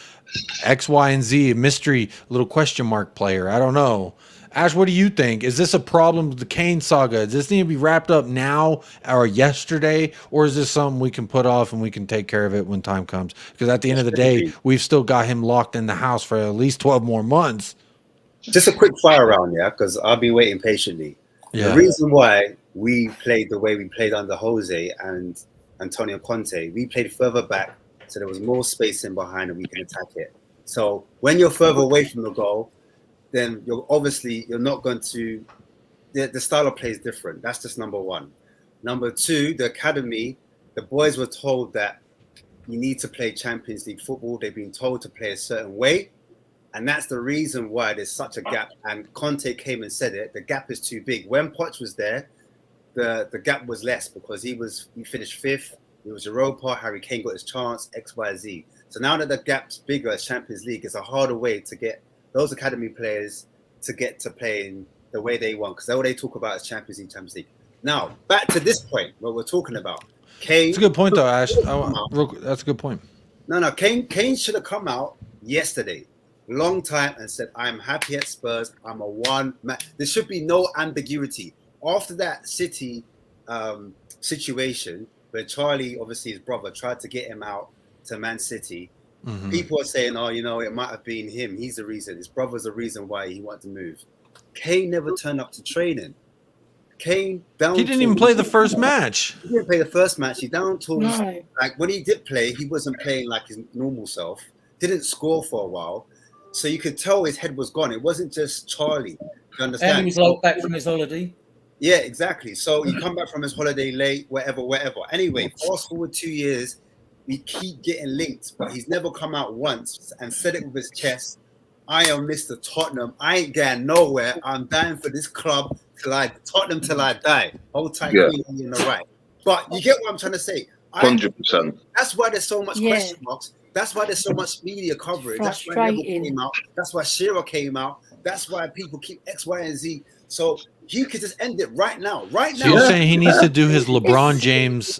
X, Y, and Z, a mystery little question mark player? I don't know. Ash, what do you think? Is this a problem with the Kane saga? Does this need to be wrapped up now or yesterday? Or is this something we can put off and we can take care of it when time comes? Because at the end of the day, we've still got him locked in the house for at least 12 more months. Just a quick fire round, yeah, because I've been waiting patiently. The reason why we played the way we played under Jose and Antonio Conte, we played further back, so there was more space in behind and we can attack it. So when you're further away from the goal, then you're not going to, the style of play is different. That's just number one. Number two, the academy, the boys were told that you need to play Champions League football. They've been told to play a certain way. And that's the reason why there's such a gap. And Conte came and said it, the gap is too big. When Poch was there, the gap was less because he finished fifth. It was Europa, Harry Kane got his chance, X, Y, Z. So now that the gap's bigger as Champions League, it's a harder way to get those academy players to get to play in the way they want, because all they talk about is Champions League. Now, back to this point, what we're talking about. Kane. That's a good point, though, Ash. That's a good point. No, Kane should have come out yesterday, long time, and said, I'm happy at Spurs. I'm a one man. There should be no ambiguity. After that City situation, where Charlie, obviously his brother, tried to get him out to Man City, people are saying, it might have been him. He's the reason. His brother's the reason why he wanted to move. Kane never turned up to training. He didn't even play the first match. He didn't play the first match. He down tools. No. Like when he did play, he wasn't playing like his normal self. Didn't score for a while. So you could tell his head was gone. It wasn't just Charlie. You understand? And he was like back from his holiday. Yeah, exactly. So he come back from his holiday late, whatever. Anyway, fast forward 2 years, we keep getting linked, but he's never come out once and said it with his chest. I am Mr. Tottenham. I ain't going nowhere. I'm dying for this club Tottenham till I die. Hold tight, Queen in the right. But you get what I'm trying to say. 100%. That's why there's so much question marks. That's why there's so much media coverage. That's why Neville came out. That's why Shearer came out. That's why people keep X, Y, and Z. So he could just end it right now. Right So now. you're saying he needs to do his LeBron James,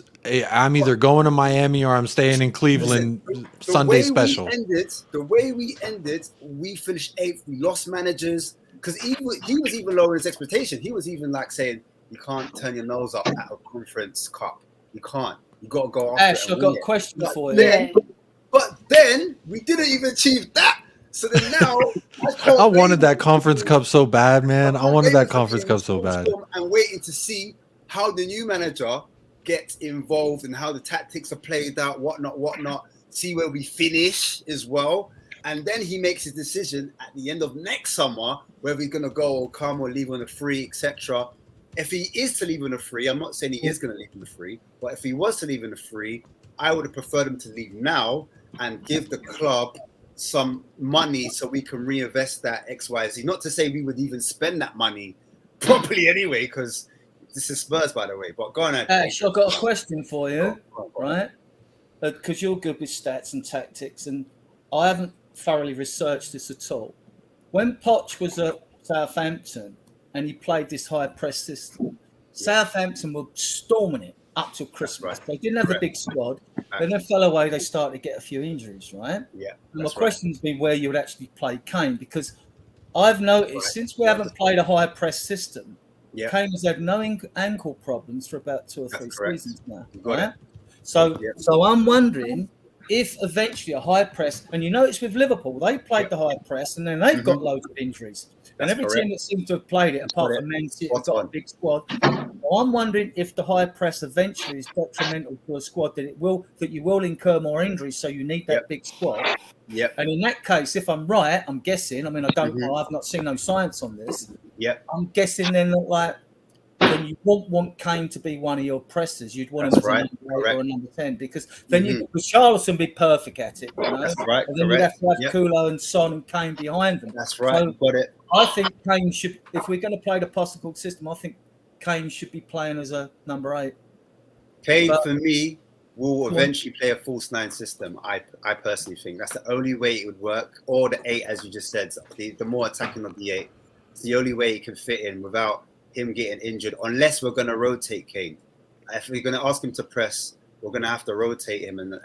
I'm either going to Miami or I'm staying in Cleveland Sunday special. The way we ended, we finished 8th. We lost managers because he was even lowering his expectation. He was even like saying, "You can't turn your nose up at a conference cup. You can't. You got to go after Ash, it." I've got a question for you. But then we didn't even achieve that. So then now I wanted that conference cup so bad, man. I wanted that conference cup so bad. I'm waiting to see how the new manager gets involved and how the tactics are played out, whatnot. See where we finish as well. And then he makes his decision at the end of next summer whether he's going to go or come or leave on a free, etc. If he is to leave on a free, I'm not saying he is going to leave on a free, but if he was to leave on a free, I would have preferred him to leave now and give the club some money so we can reinvest that XYZ. Not to say we would even spend that money properly anyway, because this is Spurs, by the way. But go on, Ash, I've got a question for you, right? Because you're good with stats and tactics, and I haven't thoroughly researched this at all. When Poch was at Southampton and he played this high press system, Southampton were storming it up till Christmas. They didn't have a big squad. Then they fell away. They started to get a few injuries, right? Yeah. And my question's been where you would actually play KANE, because I've noticed since we haven't played a high press system, KANE has had no ankle problems for about 2 or 3 seasons now. Right? So I'm wondering if eventually a high press, and you notice with Liverpool, they played the high press and then they've got loads of injuries. And every team that seems to have played it, apart from Man City, has got a big squad. I'm wondering if the high press eventually is detrimental to a squad, that you will incur more injuries, so you need that big squad. And in that case, if I'm right, I'm guessing. I mean, I don't know. I've not seen no science on this. I'm guessing then that then you won't want KANE to be one of your pressers. You'd want him as a number 8 or a number 10, because then Richarlison be perfect at it. You know? That's right. And then you'd have to have Kulo and Son and KANE behind them. That's right. So got it. I think KANE should, if we're going to play the postecoglou system, I think KANE should be playing as a number 8. KANE, for me, will eventually play a false 9 system. I personally think that's the only way it would work. Or the 8, as you just said, the more attacking of the 8. It's the only way he can fit in without him getting injured, unless we're going to rotate KANE. If we're going to ask him to press, we're going to have to rotate him, and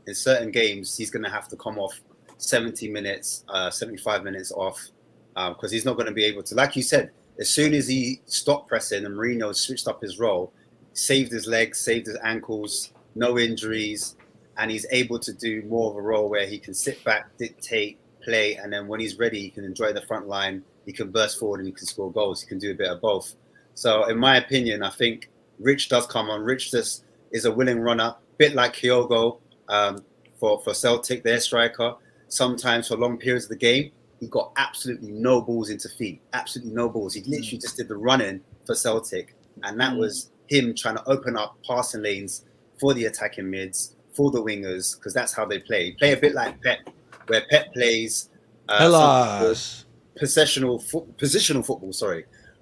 in certain games he's going to have to come off 70 minutes, 75 minutes off, because he's not going to be able to, like you said, as soon as he stopped pressing and Mourinho switched up his role, saved his legs, saved his ankles, no injuries, and he's able to do more of a role where he can sit back, dictate, play, and then when he's ready, he can enjoy the front line. He can burst forward and he can score goals. He can do a bit of both. So, in my opinion, I think Rich does come on. Rich just is a willing runner, a bit like Kyogo for Celtic, their striker. Sometimes for long periods of the game, he got absolutely no balls into feet. Absolutely no balls. He literally just did the running for Celtic. And that was him trying to open up passing lanes for the attacking mids, for the wingers, because that's how they play. Play a bit like Pep, where Pep plays positional football,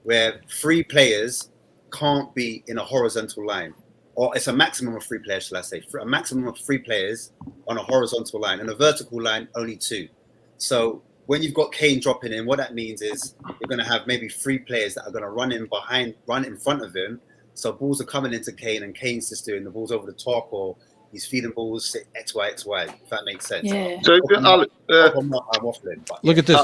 where 3 players can't be in a horizontal line, or it's a maximum of 3 players, shall I say, a maximum of 3 players on a horizontal line, and a vertical line, only 2. So when you've got KANE dropping in, what that means is you're going to have maybe 3 players that are going to run in front of him. So balls are coming into KANE, and KANE's just doing the balls over the top, or he's feeding balls X, Y, X, Y, if that makes sense. Yeah. So, I'm waffling, but Look at this.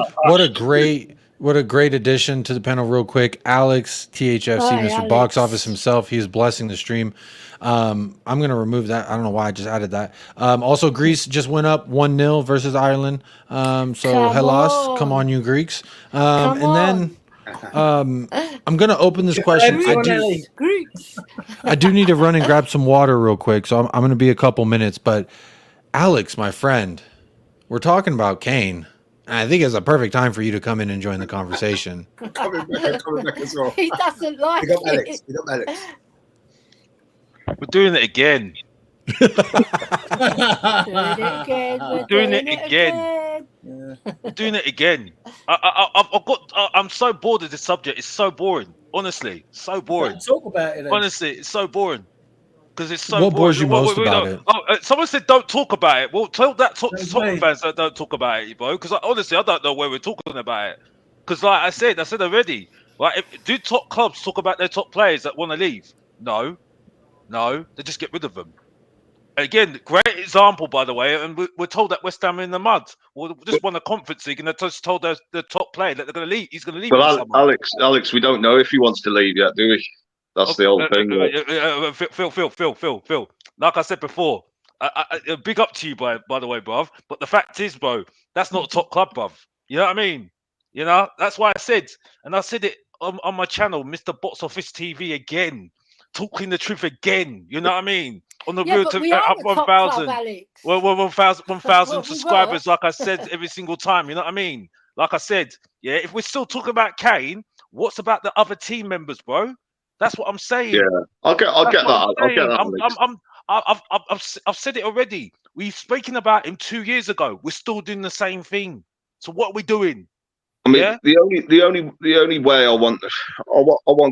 What a great addition to the panel real quick. Alex, THFC, Hi, Mr. Alex. Box Office himself. He is blessing the stream. I'm going to remove that. I don't know why I just added that. Also, Greece just went up 1-0 versus Ireland. So, Hellas, come on, you Greeks. Come on. I'm going to open this question. I do need to run and grab some water real quick. So, I'm going to be a couple minutes. But, Alex, my friend, we're talking about KANE. And I think it's a perfect time for you to come in and join the conversation. coming back as well. He doesn't like Big up it. Alex. We're doing it again. Doing it again. We're doing it again. I'm so bored of this subject. It's so boring. Honestly, so boring. Talk about it then. Honestly, it's so boring. Because it's so What boring. bores you most about it? Someone said don't talk about it. Well, tell that Tottenham fans that don't talk about it, bro. Because honestly, I don't know where we're talking about it. Because like I said already, Right? Do top clubs talk about their top players that want to leave? No, they just get rid of them. Again, great example, by the way, and we're told that West Ham are in the mud. We just won the Conference League, and they just told the top player that they're going to leave. He's going to leave. Well, Alex, we don't know if he wants to leave yet, do we? That's the whole thing. Phil. Like I said before, big up to you, by the way, bruv. But the fact is, bro, that's not a top club, bruv. You know what I mean? You know, that's why I said, and I said it on my channel, Mr. Box Office TV again, talking the truth again. You know what I mean? On the road to 1,000, 1,000 subscribers, like I said every single time. You know what I mean? Like I said, yeah. If we're still talking about Kane, what's about the other team members, bro? That's what I'm saying. Yeah, I'll get that. I've said it already. We've spoken about him 2 years ago. We're still doing the same thing. So what are we doing? I mean, the only way I want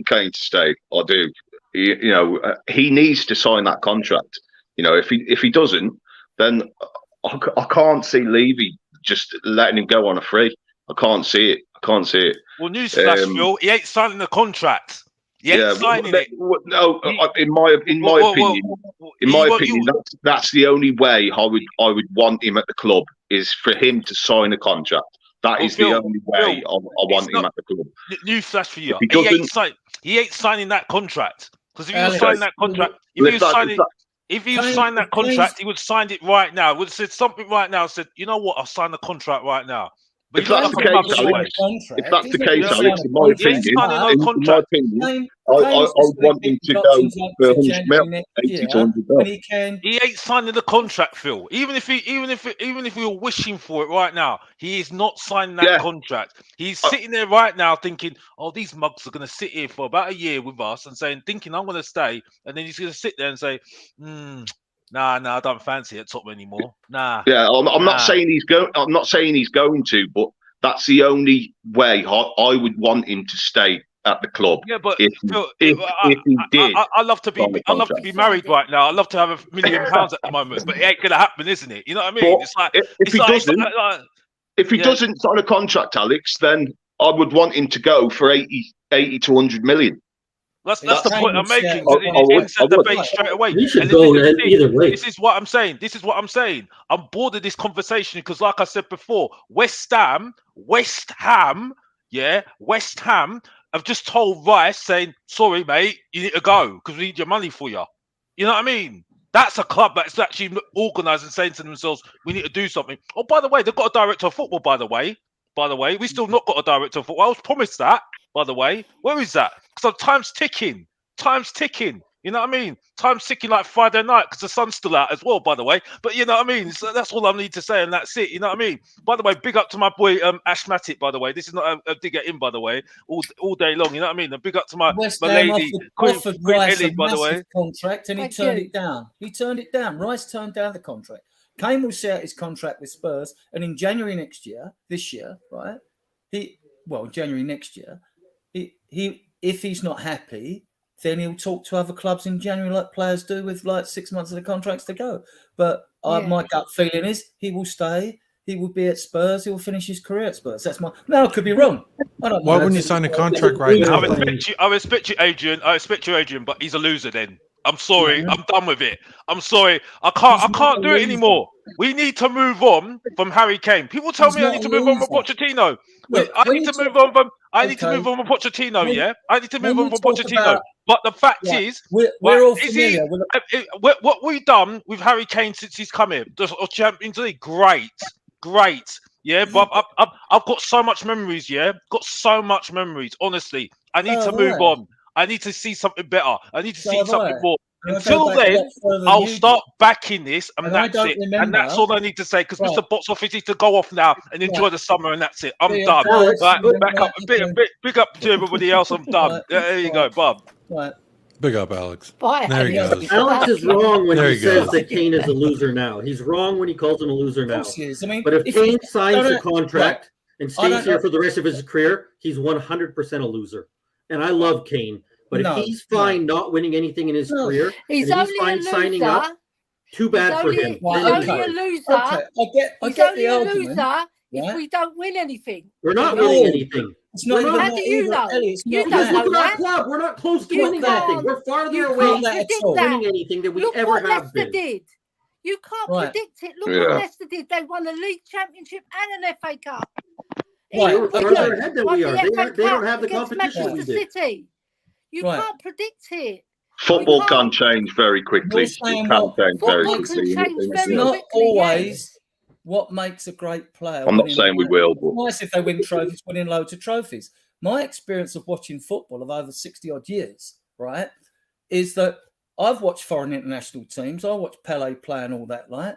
Kane to stay. I do. He needs to sign that contract. You know, if he doesn't, then I can't see Levy just letting him go on a free. I can't see it. Well, newsflash, Phil, he ain't signing the contract. He ain't signing it. No, in my opinion, that's the only way I would want him at the club, is for him to sign a contract. That is the only way I want him at the club. Newsflash for you: he ain't signing that contract. Because if you sign that contract, he would sign it right now. Would have said something right now. Said, you know what? I'll sign the contract right now. But if that's the case, Alex, in my opinion, I want him to go for 100 mil, 80 to 100 mil. He ain't signing the contract, Phil. Even if we were wishing for it right now, he is not signing that contract. He's sitting there right now thinking, "Oh, these mugs are going to sit here for about a year with us," and thinking, "I'm going to stay," and then he's going to sit there and say, Nah, I don't fancy it at Tottenham anymore. Nah. Yeah, I'm not saying he's going. I'm not saying he's going to, but that's the only way I would want him to stay at the club. Yeah, but if he did, I love to be married right now. I love to have £1 million at the moment, but it ain't gonna happen, isn't it? You know what I mean? But it's like if he doesn't sign a contract, Alex, then I would want him to go for 80 to 100 million. That's the point I'm making. It ends the debate straight away. You should go either way. This is what I'm saying. I'm bored of this conversation because, like I said before, West Ham have just told Rice, saying, "Sorry, mate, you need to go because we need your money for you." You know what I mean? That's a club that's actually organised and saying to themselves, "We need to do something." Oh, by the way, they've got a director of football. By the way, we still not got a director of football. I was promised that. By the way, where is that? So time's ticking. You know what I mean? Time's ticking like Friday night because the sun's still out as well, by the way. But you know what I mean? So that's all I need to say, and that's it. You know what I mean? By the way, big up to my boy Ashmatic, by the way. This is not a dig at him, by the way, all day long. You know what I mean? And big up to my lady, offered Rice Ellie, by the way. Contract, and he turned it down. Rice turned down the contract. Kane will see out his contract with Spurs, and in January this year, right? January next year, he if he's not happy, then he'll talk to other clubs in January like players do with like 6 months of the contracts to go. But my gut feeling is he will stay. He will be at Spurs. He will finish his career at Spurs. That's I could be wrong. I don't know. Why wouldn't you sign a contract right now? I respect you, Adrian. But he's a loser then. I'm sorry. I'm done with it. I'm sorry. I can't do it anymore. We need to move on from Harry Kane. People tell me I need to move on from Pochettino. I need to move on from Pochettino. Yeah, I need to move on from Pochettino. But the fact is, we're all familiar. What we've done with Harry Kane since he's come here, or Champions League, great. Yeah, but I've got so much memories. Yeah, Honestly, I need to move on. I need to see something better. I need to see something more. Until then, I'll start backing this, and that's it. And that's all I need to say, because Mr. Box Office needs to go off now and enjoy the summer, and that's it. I'm done. Right, back up. Big up to everybody else. I'm done. There you go, Bob. Big up, Alex. Bye. There he goes. Alex is wrong when he says that Kane is a loser now. He's wrong when he calls him a loser now. But if Kane signs a contract and stays here for the rest of his career, he's 100% a loser. And I love Kane. But if he's fine not winning anything in his career, he's fine signing up, too bad for him. He's only a loser. I get the argument. If we don't win anything. We're not winning anything. It's not We're even not. How that do you either, know? Ellie. It's You not don't Because that. know look at our that. club. We're not close to You winning anything. can't- We're farther you away can't that predict at all. that. winning anything than we Look ever what have Leicester been. did. You can't Right. predict it. Look Yeah. what Leicester did. They won a league championship and an FA Cup. Right, They were Even farther Wigan ahead than won we the are. FA They don't Cup have the against competition we Manchester did. City. You Right. can't predict it. Football You can can't. change very quickly. You're It saying can what? change very Football makes can quickly. change It's very not quickly. always Yes. what makes a great player. I'm not winning saying we a- will, It's but nice if they win trophies, winning loads of trophies. My experience of watching football of over 60 odd years, right, is that I've watched foreign international teams. I watched Pele play and all that, right?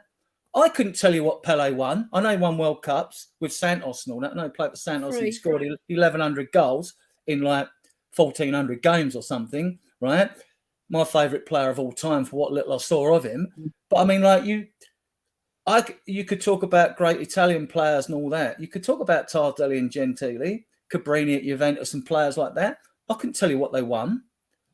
I couldn't tell you what Pele won. I know he won World Cups with Santos and all that. I know he played for Santos and he scored 1,100 goals in like 1,400 games or something, right? My favourite player of all time for what little I saw of him. But I mean, like you could talk about great Italian players and all that. You could talk about Tardelli and Gentili, Cabrini at Juventus and players like that. I couldn't tell you what they won,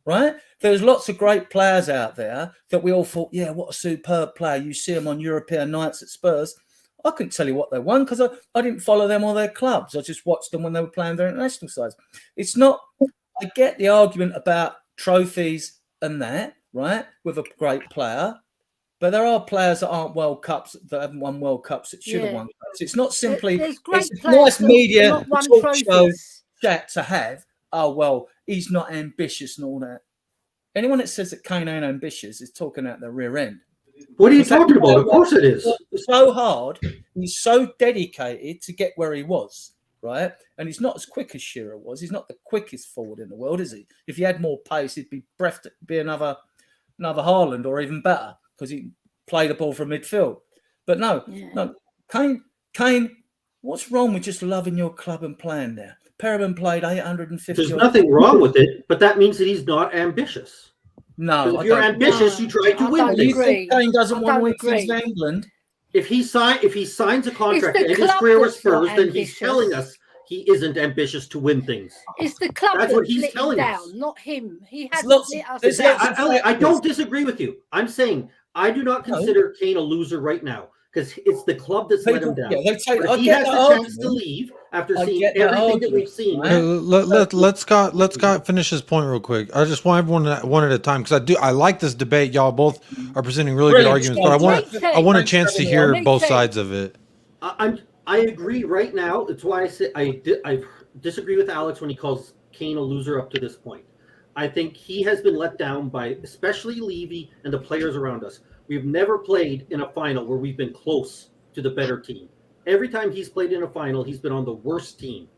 right? There's lots of great players out there that we all thought, yeah, what a superb player. You see them on European nights at Spurs. I couldn't tell you what they won because I didn't follow them or their clubs. I just watched them when they were playing their international sides. It's not, I get the argument about trophies and that, right, with a great player. But there are players that aren't World Cups that haven't won World Cups that should have won Cups. It's not simply There's great it's a players nice that media not won talk show trophies. chat to have. Oh well, he's not ambitious and all that. Anyone that says that KANE ain't ambitious is talking out their rear end. What are you talking about? Of course it is. It's so hard. He's so dedicated to get where he was, right? And he's not as quick as Shearer was. He's not the quickest forward in the world, is he? If he had more pace, he'd be be another Haaland or even better because he play the ball from midfield. But no, Kane, what's wrong with just loving your club and playing there? Perriman played 850. There's nothing wrong with it, but that means that he's not ambitious. No, if you're ambitious, you try to win things. You think Kane doesn't want to win things in England? If he signs a contract to end his career with Spurs, then he's telling us he isn't ambitious to win things. It's the club that's what he's telling down, us. not him. He has I don't disagree with you. I'm saying I do not consider Kane a loser right now because it's the club that's let him down. Yeah, if he has the chance to leave after seeing everything that we've seen. Let Scott finish his point real quick. I just want everyone one at a time because I like this debate. Y'all both are presenting really good arguments, but I want a chance to hear both sides of it. I agree right now. That's why I say I disagree with Alex when he calls Kane a loser up to this point. I think he has been let down by especially Levy and the players around us. We've never played in a final where we've been close to the better team. Every time he's played in a final, he's been on the worst team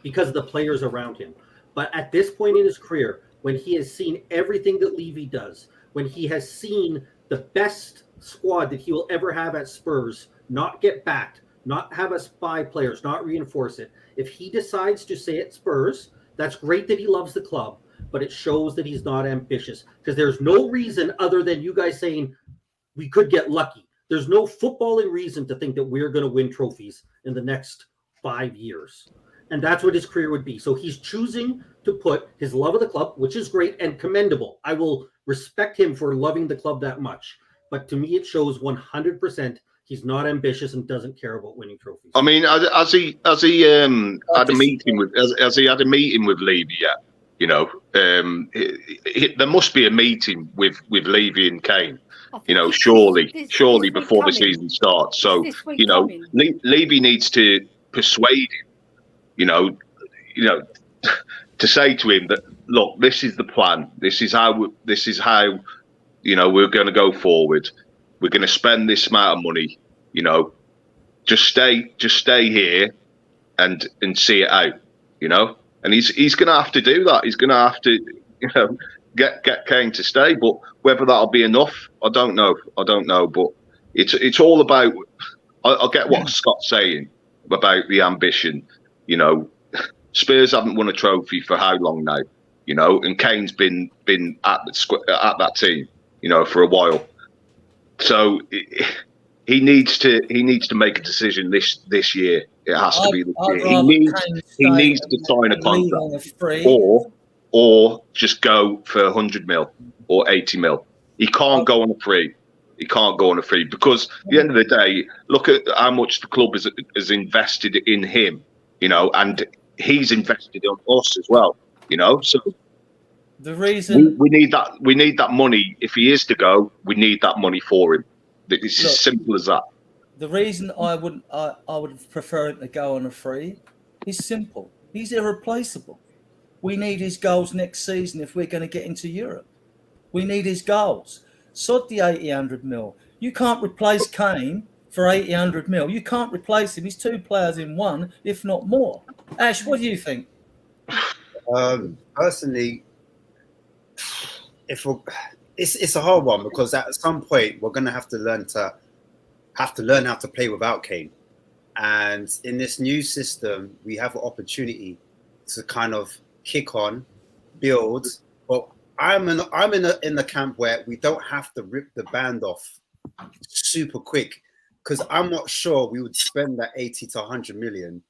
because of the players around him. But at this point in his career, when he has seen everything that Levy does, when he has seen the best squad that he will ever have at Spurs not get backed, not have us buy players, not reinforce it. If he decides to stay at Spurs, that's great that he loves the club, but it shows that he's not ambitious because there's no reason other than you guys saying we could get lucky. There's no footballing reason to think that we're going to win trophies in the next 5 years. And that's what his career would be. So he's choosing to put his love of the club, which is great and commendable. I will respect him for loving the club that much. But to me, it shows 100% he's not ambitious and doesn't care about winning trophies. I mean, has he had a meeting with has he had a meeting with Levy yet? You know, there must be a meeting with Levy and Kane. You know, surely before the season starts. So you know, Levy needs to persuade him. You know, to say to him that look, this is the plan. This is how you know we're going to go forward. We're going to spend this amount of money. You know, just stay here and see it out. You know, and he's going to have to do that. He's going to have to, you know, get Kane to stay. But whether that'll be enough, I don't know. But it's all about. I get what Scott's saying about the ambition. You know, Spurs haven't won a trophy for how long now? You know, and Kane's been at that team, you know, for a while. So he needs to make a decision this year. It has to be this year. He needs to sign a contract or just go for 100 mil or 80 mil. He can't go on a free. He can't go on a free because at the end of the day, look at how much the club has invested in him. You know, and he's invested in us as well. You know, so the reason we need that money. If he is to go, we need that money for him. It's as simple as that. The reason I would prefer him to go on a free is simple. He's irreplaceable. We need his goals next season if we're going to get into Europe. We need his goals. Sod the 800 mil. You can't replace KANE for 800 mil. You can't replace him. He's 2 players in one, if not more. Ash, what do you think? Personally, it's a hard one, because at some point we're going to have to learn how to play without KANE. And in this new system, we have an opportunity to kind of kick on, build. But I'm in the camp where we don't have to rip the band off super quick, because I'm not sure we would spend that 80 to 100 million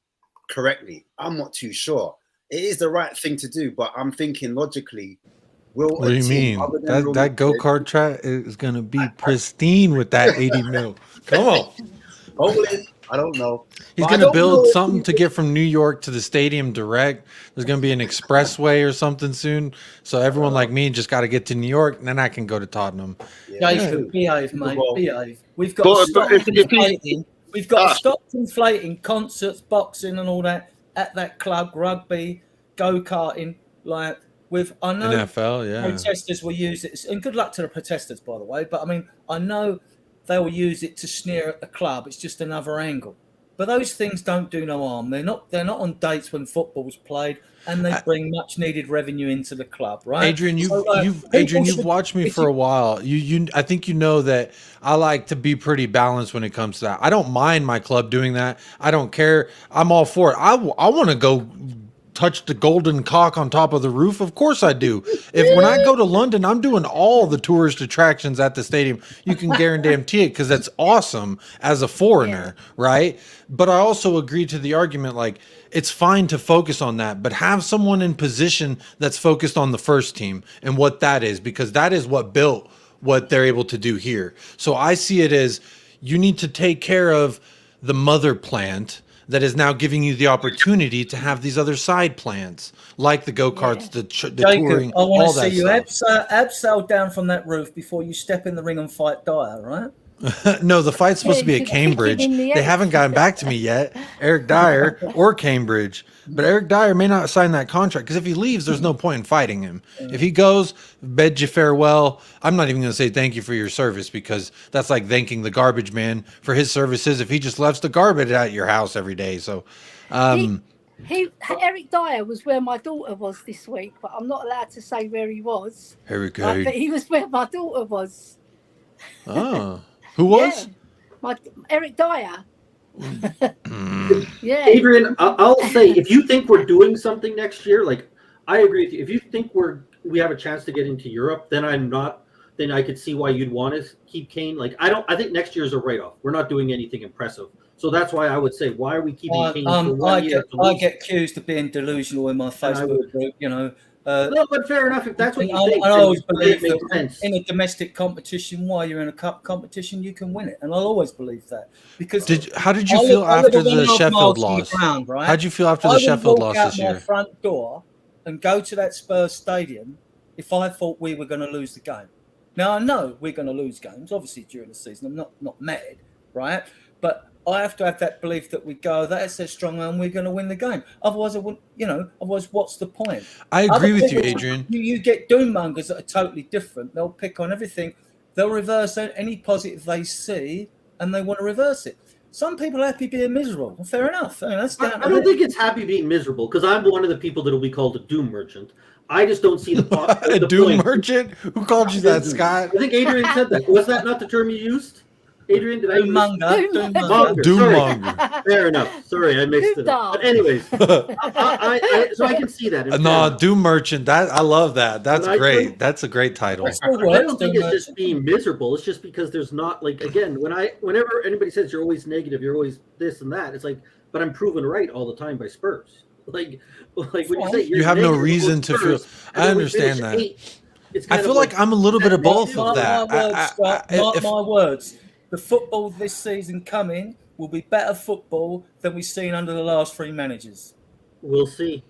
correctly. I'm not too sure. It is the right thing to do, but I'm thinking logically. What do you mean? That go-kart track is going to be pristine with that 80 mil. Come on. Hopefully, I don't know. He's going to build something to get from New York to the stadium direct. There's going to be an expressway or something soon. So everyone like me just got to get to New York, and then I can go to Tottenham. Jacob, behave, mate. Behave. We've got to stop conflating. We've got to stop conflating concerts, boxing, and all that at that club, rugby, go-karting, like. I know NFL, yeah. Protesters will use it, and good luck to the protesters, by the way. But I mean, I know they will use it to sneer at the club. It's just another angle. But those things don't do no harm. They're not on dates when football's played, and they bring much needed revenue into the club, right? Adrian, you've watched me for a while. I think you know that I like to be pretty balanced when it comes to that. I don't mind my club doing that. I don't care. I'm all for it. I want to go touch the golden cock on top of the roof. Of course I do. When I go to London, I'm doing all the tourist attractions at the stadium. You can guarantee it, because that's awesome as a foreigner, right? But I also agree to the argument, like, it's fine to focus on that, but have someone in position that's focused on the first team and what that is, because that is what built what they're able to do here. So I see it as you need to take care of the mother plant that is now giving you the opportunity to have these other side plans, like the go-karts, the Jacob, touring, I want all to that see you stuff. abseil down from that roof before you step in the ring and fight Dyer, right? No, the fight's supposed to be at Cambridge. They haven't gotten back to me yet, Eric Dyer or Cambridge. But Eric Dyer may not sign that contract, because if he leaves, there's no point in fighting him. If he goes, bid you farewell. I'm not even going to say thank you for your service, because that's like thanking the garbage man for his services if he just left the garbage at your house every day. So, Eric Dyer was where my daughter was this week, but I'm not allowed to say where he was. Eric, but he was where my daughter was. Oh. Who was? Yeah. Eric Dyer. Yeah. Adrian, I'll say, if you think we're doing something next year, like, I agree with you. If you think we have a chance to get into Europe, then I could see why you'd want to keep KANE. Like, I think next year is a write-off. We're not doing anything impressive. So that's why I would say, why are we keeping KANE for 1 year? I get accused of being delusional in my Facebook group, you know. No, but fair enough. If that's what you think, I always believe it that in a domestic competition, while you're in a cup competition, you can win it, and I'll always believe that. Because how did you feel after the Sheffield loss? How did you feel after the Sheffield loss this year? I would walk out my front door and go to that Spurs stadium if I thought we were going to lose the game. Now I know we're going to lose games, obviously during the season. I'm not mad, right? But I have to have that belief that we go, that's a strong and we're going to win the game. Otherwise, I wouldn't, otherwise, what's the point? I agree with you, Adrian. You get doom mongers that are totally different. They'll pick on everything. They'll reverse any positive they see and they want to reverse it. Some people are happy being miserable. Well, fair enough. I don't think it's happy being miserable, because I'm one of the people that will be called a doom merchant. I just don't see the doom merchant? Who called you that, Scott? I think Adrian said that. Was that not the term you used? Adrian, did I Doom-monger. Fair enough. Sorry, I mixed it up. But anyways, so I can see that. No, Doom Merchant. I love that. That's great. That's a great title. I don't think it's just being miserable. It's just because there's not, like, again, whenever anybody says you're always negative, you're always this and that, it's like, but I'm proven right all the time by Spurs. Like when you say you have no reason to feel. I understand that. I feel like I'm a little bit of both of that. Mark my words. The football this season coming will be better football than we've seen under the last three managers. We'll see.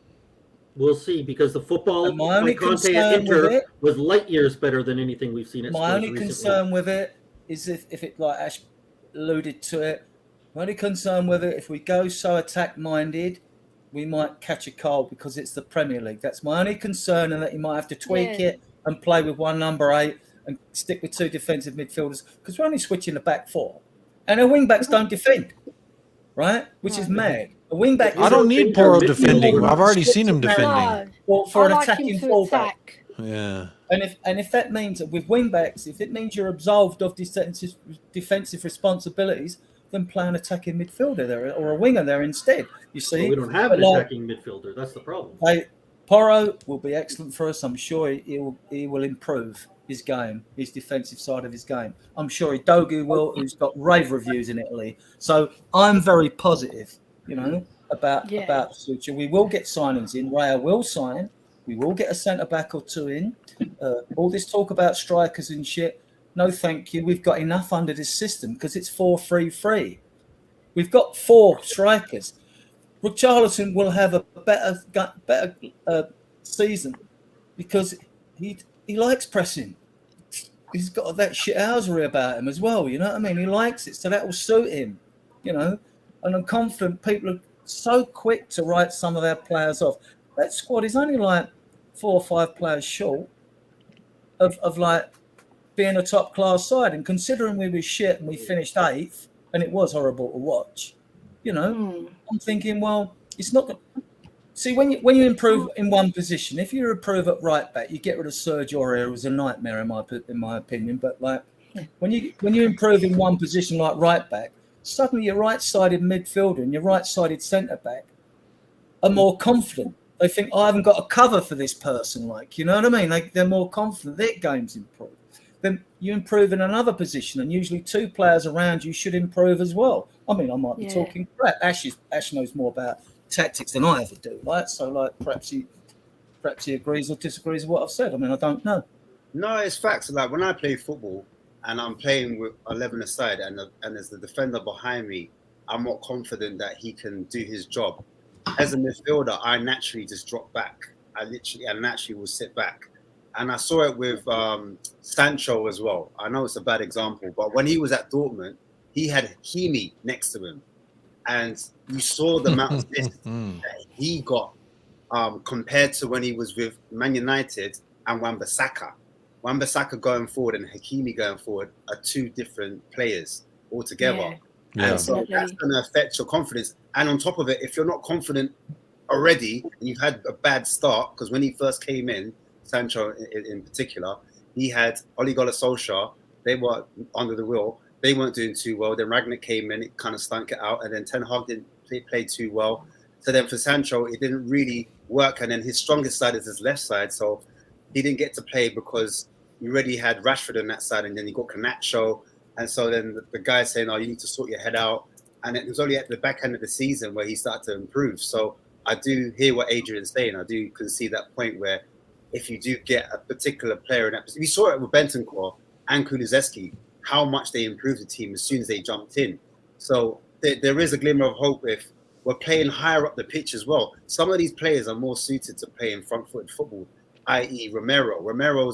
We'll see, because the football And my only by Conte at concern with Inter it, was light years better than anything we've seen at my Spurs only recently. concern with it is if it, like Ash alluded to it, my only concern with it, if we go so attack-minded, we might catch a cold because it's the Premier League. That's my only concern, and that you might have to tweak it and play with one number 8 and stick with 2 defensive midfielders, because we're only switching the back 4. And our wing-backs don't defend, right? Which is mad. A wing-back... I don't need Porro defending. I've already seen him defending. No. Well, for an I like him attacking to fullback. attack. Yeah. And if that means that with wing-backs, if it means you're absolved of defensive responsibilities, then play an attacking midfielder there or a winger there instead. You see, Well, we don't have an attacking midfielder. That's the problem. Porro will be excellent for us. I'm sure he will improve his game, his defensive side of his game. I'm sure Dogu will, who's got rave reviews in Italy. So I'm very positive, about the future. We will get signings in. Raya will sign. We will get a centre back or 2 in. All this talk about strikers and shit. No, thank you. We've got enough under this system because it's 4-3-3. We've got 4 strikers. Richarlison will have a better season because he likes pressing. He's got that shithousery about him as well. You know what I mean? He likes it, so that will suit him. And I'm confident people are so quick to write some of their players off. That squad is only like 4 or 5 players short of like being a top class side, and considering we were shit and we finished 8th and it was horrible to watch, I'm thinking, well, it's not see when you improve in one position. If you improve at right back, you get rid of Sergio Aurier, who was a nightmare in my opinion. But like when you improve in one position like right back, suddenly your right-sided midfielder and your right-sided centre back are more confident. They think, I haven't got a cover for this person. Like, you know what I mean? They're more confident. Their game's improved. Then you improve in another position, and usually 2 players around you should improve as well. I mean, I might be talking crap. Ash knows more about tactics than I ever do, right? So, like, perhaps he agrees or disagrees with what I've said. I mean, I don't know. No, it's facts. Like, when I play football and I'm playing with 11 aside and there's the defender behind me, I'm more confident that he can do his job. As a midfielder, I naturally just drop back. I naturally will sit back. And I saw it with Sancho as well. I know it's a bad example, but when he was at Dortmund, he had Hakimi next to him. And you saw the amount of assists that he got compared to when he was with Man United and Wan-Bissaka. Wan-Bissaka going forward and Hakimi going forward are 2 different players altogether. Yeah. And so that's going to affect your confidence. And on top of it, if you're not confident already and you've had a bad start, because when he first came in, Sancho in particular, he had Ole Gunnar Solskjaer. They were under the wheel. They weren't doing too well. Then Ragnick came in, it kind of stunk it out. And then Ten Hag didn't play too well. So then for Sancho, it didn't really work. And then his strongest side is his left side. So he didn't get to play because you already had Rashford on that side. And then you got Canacho. And so then the guy saying, oh, you need to sort your head out. And it was only at the back end of the season where he started to improve. So I do hear what Adrian's saying. I do concede that point where if you do get a particular player in that position, we saw it with Bentancur and Kulusevski, how much they improved the team as soon as they jumped in. So there is a glimmer of hope if we're playing higher up the pitch as well. Some of these players are more suited to playing front-footed football, i.e. Romero.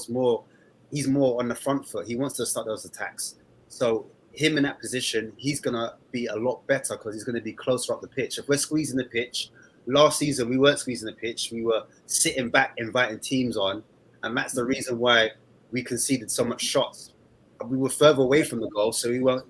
He's more on the front foot. He wants to start those attacks. So him in that position, he's going to be a lot better because he's going to be closer up the pitch. If we're squeezing the pitch, last season we weren't squeezing the pitch. We were sitting back, inviting teams on. And that's the reason why we conceded so much shots. We were further away from the goal, so we weren't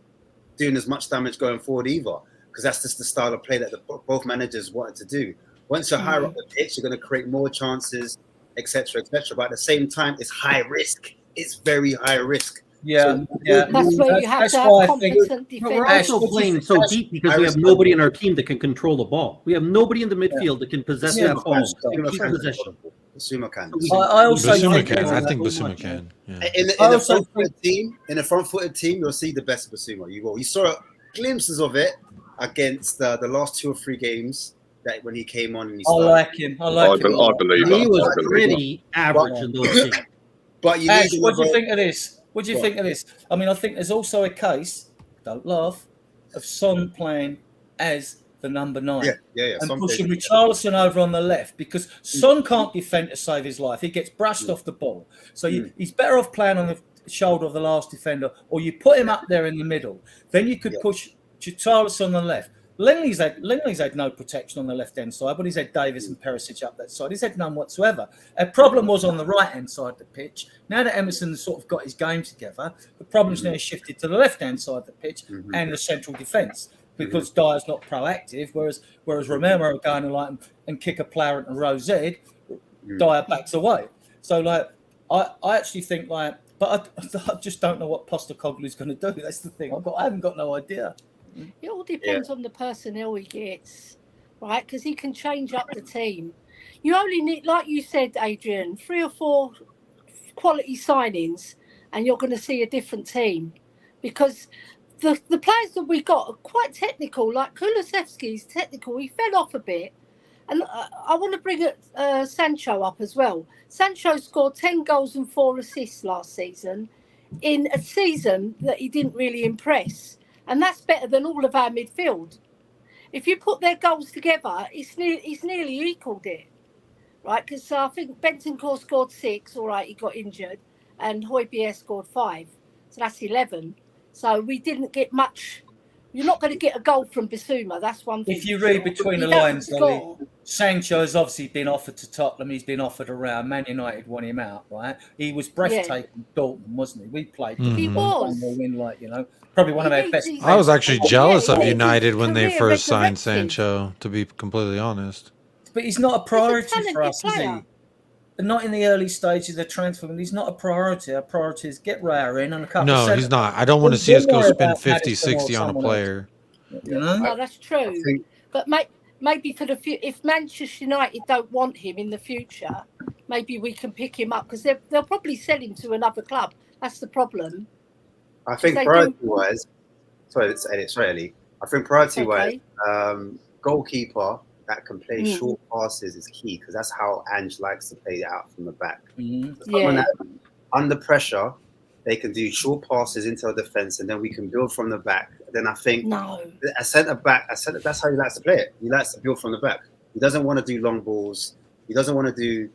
doing as much damage going forward either, because that's just the style of play that both managers wanted to do. Once you're higher up the pitch, you're going to create more chances, etc., etc. But at the same time, it's high risk. It's very high risk. Yeah, so that's where you have to have competent defense. We're also playing so deep because we have nobody in our team that can control the ball. We have nobody in the midfield that can possess that ball. Keep possession. Bissouma can. Bissouma can. I think Bissouma can. Yeah. In a front-footed team, you'll see the best of Bissouma. You will. You saw glimpses of it against the last 2 or 3 games that when he came on. And he started. I like him. I believe he was pretty average in those games. But you Ash, what do you think of this? What do you think of this? I mean, I think there's also a case, don't laugh, of Son playing as the number 9. Yeah. And pushing Richarlison over on the left, because Son can't defend to save his life. He gets brushed off the ball. So he's better off playing on the shoulder of the last defender, or you put him up there in the middle. Then you could push Richarlison on the left. Langley's had no protection on the left-hand side, but he's had Davis and Perisic up that side. He's had none whatsoever. A problem was on the right-hand side of the pitch. Now that Emerson's sort of got his game together, the problem's now shifted to the left-hand side of the pitch and the central defence, because Dyer's not proactive, whereas Romero going and kick a player into Rose Ed, Dyer backs away. So, I actually think, but I just don't know what Postecoglou's going to do. That's the thing. I haven't got no idea. It all depends on the personnel he gets, right? Because he can change up the team. You only need, like you said, Adrian, 3 or 4 quality signings, and you're going to see a different team. Because the players that we got are quite technical. Like Kulusevski's technical. He fell off a bit. And I want to bring Sancho up as well. Sancho scored 10 goals and 4 assists last season in a season that he didn't really impress. And that's better than all of our midfield. If you put their goals together, he's nearly equalled it, right? Because I think Bentancur scored 6, all right, he got injured, and Hojbjerg scored 5. So that's 11. So we didn't get much. You're not going to get a goal from Bissouma. That's one thing. If you read between the lines, Sancho has obviously been offered to Tottenham. He's been offered around. Man United won him out, right? He was breathtaking, Dortmund, wasn't he? We played. He was. Win, probably one of our best. I was actually jealous of United when they first signed Sancho, to be completely honest. But he's not a priority for us, is he? Not in the early stages of the transfer. He's not a priority. Our priority is get Raya in and a couple. No, he's not. I don't want to see us go spend 50, 60 on a player. You know? No, that's true. But maybe for the if Manchester United don't want him in the future, maybe we can pick him up, because they'll probably sell him to another club. That's the problem. I think priority-wise, sorry, Ali. I think priority-wise, goalkeeper that can play short passes is key, because that's how Ange likes to play it out from the back. Under pressure, they can do short passes into our defence, and then we can build from the back. Then I think a centre back, that's how he likes to play it. He likes to build from the back. He doesn't want to do long balls. He doesn't want to do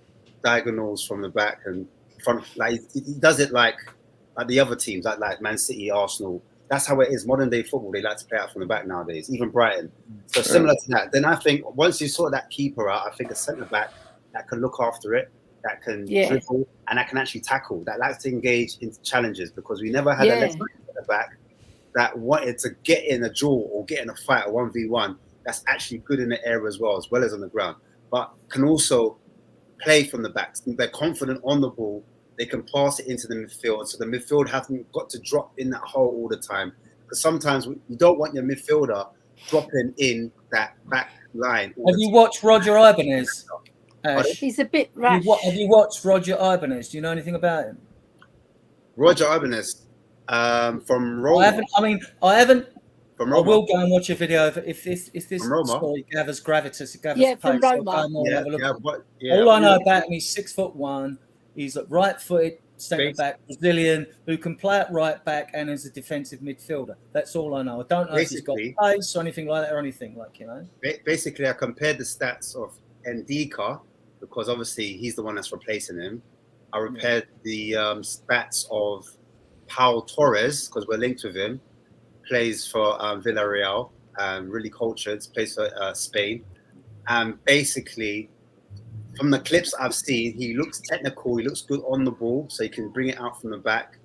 diagonals from the back and front. Like he does it like the other teams, like Man City, Arsenal. That's how it is. Modern day football, they like to play out from the back nowadays, even Brighton. So similar to that. Then I think once you sort that keeper out, I think a centre back that can look after it, that can dribble, and that can actually tackle, that likes to engage in challenges, because we never had a left centre back that wanted to get in a draw or get in a fight, a 1v1, that's actually good in the air as well as on the ground, but can also play from the back. They're confident on the ball. They can pass it into the midfield, so the midfield hasn't got to drop in that hole all the time. Because sometimes you don't want your midfielder dropping in that back line. Have you watched Roger Ibanez? He's a bit rash. Have you watched Roger Ibanez? Do you know anything about him? Roger Ibanez from Roma. I haven't. From Roma. I will go and watch a video if this story gathers gravitas. It gathers from pace. Roma. All I know about him, he's 6'1". He's a right-footed centre back, Brazilian, who can play at right back and is a defensive midfielder. That's all I know. I don't know if he's got pace or anything like that, or anything Basically, I compared the stats of Ndika, because obviously he's the one that's replacing him. I compared the stats of Pau Torres, because we're linked with him. Plays for Villarreal, really cultured, plays for Spain. And basically, from the clips I've seen, he looks technical. He looks good on the ball, so he can bring it out from the back.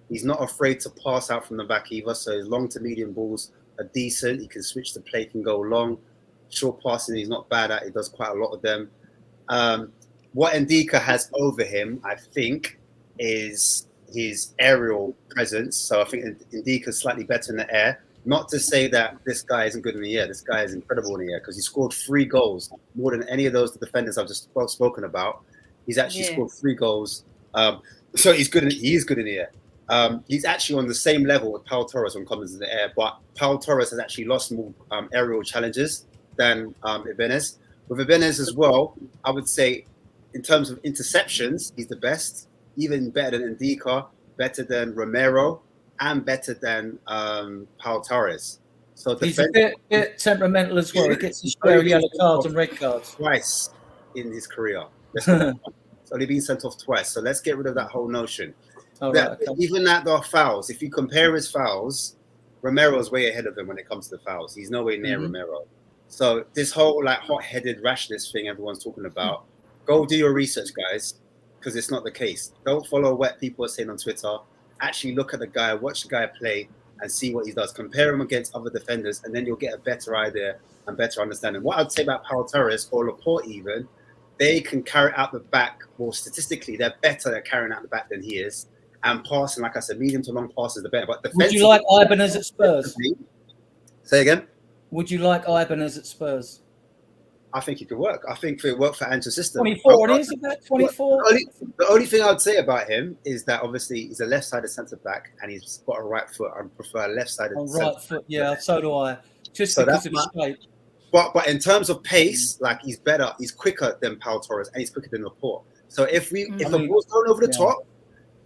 He's not afraid to pass out from the back either, so his long to medium balls are decent. He can switch the play, can go long. Short passing, he's not bad at. He does quite a lot of them. What Ndika has over him, I think, is his aerial presence. So I think Ndika's slightly better in the air. Not to say that this guy isn't good in the air. This guy is incredible in the air, because he scored 3 goals, more than any of those defenders I've just spoken about. He's actually scored 3 goals. So he is good in the air. He's actually on the same level with Pau Torres when it comes in the air, but Pau Torres has actually lost more aerial challenges than Ibanez. With Ibanez as well, I would say in terms of interceptions, he's the best, even better than Ndika, better than Romero, and better than Pau Torres. So he's a bit temperamental as well. He gets his share of yellow cards and red cards. Twice in his career. So only been sent off twice. So let's get rid of that whole notion. Even at the fouls, if you compare his fouls, Romero's way ahead of him when it comes to the fouls. He's nowhere near Romero. So this whole like hot-headed rashness thing everyone's talking about, go do your research, guys, because it's not the case. Don't follow what people are saying on Twitter. Actually look at the guy, watch the guy play, and see what he does. Compare him against other defenders, and then you'll get a better idea and better understanding. What I'd say about Pau Torres or Laporte even, they can carry out the back, or statistically, they're better at carrying out the back than he is. And passing, like I said, medium to long passes are better. But would you like Ibanez at Spurs? Say again? Would you like Ibanez at Spurs? I think it could work. I think it worked for Ange's system. 24, it is about 24. The only thing I would say about him is that obviously he's a left-sided centre-back and he's got a right foot. I prefer a left-sided right foot, yeah, so do I. Just so because of his shape. But in terms of pace, like he's better, he's quicker than Pau Torres and he's quicker than Laporte. So if the ball's going over the top,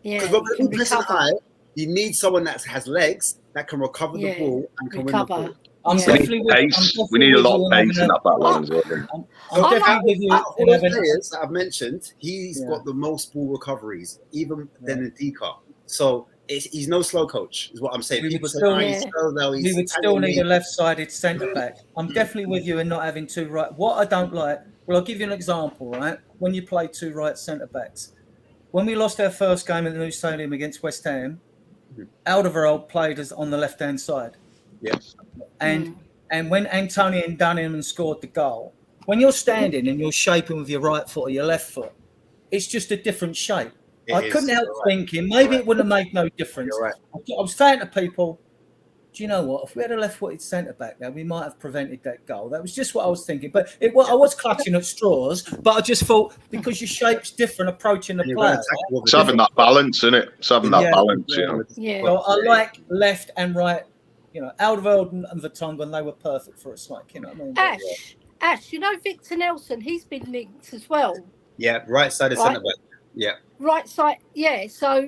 because when we're pressing high, you need someone that has legs that can recover the ball and can win the ball. We need a lot of pace in that back line as well. All those players that I've mentioned, he's got the most ball recoveries, even than Ndika. So he's no slow coach, is what I'm saying. We would still need a left-sided centre-back. I'm definitely with you in not having two right. What I don't like, well, I'll give you an example, right? When you play two right centre-backs. When we lost our first game in the new stadium against West Ham, Alderweireld played us on the left-hand side. Yes. And when Antonio Dunham scored the goal, when you're standing and you're shaping with your right foot or your left foot, it's just a different shape. I couldn't help thinking maybe it wouldn't have made no difference. Right. I was saying to people, do you know what? If we had a left-footed centre-back now, we might have prevented that goal. That was just what I was thinking. But I was clutching at straws, but I just thought because your shape's different approaching the player. It's having that balance, isn't it? It's having that balance, you know. Yeah. So I like left and right. You know, Alderweireld and Vertonghen, they were perfect for us. Like, you know what I mean? Ash, you know Victor Nelson, he's been linked as well. Yeah, right-sided centre-back. Yeah. Right side, yeah. So,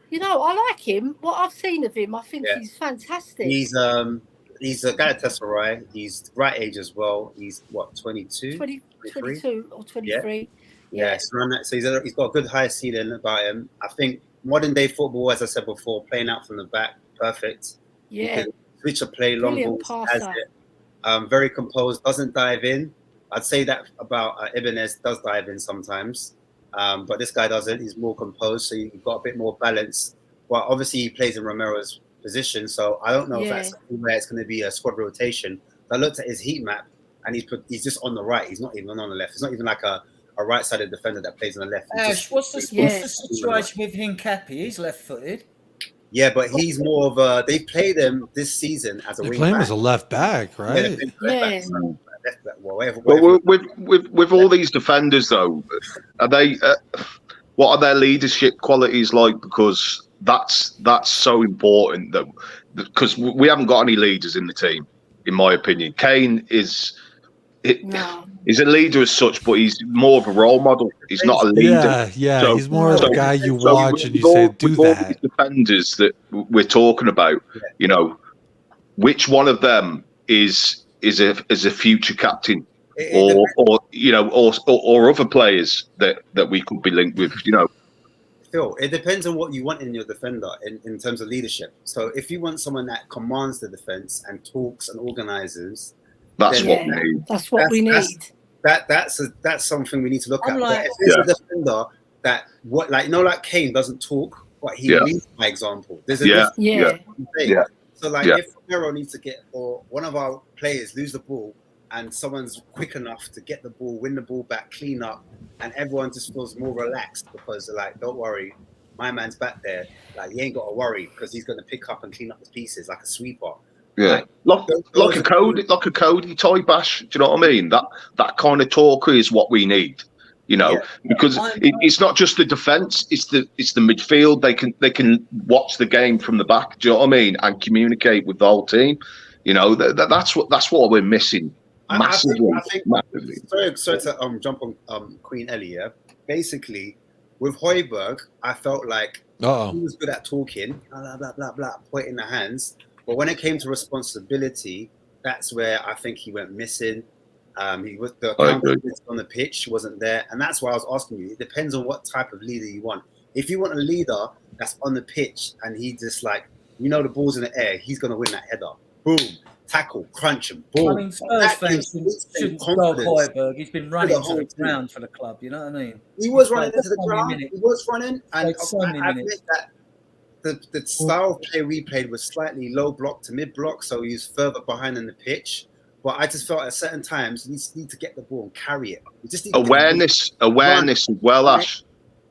you know, I like him. What I've seen of him, I think he's fantastic. He's a Galatasaray. He's right age as well. He's what, 22? 22 or 23. Yeah. So he's got a good high ceiling about him. I think modern day football, as I said before, playing out from the back, perfect. Yeah. Switch a play, long balls, has it. Very composed, doesn't dive in. I'd say that about Ibanez does dive in sometimes. But this guy doesn't. He's more composed, so you've got a bit more balance. Well, obviously he plays in Romero's position, so I don't know if that's where it's going to be a squad rotation. I looked at his heat map, and he's just on the right. He's not even on the left. He's not even like a right-sided defender that plays on the left. Ash, what's the situation with Hincapie? He's left-footed. Yeah, but he's more of a. They played him this season as a wing back. They play him as a left back, right? Well, with all these defenders though, are they? What are their leadership qualities like? Because that's so important. That because we haven't got any leaders in the team, in my opinion. KANE is. He's a leader as such, but he's more of a role model. He's not a leader. Yeah. So, he's more of a guy you watch and you say, do that. All these defenders that we're talking about, you know, which one of them is a future captain, or you know, or other players that we could be linked with, you know. Phil, it depends on what you want in your defender in terms of leadership. So if you want someone that commands the defense and talks and organizes. That's what we need. That's what we need. That's something we need to look at. If there's a defender that like KANE doesn't talk, but he leads by example. There's a difference. So if Romero needs to get, or one of our players lose the ball, and someone's quick enough to get the ball, win the ball back, clean up, and everyone just feels more relaxed because they're like, don't worry, my man's back there. Like you ain't got to worry because he's going to pick up and clean up the pieces like a sweeper. Yeah, like a Cody type, Ash. Do you know what I mean? That kind of talker is what we need, you know, because it's not just the defense; it's the midfield. They can watch the game from the back. Do you know what I mean? And communicate with the whole team. You know, that's what we're missing massively. Massively. Sorry to jump on Queen Ellie. Yeah, basically with Højbjerg, I felt like he was good at talking, blah blah blah blah, pointing the hands. But when it came to responsibility, that's where I think he went missing. He was the accountability on the pitch wasn't there, and that's why I was asking you. It depends on what type of leader you want. If you want a leader that's on the pitch and he just like, the ball's in the air, he's gonna win that header. Boom, tackle, crunch, and boom. I mean, Spurs fans shouldn't dog Højbjerg. He's been running into the ground for the club. You know what I mean? He was running into the ground. He was running, and I admit that the style of play we played was slightly low block to mid block, so he was further behind in the pitch. But I just felt at certain times you need to get the ball and carry it. You just need awareness as well, Ash.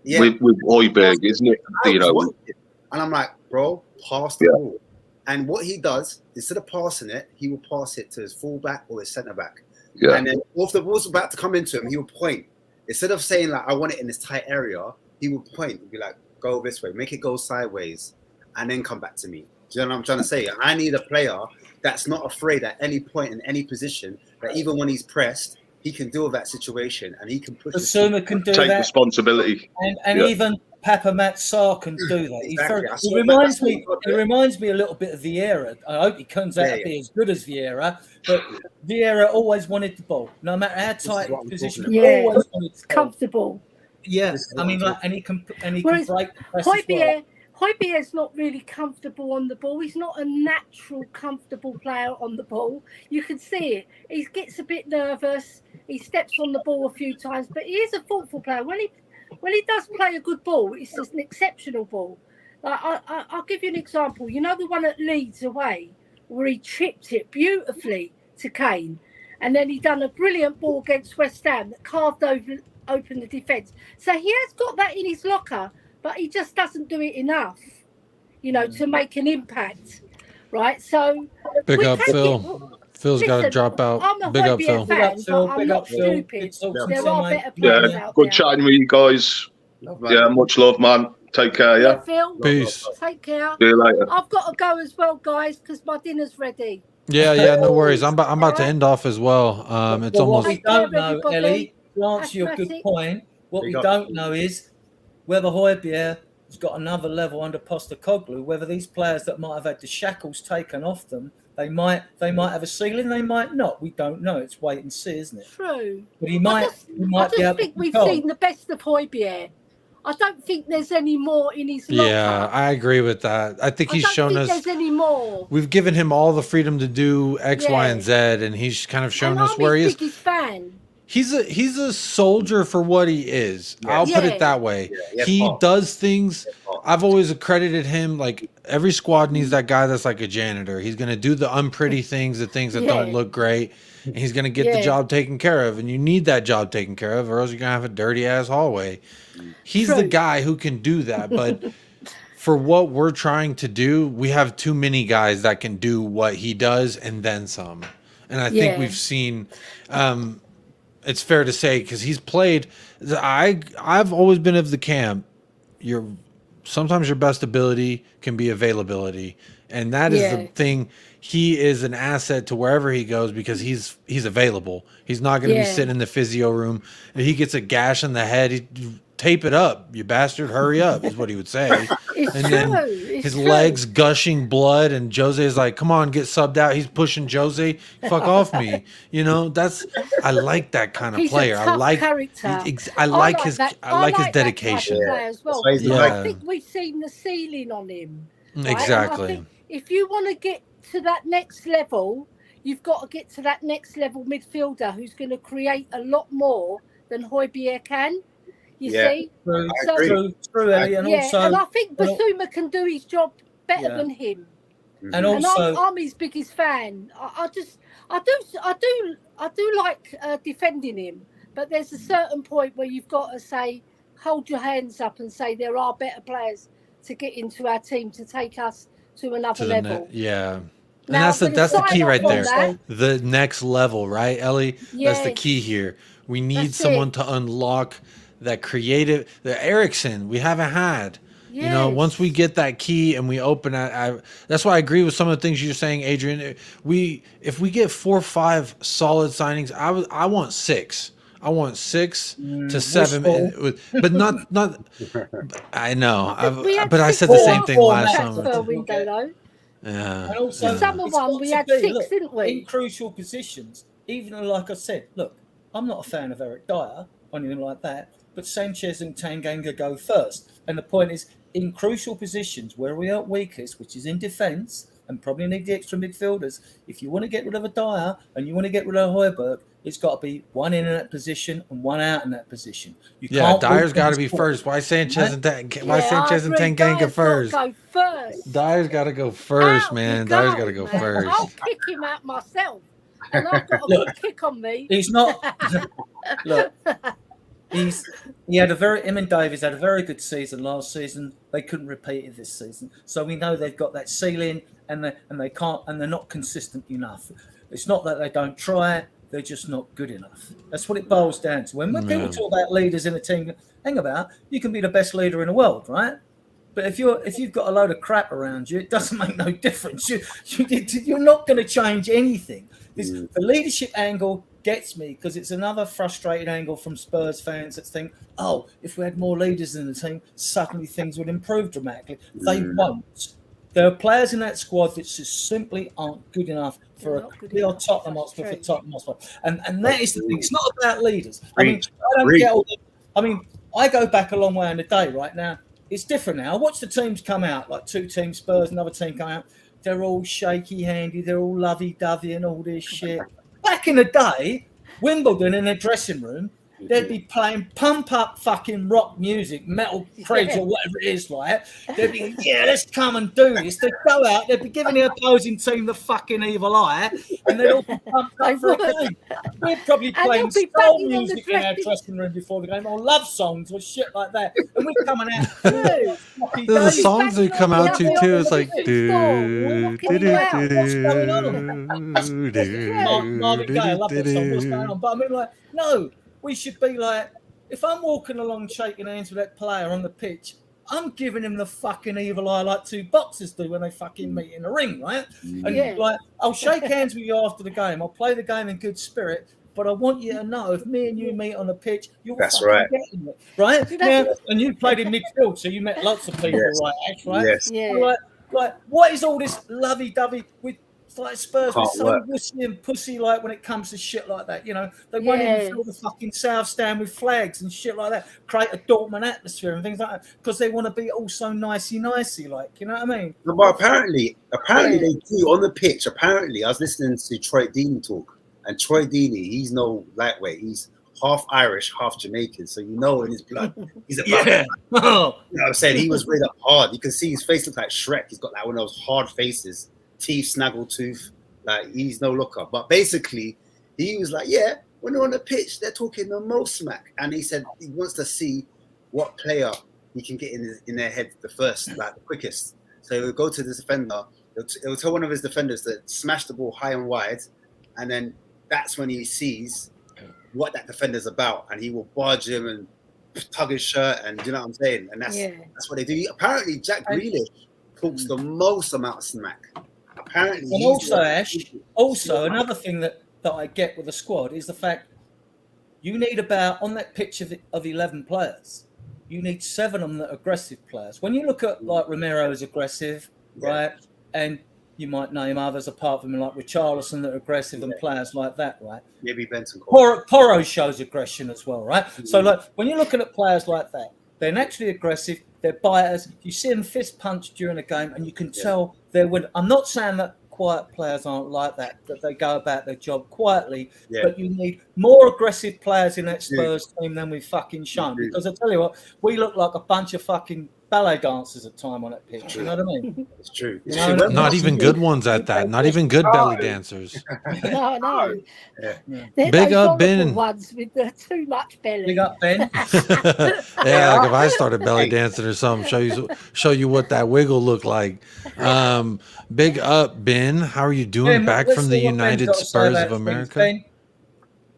Yeah. With Højbjerg, isn't it? And I'm like, bro, pass the ball. And what he does, instead of passing it, he will pass it to his fullback or his centre back. Yeah. And then if the ball's about to come into him, he will point. Instead of saying like, I want it in this tight area, he will point and be like, go this way, make it go sideways, and then come back to me. Do you know what I'm trying to say? I need a player that's not afraid at any point in any position, that even when he's pressed, he can deal with that situation and he can push. Bissouma can do take that. Responsibility. And even Papa Mat Sarr can do that. Exactly. It reminds me a little bit of Vieira. I hope he comes out to be as good as Vieira, but Vieira always wanted the ball, no matter how tight the position. Always it's comfortable. Yes, I mean, like, and he can break. Højbjerg's not really comfortable on the ball. He's not a natural comfortable player on the ball. You can see it. He gets a bit nervous. He steps on the ball a few times, but he is a thoughtful player. When he does play a good ball, it's just an exceptional ball. Like, I'll give you an example. You know the one at Leeds away, where he chipped it beautifully to KANE, and then he done a brilliant ball against West Ham that carved open the defence. So he has got that in his locker, but he just doesn't do it enough, to make an impact, right? So big up, Phil. Phil's got to drop out. I'm a big up, Phil. I'm not stupid. There are better players out good there. chatting with you guys. Much love, man. Take care, yeah? Phil. Peace. Take care. See you later. I've got to go as well, guys, because my dinner's ready. Yeah, no worries. I'm about to end off as well. It's almost. What we don't know, Ellie, to answer your good point, what we don't know is whether Højbjerg has got another level under Postecoglou, whether these players that might have had the shackles taken off them, they might have a ceiling, they might not. We don't know. It's wait and see, isn't it? True. But he might I be just able think to we've control. seen the best of Højbjerg. I don't think there's any more in his locker. Yeah, I agree with that. I think he's shown us. There's any more. We've given him all the freedom to do X, Y, and Z, and he's kind of shown us where he is. Biggest fan. He's a soldier for what he is. I'll put it that way. He does things. I've always accredited him. Like, every squad needs that guy that's like a janitor. He's gonna do the unpretty things, the things that don't look great, and he's gonna get the job taken care of. And you need that job taken care of, or else you're gonna have a dirty ass hallway. He's the guy who can do that, but for what we're trying to do, we have too many guys that can do what he does and then some. And I think we've seen. It's fair to say, because he's played. I've always been of the camp. Sometimes your best ability can be availability, and that is the thing. He is an asset to wherever he goes because he's available. He's not going to be sitting in the physio room. If he gets a gash in the head, tape it up, you bastard. Hurry up, is what he would say. Then his legs gushing blood, and Jose is like, come on, get subbed out. He's pushing Jose, fuck off me. I like that kind of player. I like character. I like his dedication. As well. I think we've seen the ceiling on him. Right? Exactly. I think if you want to get to that next level, you've got to get to that next level midfielder who's going to create a lot more than Højbjerg can. You see? True, Ellie. And and I think Bissouma can do his job better than him. And also, I'm his biggest fan. I do like defending him, but there's a certain point where you've got to say, hold your hands up and say there are better players to get into our team to take us to another level. And now, that's the key right there. That, the next level, right, Ellie? That's the key here. We need someone to unlock that creative, the Ericsson we haven't had. Once we get that key and we open it, that's why I agree with some of the things you're saying, Adrian. If we get 4 or 5 solid signings, I want 6. I want 6 to 7, but not. I know, but I said the same thing last summer. Yeah. And also, The summer it's one, got we to had be, 6, look, didn't we? in crucial positions. Even like I said, look, I'm not a fan of Eric Dyer or anything like that, but Sanchez and Tanganga go first. And the point is, in crucial positions where we are weakest, which is in defence, and probably need the extra midfielders, if you want to get rid of a Dyer and you want to get rid of Højbjerg, it's got to be one in that position and one out in that position. You can't Dyer's got to be first. Why Sanchez and Tanganga first? Go first. Dyer's got to go first, Out man. you Dyer's go, got to go man. first. I'll kick him out myself. And I've got a good kick on me. He's not. Look, him and Davies had a very good season last season. They couldn't repeat it this season, so we know they've got that ceiling, and they can't, and they're not consistent enough. It's not that they don't try it; they're just not good enough. That's what it boils down to. When people talk about leaders in a team, hang about, you can be the best leader in the world, right? But if you've got a load of crap around you, it doesn't make no difference. You're not going to change anything. The leadership angle gets me because it's another frustrated angle from Spurs fans that think, oh, if we had more leaders in the team, suddenly things would improve dramatically. They won't. There are players in that squad that just simply aren't good enough for a clear Tottenham Hotspur for Tottenham Hotspur. And that is the thing. It's not about leaders. I mean, I don't get all the, I mean, I go back a long way in the day right now. It's different now. I watch the teams come out, like 2 teams, Spurs, another team come out. They're all shaky-handed. They're all lovey-dovey and all this shit. Back in the day, Wimbledon in their dressing room, they'd be playing pump-up fucking rock music, metal creds or whatever it is, like. They'd be, let's come and do this. They'd go out, they'd be giving the opposing team the fucking evil eye, and they'd all be pumped up for a game. We're probably playing soul music in our dressing room before the game, or love songs or shit like that. And we're coming out. The songs they come out to too is like Marvin Gaye, I love that song. What's going on? But I mean, like, no, we should be like, if I'm walking along shaking hands with that player on the pitch, I'm giving him the fucking evil eye like 2 boxers do when they fucking meet in the ring, right? And like, I'll shake hands with you after the game. I'll play the game in good spirit. But I want you to know, if me and you meet on the pitch, you're getting it, right? Yeah, and you played in midfield, so you met lots of people, right? Ash, right? Yes. Yeah. Like, what is all this lovey-dovey with like Spurs? We're so wussy and pussy, like when it comes to shit like that. You know, they won't even fill the fucking South Stand with flags and shit like that. Create a Dortmund atmosphere and things like that because they want to be all so nicey, like, you know what I mean? No, but apparently they do on the pitch. Apparently, I was listening to Troy Deeney talk. And Troy Deeney, he's no lightweight. He's half Irish, half Jamaican. So you know in his blood, he's a you know what I'm saying? He was made up hard. You can see his face looks like Shrek. He's got like one of those hard faces, teeth, snaggle tooth. Like, he's no looker. But basically, he was like, yeah, when they're on the pitch, they're talking the most smack. And he said he wants to see what player he can get in their head the first, like the quickest. So he'll go to the defender. He'll tell one of his defenders to smash the ball high and wide. And then that's when he sees what that defender's about, and he will barge him and tug his shirt, and you know what I'm saying? And that's what they do. Apparently, Jack Grealish talks the most amount of smack. Apparently, and also, Ash, another thing that I get with the squad is the fact you need about, on that pitch of 11 players, you need 7 of them that are aggressive players. When you look at like Romero is aggressive, right, and you might name others apart from like Richarlison that are aggressive and players like that, right? Maybe Benton. Porro shows aggression as well, right? So like when you're looking at players like that, they're naturally aggressive, they're biters. You see them fist punch during a game, and you can tell they're winning. I'm not saying that quiet players aren't like that they go about their job quietly, but you need more aggressive players in that Spurs team than we've fucking shown. Because I tell you what, we look like a bunch of fucking ballet dancers at time on that pitch. You know what I mean? It's true. You know, not even good ones at that. Not even good belly dancers. No. Big up Ben. Ones with too much belly. Big up Ben. Yeah, like if I started belly dancing or something, show you what that wiggle looked like. Big up Ben. How are you doing? Back from the United Spurs of America.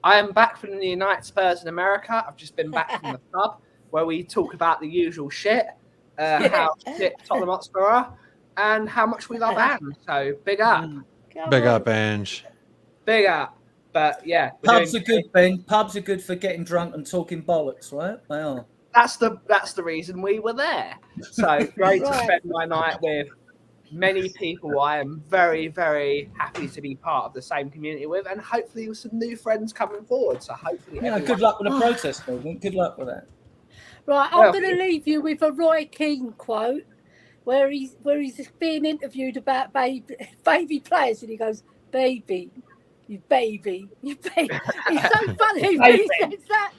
I am back from the United Spurs in America. I've just been back from the club where we talk about the usual shit. How shit Tottenham Hotspur are, and how much we love Ange. So big up. Big up, Ange. Big up. But yeah. Pubs are good, Ben. Pubs are good for getting drunk and talking bollocks, right? They are. That's the reason we were there. So great to spend my night with many people I am very, very happy to be part of the same community with, and hopefully with some new friends coming forward. So hopefully, Good luck with the protest movement. Good luck with that. Right, I'm going to leave you with a Roy Keane quote where he's being interviewed about baby players, and he goes, "Baby, you baby, you baby." It's so funny when he says that.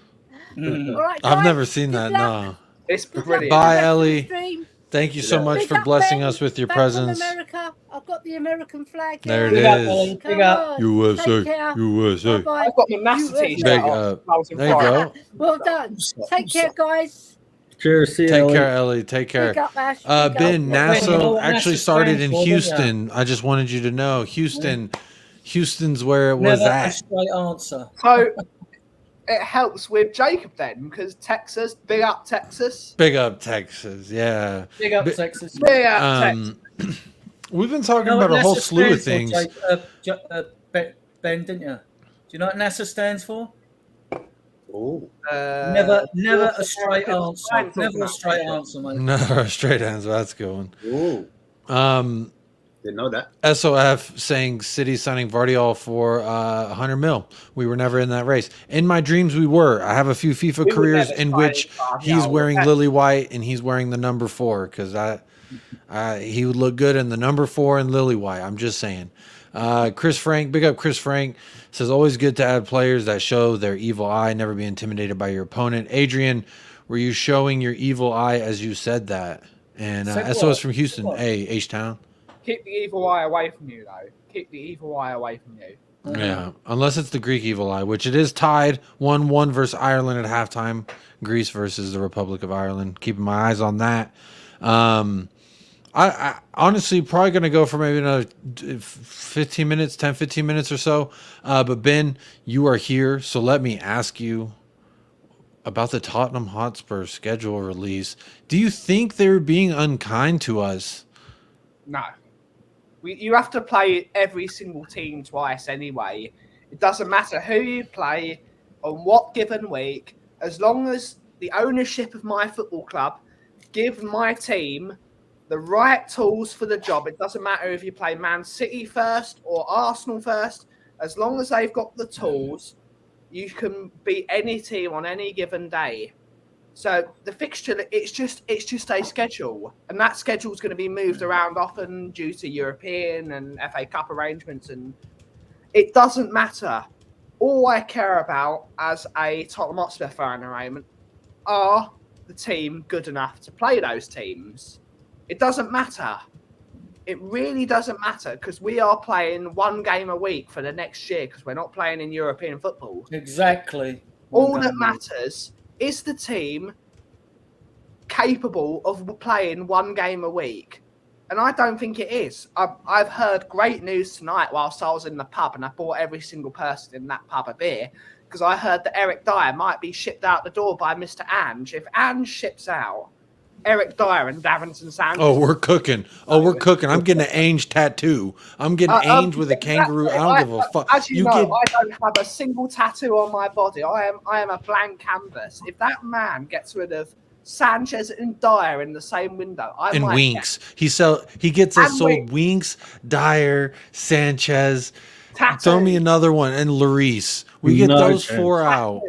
All right, I've guys, never seen good that. luck. No. It's Good luck brilliant. with Bye, the rest of the Ellie. stream. Thank you so much Big for up, blessing Ben, us with your back from presence. America. I've got the American flag There here. it Big up, is. Ellie. Come Big up. on. USA. Take care. USA. Bye-bye. I've got my massive USA. t-shirt Big on. up. I was in There you Florida. go. Well done. Take care, guys. Cheers. See you, Take Ellie. care, Ellie. Take care. Big up, Ash. Big Ben, up. Ben, you know NASA what actually NASA started stands in for, don't Houston. I just wanted you to know. Houston's where it was Never a at. straight answer. So it helps with Jacob then, because Texas, big up Texas. Big up Texas. Yeah. Big up Texas. Big up Texas. We've been talking You know what about a whole NASA slew of stands things. for, Ben, didn't you? Do you know what NASA stands for? Oh, Never a straight answer. Never a straight answer, mate. Never a straight answer. That's a good one. oh, didn't know that. SOF saying City signing Vardiol for 100 mil. We were never in that race. In my dreams, we were. I have a few FIFA We were careers never in signing which Vardiol. he's wearing lily white and he's wearing the number 4 because he would look good in the number 4 and lily white. I'm just saying. Chris Frank, big up Chris Frank, says always good to add players that show their evil eye, never be intimidated by your opponent. Adrian, were you showing your evil eye as you said that? And SOS from Houston. Hey, H-Town. Keep the evil eye away from you, though. Keep the evil eye away from you. Yeah, unless it's the Greek evil eye, which it is tied 1-1 versus Ireland at halftime. Greece versus the Republic of Ireland. Keeping my eyes on that. I honestly probably going to go for maybe another 15 minutes, 10, 15 minutes or so. But Ben, you are here, so let me ask you about the Tottenham Hotspur schedule release. Do you think they're being unkind to us? No. You have to play every single team twice anyway. It doesn't matter who you play on what given week, as long as the ownership of my football club give my team the right tools for the job. It doesn't matter if you play Man City first or Arsenal first. As long as they've got the tools, you can beat any team on any given day. So the fixture, it's just a schedule, and that schedule is going to be moved around often due to European and FA Cup arrangements, and it doesn't matter. All I care about as a Tottenham Hotspur fan at the moment are the team good enough to play those teams. It doesn't matter. It really doesn't matter because we are playing one game a week for the next year because we're not playing in European football. Exactly. All that matters is the team capable of playing one game a week. And I don't think it is. I've heard great news tonight whilst I was in the pub, and I bought every single person in that pub a beer because I heard that Eric Dyer might be shipped out the door by Mr. Ange. If Ange ships out Eric Dyer and Davinson Sanchez. Oh, we're cooking. We're cooking. I'm getting an Ainge tattoo. I'm getting Ainge with a kangaroo. I don't give a fuck. As you know, I don't have a single tattoo on my body. I am a blank canvas. If that man gets rid of Sanchez and Dyer in the same window, I might Winks. He gets us sold Winks, Dyer, Sanchez. Tattoo. Throw me another one and Lloris. We get those 4 out.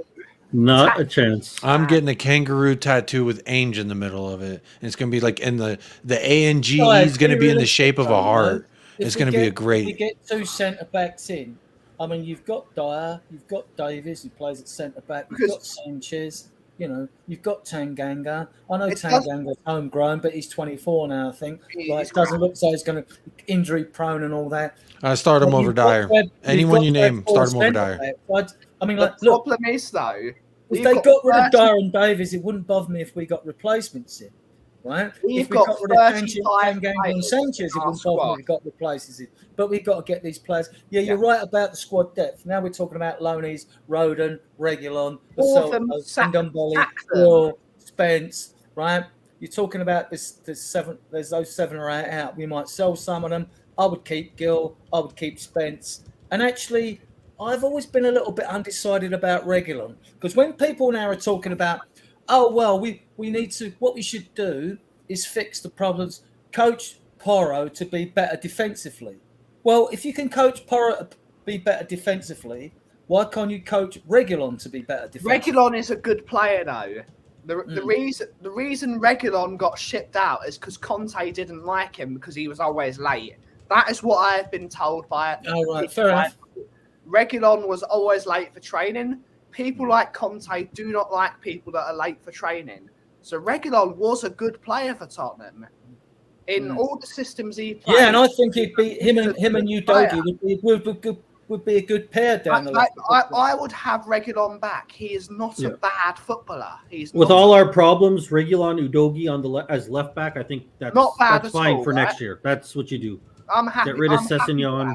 Not a chance. I'm getting a kangaroo tattoo with Ainge in the middle of it. And it's going to be like in the A-N-G is going to be in the shape of a heart. It's going to be a great... If you get 2 centre-backs in, I mean, you've got Dyer, you've got Davies, who plays at centre-back, you've got Sanchez, you've got Tanganga. I know Tanganga's homegrown, but he's 24 now, I think. It doesn't look so he's going to injury-prone and all that. I start him over Dyer. Anyone you name, start him over Dyer. I mean, the problem is, though, if they got rid of Dyer and Davies, it wouldn't bother me if we got replacements in, right? If we got rid of Tanganga and Sanchez, it wouldn't bother me if we got replaces in. But we've got to get these players. Yeah, you're right about the squad depth. Now we're talking about Loneys, Roden, Reguilon, Ndombele, Will, Spence, right? You're talking about this 7. There's those 7 or 8 out. We might sell some of them. I would keep Gill. I would keep Spence. And actually, I've always been a little bit undecided about Reguilon because when people now are talking about, we need to, what we should do is fix the problems. Coach, Porro to be better defensively. Well, if you can coach Porro to be better defensively, why can't you coach Reguilon to be better defensively? Reguilon is a good player though. The reason Reguilon got shipped out is because Conte didn't like him because he was always late. That is what I have been told by. Oh, right, fair enough. Reguilon was always late for training. People like Conte do not like people that are late for training. So Reguilon was a good player for Tottenham in all the systems he played. Yeah, and I think he'd be him and Udogie would be a good pair down the left. I would have Reguilon back. He is not a bad footballer. He's with all our problems, Reguilon, Udogie on the as left back. I think that's not bad. That's fine for next year. That's what you do. I'm happy. Get rid of Sessegnon.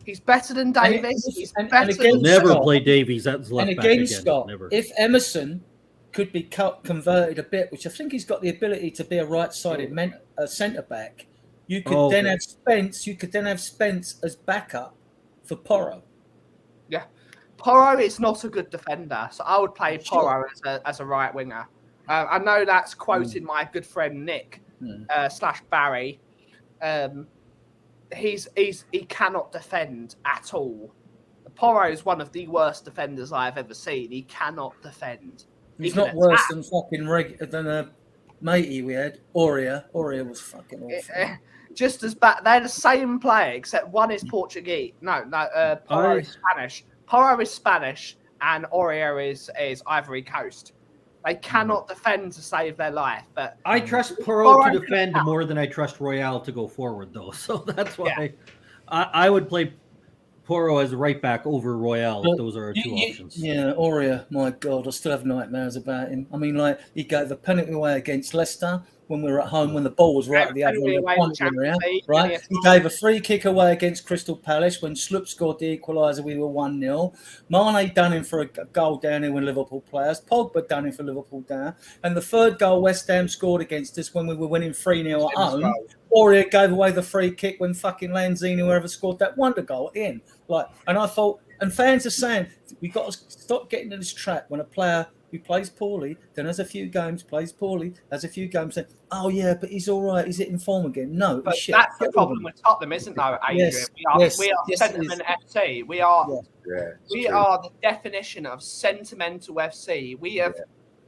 He's better than Davies. He's better. Never play Davies. That's left and back again, again. Scott, Never. if Emerson could be converted a bit, which I think he's got the ability to be a right-sided centre back, you could then have Spence. You could then have Spence as backup for Porro. Yeah, Porro is not a good defender, so I would play Porro as a right winger. I know that's quoting my good friend Nick / Barry. He cannot defend at all. Porro is one of the worst defenders I have ever seen. He cannot defend. He's not worse than fucking than a matey we had. Aurea was fucking awful. Just as bad. They're the same player, except one is Portuguese. No, Porro is Spanish. Porro is Spanish, and Aurea is Ivory Coast. They cannot defend to save their life. But I trust Porro to defend more than I trust Royale to go forward, though. So that's why I would play Porro as a right back over Royale. If those are our two options. Yeah, Aurea, my God, I still have nightmares about him. I mean, like, he gave the penalty away against Leicester when we were at home, when the ball was right at the other end of the area, right? He gave a free kick away against Crystal Palace when Sloop scored the equaliser. We were 1-0. Mane done him for a goal down here when Liverpool players. Pogba done him for Liverpool down. And the third goal West Ham scored against us when we were winning 3-0 at home. Aurea gave away the free kick when fucking Lanzini, whoever scored that wonder goal in. Like, and I thought, and fans are saying, we got to stop getting in this trap when a player who plays poorly, then has a few games, plays poorly, has a few games, saying, oh yeah, but he's all right, he's in form again. No, but shit. That's the problem with Tottenham, isn't though, Adrian? We are sentiment FC. We are the definition of sentimental FC. We have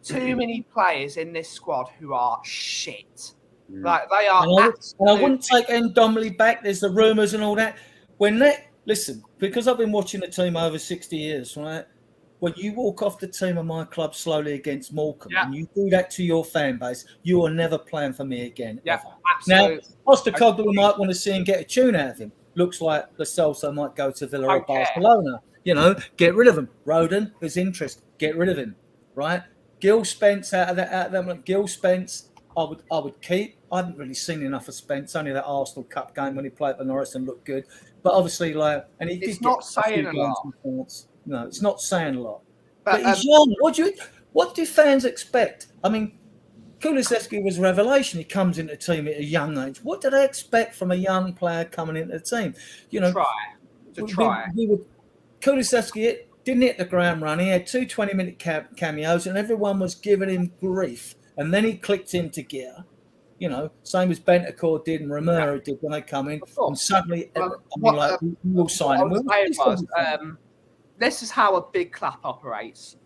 too many players in this squad who are shit. Like they are. And I wouldn't take Ndombele back. There's the rumours and all that. Listen, because I've been watching the team over 60 years, right? When you walk off the team of my club slowly against Morecambe, and you do that to your fan base, you are never playing for me again. Yeah, ever. absolutely. Now, Postecoglou might want to see him get a tune out of him. Looks like Lo Celso might go to Villa or Barcelona. You know, get rid of him. Rodon, there's interest. Get rid of him, right? Gil Spence out of them. Gil Spence, I would keep. I haven't really seen enough of Spence. Only that Arsenal Cup game when he played for Norwich and looked good. But obviously, and he it's did not get saying a lot. No, it's not saying a lot. But he's young. What do fans expect? I mean, Kulusevski was a revelation. He comes into the team at a young age. What do they expect from a young player coming into the team? You know, Kulusevski didn't hit the ground running. He had 2 20-minute cameos, and everyone was giving him grief. And then he clicked into gear. You know, same as Bentancur did and Romero did when they come in. And suddenly, we'll sign him. This is how a big club operates.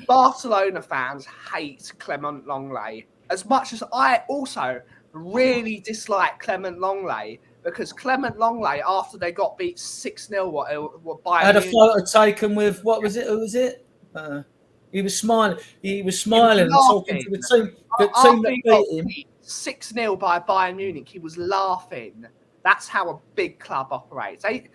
Barcelona fans hate Clement Longley as much as I also really dislike Clement Longley, because Clement Longley, after they got beat 6-0, I had a photo taken with Who was it? He was smiling. He was smiling and talking to the team. The team that beat him 6-0 by Bayern Munich. He was laughing. That's how a big club operates. He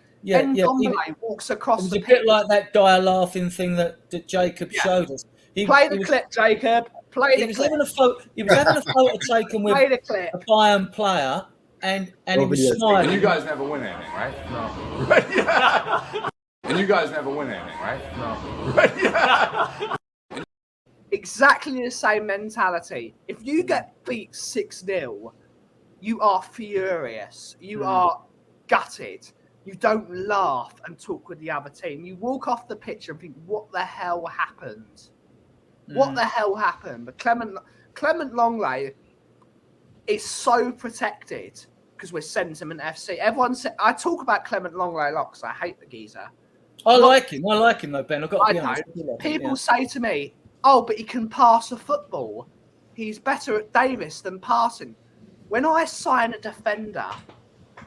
walks across the pitch. It was a bit like that dire laughing thing that Jacob showed us. Play the clip, Jacob. He was having a photo taken with a Bayern player, and he was smiling. And you guys never win anything, right? No. Right? Yeah. And you guys never win anything, right? No. Right? Yeah. Exactly the same mentality. If you get beat 6-0, you are furious. You are gutted. You don't laugh and talk with the other team. You walk off the pitch and think, what the hell happened? What the hell happened? But Clement Longley is so protected because we're Sentiment FC. Everyone said I talk about Clement Longley Locks. I hate the geezer. I like him though, Ben. I've got to be honest. People say to me, "Oh, but he can pass a football. He's better at Davis than passing." When I sign a defender,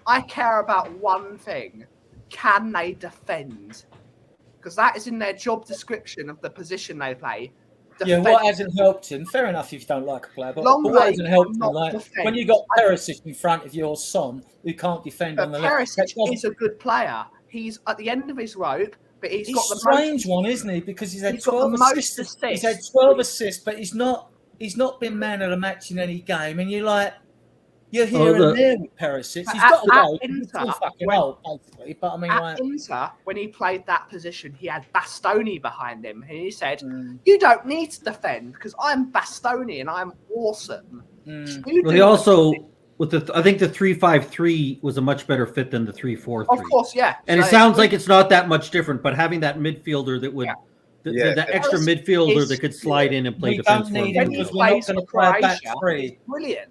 I care about one thing: can they defend? Because that is in their job description of the position they play. Defend. Yeah, what hasn't helped him? Fair enough if you don't like a player, but what hasn't helped him? Like when you got Perisic in front of your Son, who can't defend on the left. Perisic is a good player. He's at the end of his rope, but he's got the strange one, isn't he? Because he's had 12 assists. He's had 12 assists, but he's not been man of the match in any game. And you're here and there with Perisic. He's got a goal. Fucking old, basically. But I mean, at Inter, when he played that position, he had Bastoni behind him, and he said, "You don't need to defend because I'm Bastoni and I'm awesome." Well, he also I think the 3-5-3 was a much better fit than the 3-4-3. Of course, yeah. And it sounds like it's not that much different, but having that midfielder that would. The extra midfielder that could slide in and play defense for him. When he plays in a back three, brilliant.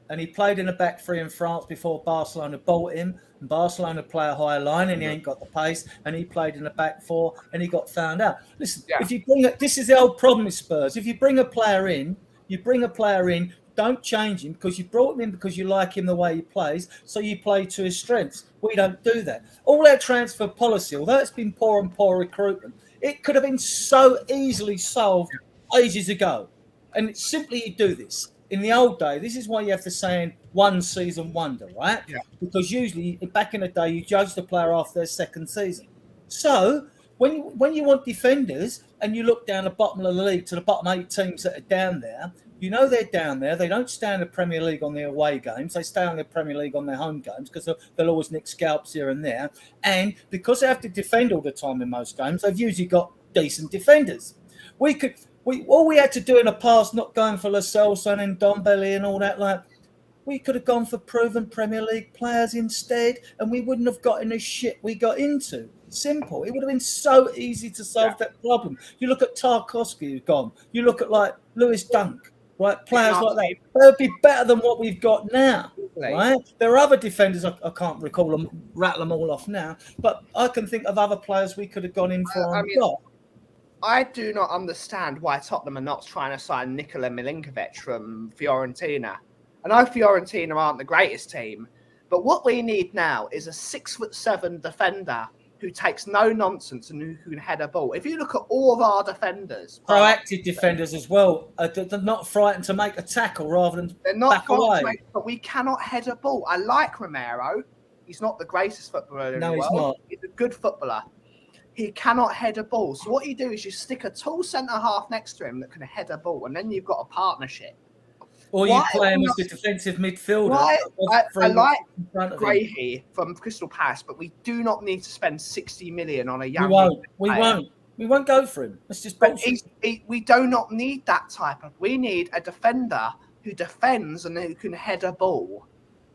And he played in a back three in France before Barcelona bought him. And Barcelona play a higher line, and he ain't got the pace. And he played in a back four, and he got found out. Listen, if you bring this is the old problem with Spurs. If you bring a player in, don't change him because you brought him in because you like him the way he plays, so you play to his strengths. We don't do that. All our transfer policy, although it's been poor and poor recruitment, it could have been so easily solved ages ago. And it's simply you do this. In the old day, this is why you have the saying one season wonder, right? Yeah. Because usually back in the day, you judge the player after their second season. So when you want defenders and you look down the bottom of the league to the bottom 8 teams that are down there, you know they're down there. They don't stay in the Premier League on their away games. They stay on the Premier League on their home games because they'll always nick scalps here and there. And because they have to defend all the time in most games, they've usually got decent defenders. All we had to do in the past, not going for Lo Celso and Ndombele and all that, we could have gone for proven Premier League players instead, and we wouldn't have got in the shit we got into. Simple. It would have been so easy to solve that problem. You look at Tarkowski, who's gone. You look at Lewis Dunk, right? Players like that. They would be better than what we've got now, right? There are other defenders, I can't recall them, rattle them all off now, but I can think of other players we could have gone in for and got. I do not understand why Tottenham are not trying to sign Nikola Milinkovic from Fiorentina. I know Fiorentina aren't the greatest team, but what we need now is a 6'7" defender who takes no nonsense and who can head a ball. If you look at all of our defenders, proactive defenders as well, they're not frightened to make a tackle rather than back away. But we cannot head a ball. I like Romero. He's not the greatest footballer in the world. No, he's not. He's a good footballer. He cannot head a ball. So what you do is you stick a tall centre-half next to him that can head a ball, and then you've got a partnership. Or you play him as the defensive midfielder. I like Grahey from Crystal Palace, but we do not need to spend 60 million on a young player. We won't go for him. That's just bullshit. We do not need that type of... We need a defender who defends and who can head a ball.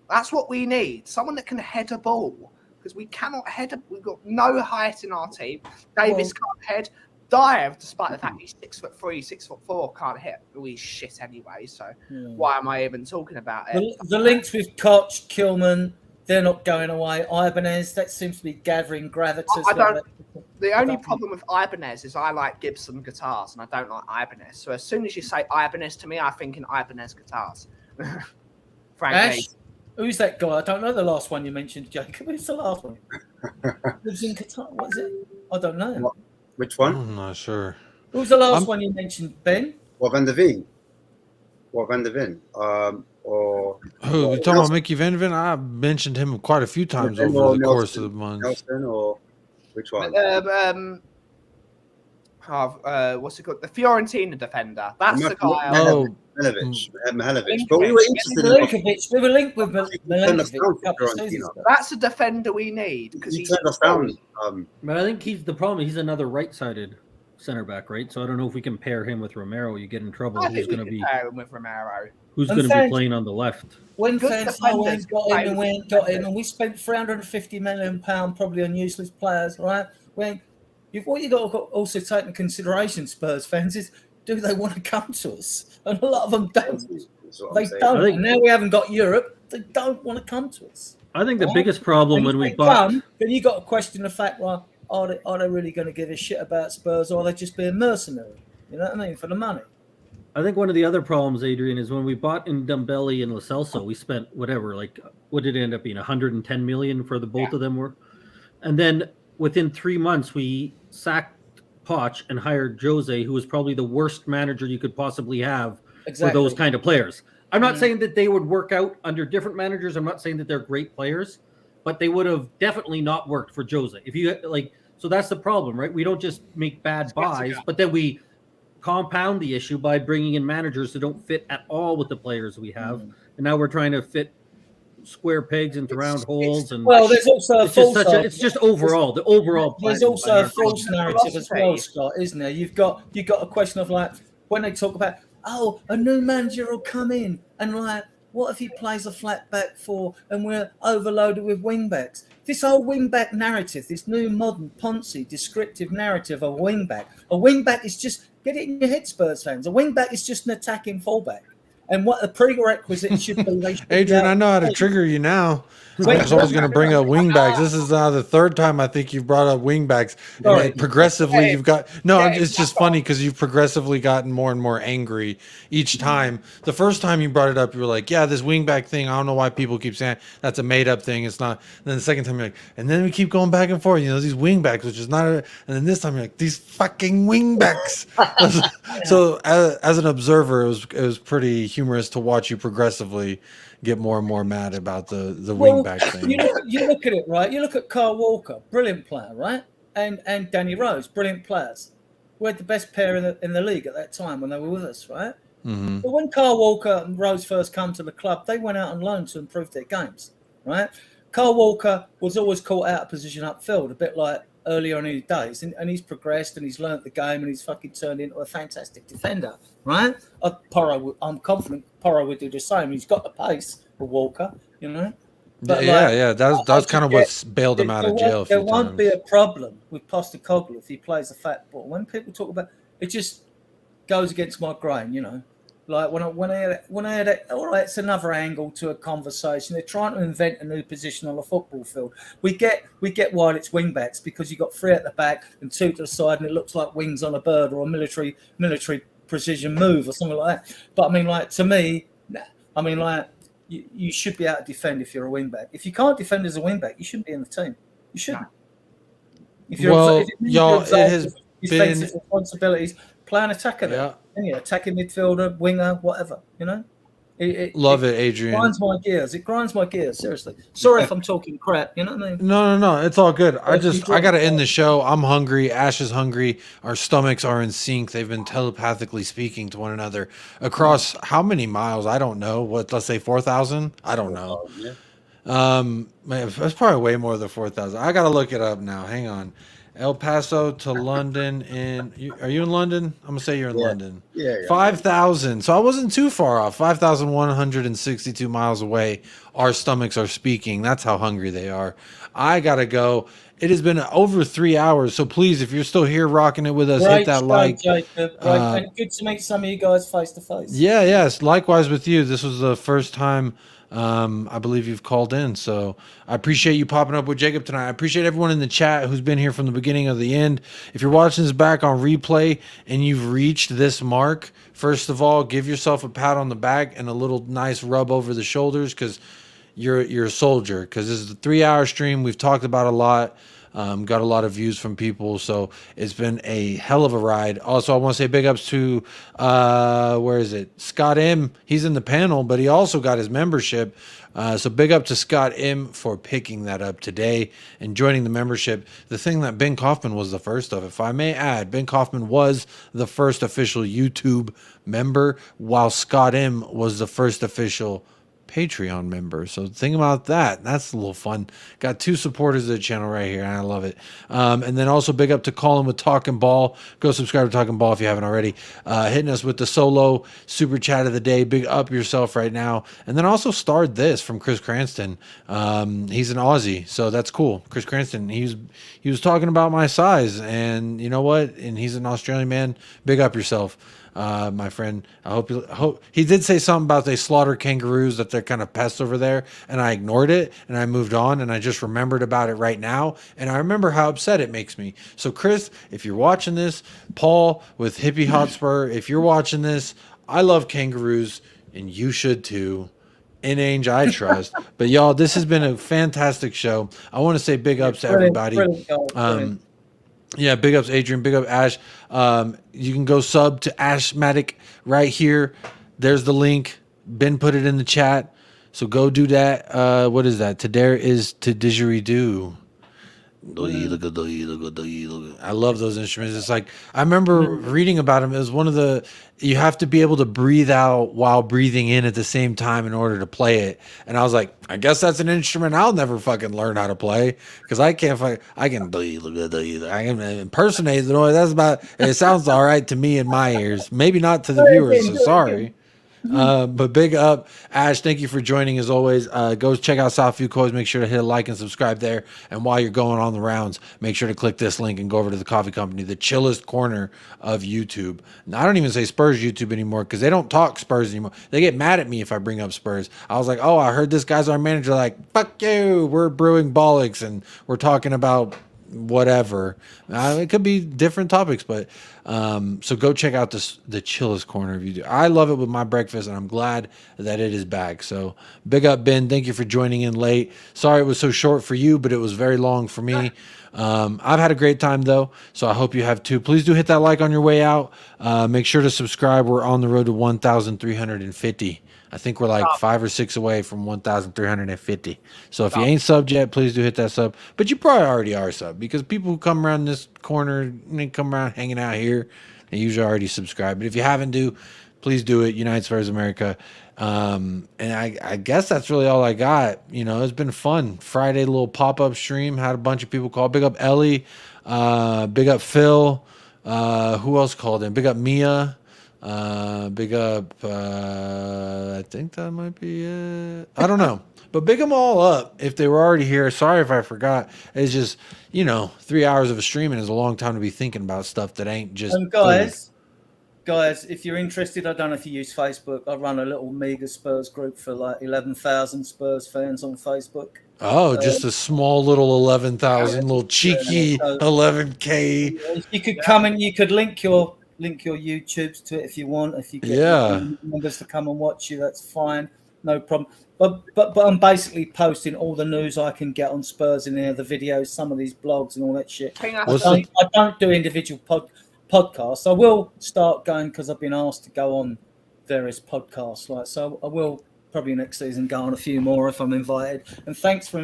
That's what we need. Someone that can head a ball. Because we cannot head. We've got no height in our team. Davis can't head. Dyer, despite the fact he's 6'3", 6'4", can't hit. Well, he's shit anyway. So why am I even talking about it? The links with Koch, Kilman, they're not going away. Ibanez, that seems to be gathering gravitas. The only problem with Ibanez is I like Gibson guitars and I don't like Ibanez. So as soon as you say Ibanez to me, I think in Ibanez guitars. Frankly. Ash? Who's that guy? I don't know the last one you mentioned, Jacob. Who's the last one? Lives in Qatar. What is it? I don't know. Which one? I'm not sure. Who's the last one you mentioned, Ben? Van der Veen. Van der Veen. Who? You talking about Mickey Van der Ven? I mentioned him quite a few times over the course of the month. Nelson or which one? What's it called? The Fiorentina defender. That's the guy. Mihalovic. But we were interested we were linked with Milinkovic. That's a defender we need because he turned us down. But I think he's the problem. He's another right-sided center back, right? So I don't know if we can pair him with Romero. You get in trouble. Who's going to be pair him with Romero? Who's going to be playing on the left? When fans got him and we ain't got him, and we spent £350 million probably on useless players, right? What you got to also take into consideration, Spurs fans, is do they want to come to us? And a lot of them don't. They don't. Now we haven't got Europe. they don't want to come to us. I think the biggest problem when we come, then you got to question the fact, well, are they really going to give a shit about Spurs, or are they just being mercenary? You know what I mean? For the money. I think one of the other problems, Adrian, is when we bought in Ndombele and Lo Celso, we spent whatever, like, what did it end up being? 110 million for the both of them were, and then within 3 months we sacked Poch and hired Jose, who was probably the worst manager you could possibly have for those kind of players. I'm not saying that they would work out under different managers. I'm not saying that they're great players, but they would have definitely not worked for Jose. If you like, so that's the problem, right? We don't just make bad buys, but then we compound the issue by bringing in managers that don't fit at all with the players we have, and now we're trying to fit square pegs into round holes. And well, there's also it's just overall the overall. There's also a false narrative as well, Scott, isn't there? You've got a question of like when they talk about a new manager will come in and like what if he plays a flat back four and we're overloaded with wing backs? This whole wing back narrative, this new modern Ponzi descriptive narrative of a wing back is just get it in your head, Spurs fans. A wing back is just an attacking fullback. And what the prerequisite should be. Adrian, I know how to trigger you now. I was always going to bring up wingbacks. This is now the third time I think you've brought up wingbacks. And progressively, you've got it's just funny because you've progressively gotten more and more angry each time. The first time you brought it up, you were like, "Yeah, this wingback thing. I don't know why people keep saying that's a made-up thing. It's not." And then the second time you're like, and then we keep going back and forth. You know, these wingbacks, which is not. And then this time you're like, these fucking wingbacks. So as an observer, it was pretty humorous to watch you progressively get more and more mad about the wingback thing. You look at it, right? You look at Kyle Walker, brilliant player, right? And Danny Rose, brilliant players. We had the best pair in the league at that time when they were with us, right? Mm-hmm. But when Kyle Walker and Rose first come to the club, they went out on loan to improve their games, right? Kyle Walker was always caught out of position upfield, a bit like earlier on in his days, and he's progressed and he's learnt the game and he's fucking turned into a fantastic defender, right? I'm confident Porro would do the same. He's got the pace for Walker, you know. But that's kind of what's bailed him out of jail. There won't be a problem with Postecoglou if he plays a fat ball. When people talk about it, just goes against my grain, you know. Like when I had it, all right, it's another angle to a conversation. They're trying to invent a new position on a football field. We get why it's wing backs because you got three at the back and two to the side, and it looks like wings on a bird or a military precision move or something like that. But I mean, like to me, I mean, like you should be able to defend if you're a wing back. If you can't defend as a wing back, you shouldn't be in the team. You shouldn't. If you're defensive responsibilities, play an attacker there. Yeah, attacking midfielder, winger, whatever, you know. Love it, Adrian. It grinds my gears. Seriously. Sorry if I'm talking crap. You know what I mean? No. It's all good. I got to end the show. I'm hungry. Ash is hungry. Our stomachs are in sync. They've been telepathically speaking to one another across how many miles? I don't know. Let's say 4,000. I don't know. That's probably way more than 4,000. I got to look it up now. Hang on. El Paso to London, are you in London? I'm gonna say you're in London. Yeah. 5,000. So I wasn't too far off. 5,162 miles away. Our stomachs are speaking. That's how hungry they are. I gotta go. It has been over 3 hours. So please, if you're still here rocking it with us, hit that like. Jacob. And good to meet some of you guys face to face. Yeah, yes. Likewise with you. This was the first time. I believe you've called in, so I appreciate you popping up with Jacob tonight. I appreciate everyone in the chat who's been here from the beginning of the end. If you're watching this back on replay and you've reached this mark, first of all, give yourself a pat on the back and a little nice rub over the shoulders because you're a soldier. Because this is a 3-hour stream. We've talked about a lot. Got a lot of views from people, so it's been a hell of a ride. Also, I want to say big ups to where is it? Scott M. He's in the panel, but he also got his membership. So big up to Scott M for picking that up today and joining the membership. The thing that Ben Kaufman was the first of, if I may add, Ben Kaufman was the first official YouTube member, while Scott M was the first official Patreon member. So think about that. That's a little fun. Got 2 supporters of the channel right here, and I love it. And then also big up to Colin with Talking Ball. Go subscribe to Talking Ball if you haven't already. Hitting us with the solo super chat of the day. Big up yourself right now. And then also starred this from Chris Cranston. He's an Aussie, so that's cool. Chris Cranston, he was talking about my size, and you know what? And he's an Australian man. Big up yourself. my friend. I hope he did say something about they slaughter kangaroos, that they're kind of pests over there, and I ignored it and I moved on, and I just remembered about it right now, and I remember how upset it makes me. So Chris, if you're watching this, Paul with Hippie Hotspur, if you're watching this, I love kangaroos and you should too. In Ange, I trust. But y'all, this has been a fantastic show. I want to say big ups to everybody. Yeah, big ups Adrian, big up Ash. You can go sub to Ashmatic right here. There's the link. Ben put it in the chat. So go do that. What is that? Today is to didgeridoo. I love those instruments. It's like, I remember reading about them. It was one of the, you have to be able to breathe out while breathing in at the same time in order to play it. And I was like, I guess that's an instrument I'll never fucking learn how to play, because I can't I can impersonate the noise. That's about, it sounds all right to me in my ears, maybe not to the viewers, so sorry. But big up, Ash. Thank you for joining as always. Go check out Southview Coys. Make sure to hit a like and subscribe there. And while you're going on the rounds, make sure to click this link and go over to the coffee company, the chillest corner of YouTube. And I don't even say Spurs YouTube anymore, because they don't talk Spurs anymore. They get mad at me if I bring up Spurs. I was like, oh, I heard this guy's our manager. Like, fuck you. We're brewing bollocks and we're talking about whatever. It could be different topics, but so go check out the chillest corner of YouTube. I love it with my breakfast, and I'm glad that it is back. So big up, Ben. Thank you for joining in late. Sorry it was so short for you, but it was very long for me. I've had a great time though, so I hope you have too. Please do hit that like on your way out. Make sure to subscribe. We're on the road to 1,350. I think we're like 5 or 6 away from 1,350. So if you ain't subbed yet, please do hit that sub. But you probably already are sub, because people who come around this corner, they come around hanging out here, they usually already subscribe. But if you haven't please do it. United Spurs America. And I guess that's really all I got. You know, it's been fun. Friday little pop-up stream. Had a bunch of people call. Big up Ellie. Big up Phil. Who else called in? Big up Mia. Big up, I think that might be it. I don't know, but big them all up if they were already here. Sorry if I forgot. It's just, 3 hours of a streaming is a long time to be thinking about stuff that ain't just guys, if you're interested, I don't know if you use Facebook. I run a little mega Spurs group for like 11,000 Spurs fans on Facebook. Oh, just a small little 11,000, little cheeky 11K. You could come and you could link your YouTubes to it if you want. If you get members to come and watch you, that's fine, no problem. But I'm basically posting all the news I can get on Spurs in there, the videos, some of these blogs and all that shit. I don't do individual podcasts. I will start going, because I've been asked to go on various podcasts, so I will probably next season go on a few more if I'm invited. And thanks for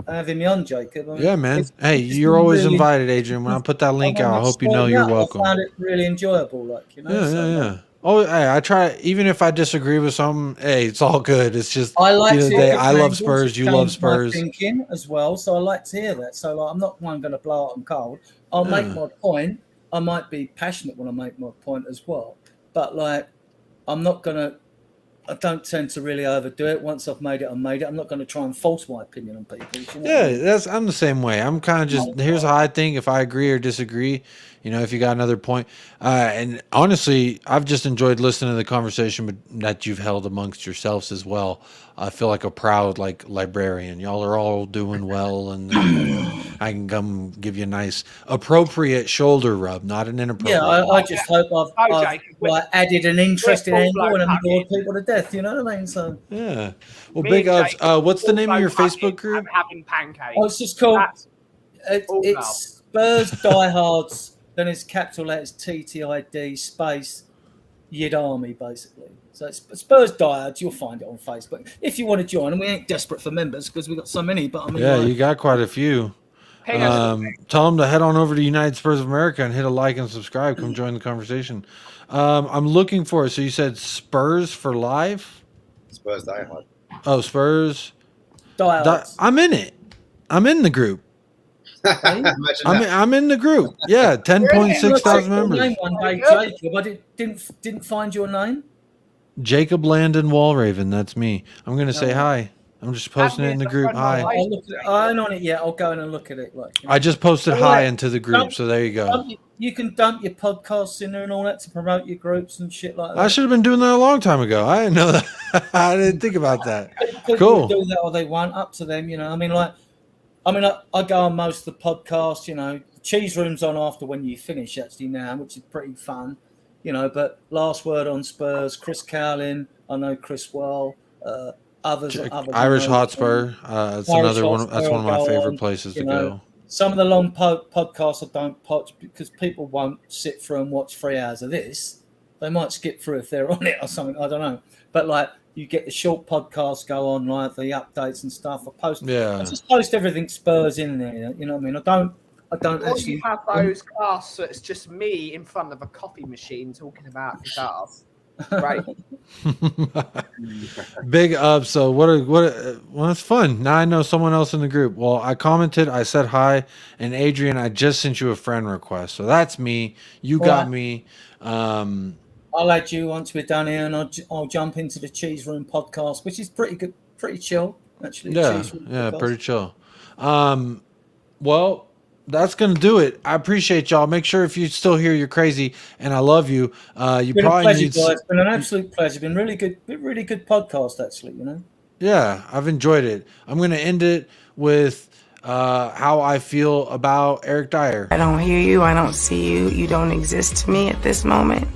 having me on, Jacob. Man. Hey, you're always invited, Adrian. When I put that link out, I hope you know you're welcome. I found it really enjoyable, Yeah. Oh, hey, I try. Even if I disagree with something, hey, it's all good. It's just I like to day, I love Spurs. You love Spurs. Thinking as well, so I like to hear that. So I'm not one going to blow out and cold. I'll make my point. I might be passionate when I make my point as well, but I'm not going to. I don't tend to really overdo it. Once I've made it, I'm not going to try and force my opinion on people. I'm the same way. I'm kind of just, here's how I think. If I agree or disagree, if you got another point. And honestly, I've just enjoyed listening to the conversation that you've held amongst yourselves as well. I feel like a proud librarian. Y'all are all doing well, and I can come give you a nice appropriate shoulder rub, not an inappropriate. Yeah, I just hope I've added an interesting angle and I'm bored people to death. You know what I mean? So yeah. Well, big ups. What's the name of your Facebook group? I'm having pancakes. Oh, it's just called. It's Spurs Diehards. Then it's capital letters TTID space Yid Army, basically. So it's Spurs Diehards. You'll find it on Facebook if you want to join. And we ain't desperate for members because we've got so many. But I mean, you got quite a few. Tell them to head on over to United Spurs of America and hit a like and subscribe. Come join the conversation. I'm looking for it. So you said Spurs for live? Spurs Diehard. Oh, Spurs. Diehards. I'm in it. I'm in the group. I'm in the group. Yeah, 10.6 thousand members. Jacob, I didn't find your name. Jacob Landon Walraven. That's me. I'm gonna say hi. I'm just posting it in the group. Hi. I ain't on it yet. I'll go in and look at it. Like, I just posted hi into the group, so there you go. You can dump your podcasts in there and all that to promote your groups and shit like that. I should have been doing that a long time ago. I didn't know that. I didn't think about that. People Cool. do that or they want, up to them, you know. I go on most of the podcasts, you know. Cheese Room's on after when you finish actually now, which is pretty fun, you know. But Last Word on Spurs, Chris Cowlin, I know Chris well. Others Irish Hotspur. That's another one. That's one of my favorite places to go. Some of the long podcasts I don't watch because people won't sit through and watch 3 hours of this. They might skip through if they're on it or something. I don't know. But like you get the short podcasts go on, like the updates and stuff. I just post everything Spurs in there. You know what I mean? I don't actually you have those casts, so it's just me in front of a coffee machine talking about guitars. Right. Big up. So well, it's fun. Now I know someone else in the group. Well, I commented, I said hi, and Adrian, I just sent you a friend request. So that's me. You got me. I'll add you once we're done here, and I'll jump into the Cheese Room podcast, which is pretty good, pretty chill, actually. Yeah, pretty chill. Well, that's gonna do it. I appreciate y'all. Make sure if you still here, you're crazy, and I love you. You been probably a pleasure, need. guys. It's been an absolute pleasure. It's been really good podcast, actually. You know. Yeah, I've enjoyed it. I'm gonna end it with how I feel about Eric Dyer. I don't hear you. I don't see you. You don't exist to me at this moment.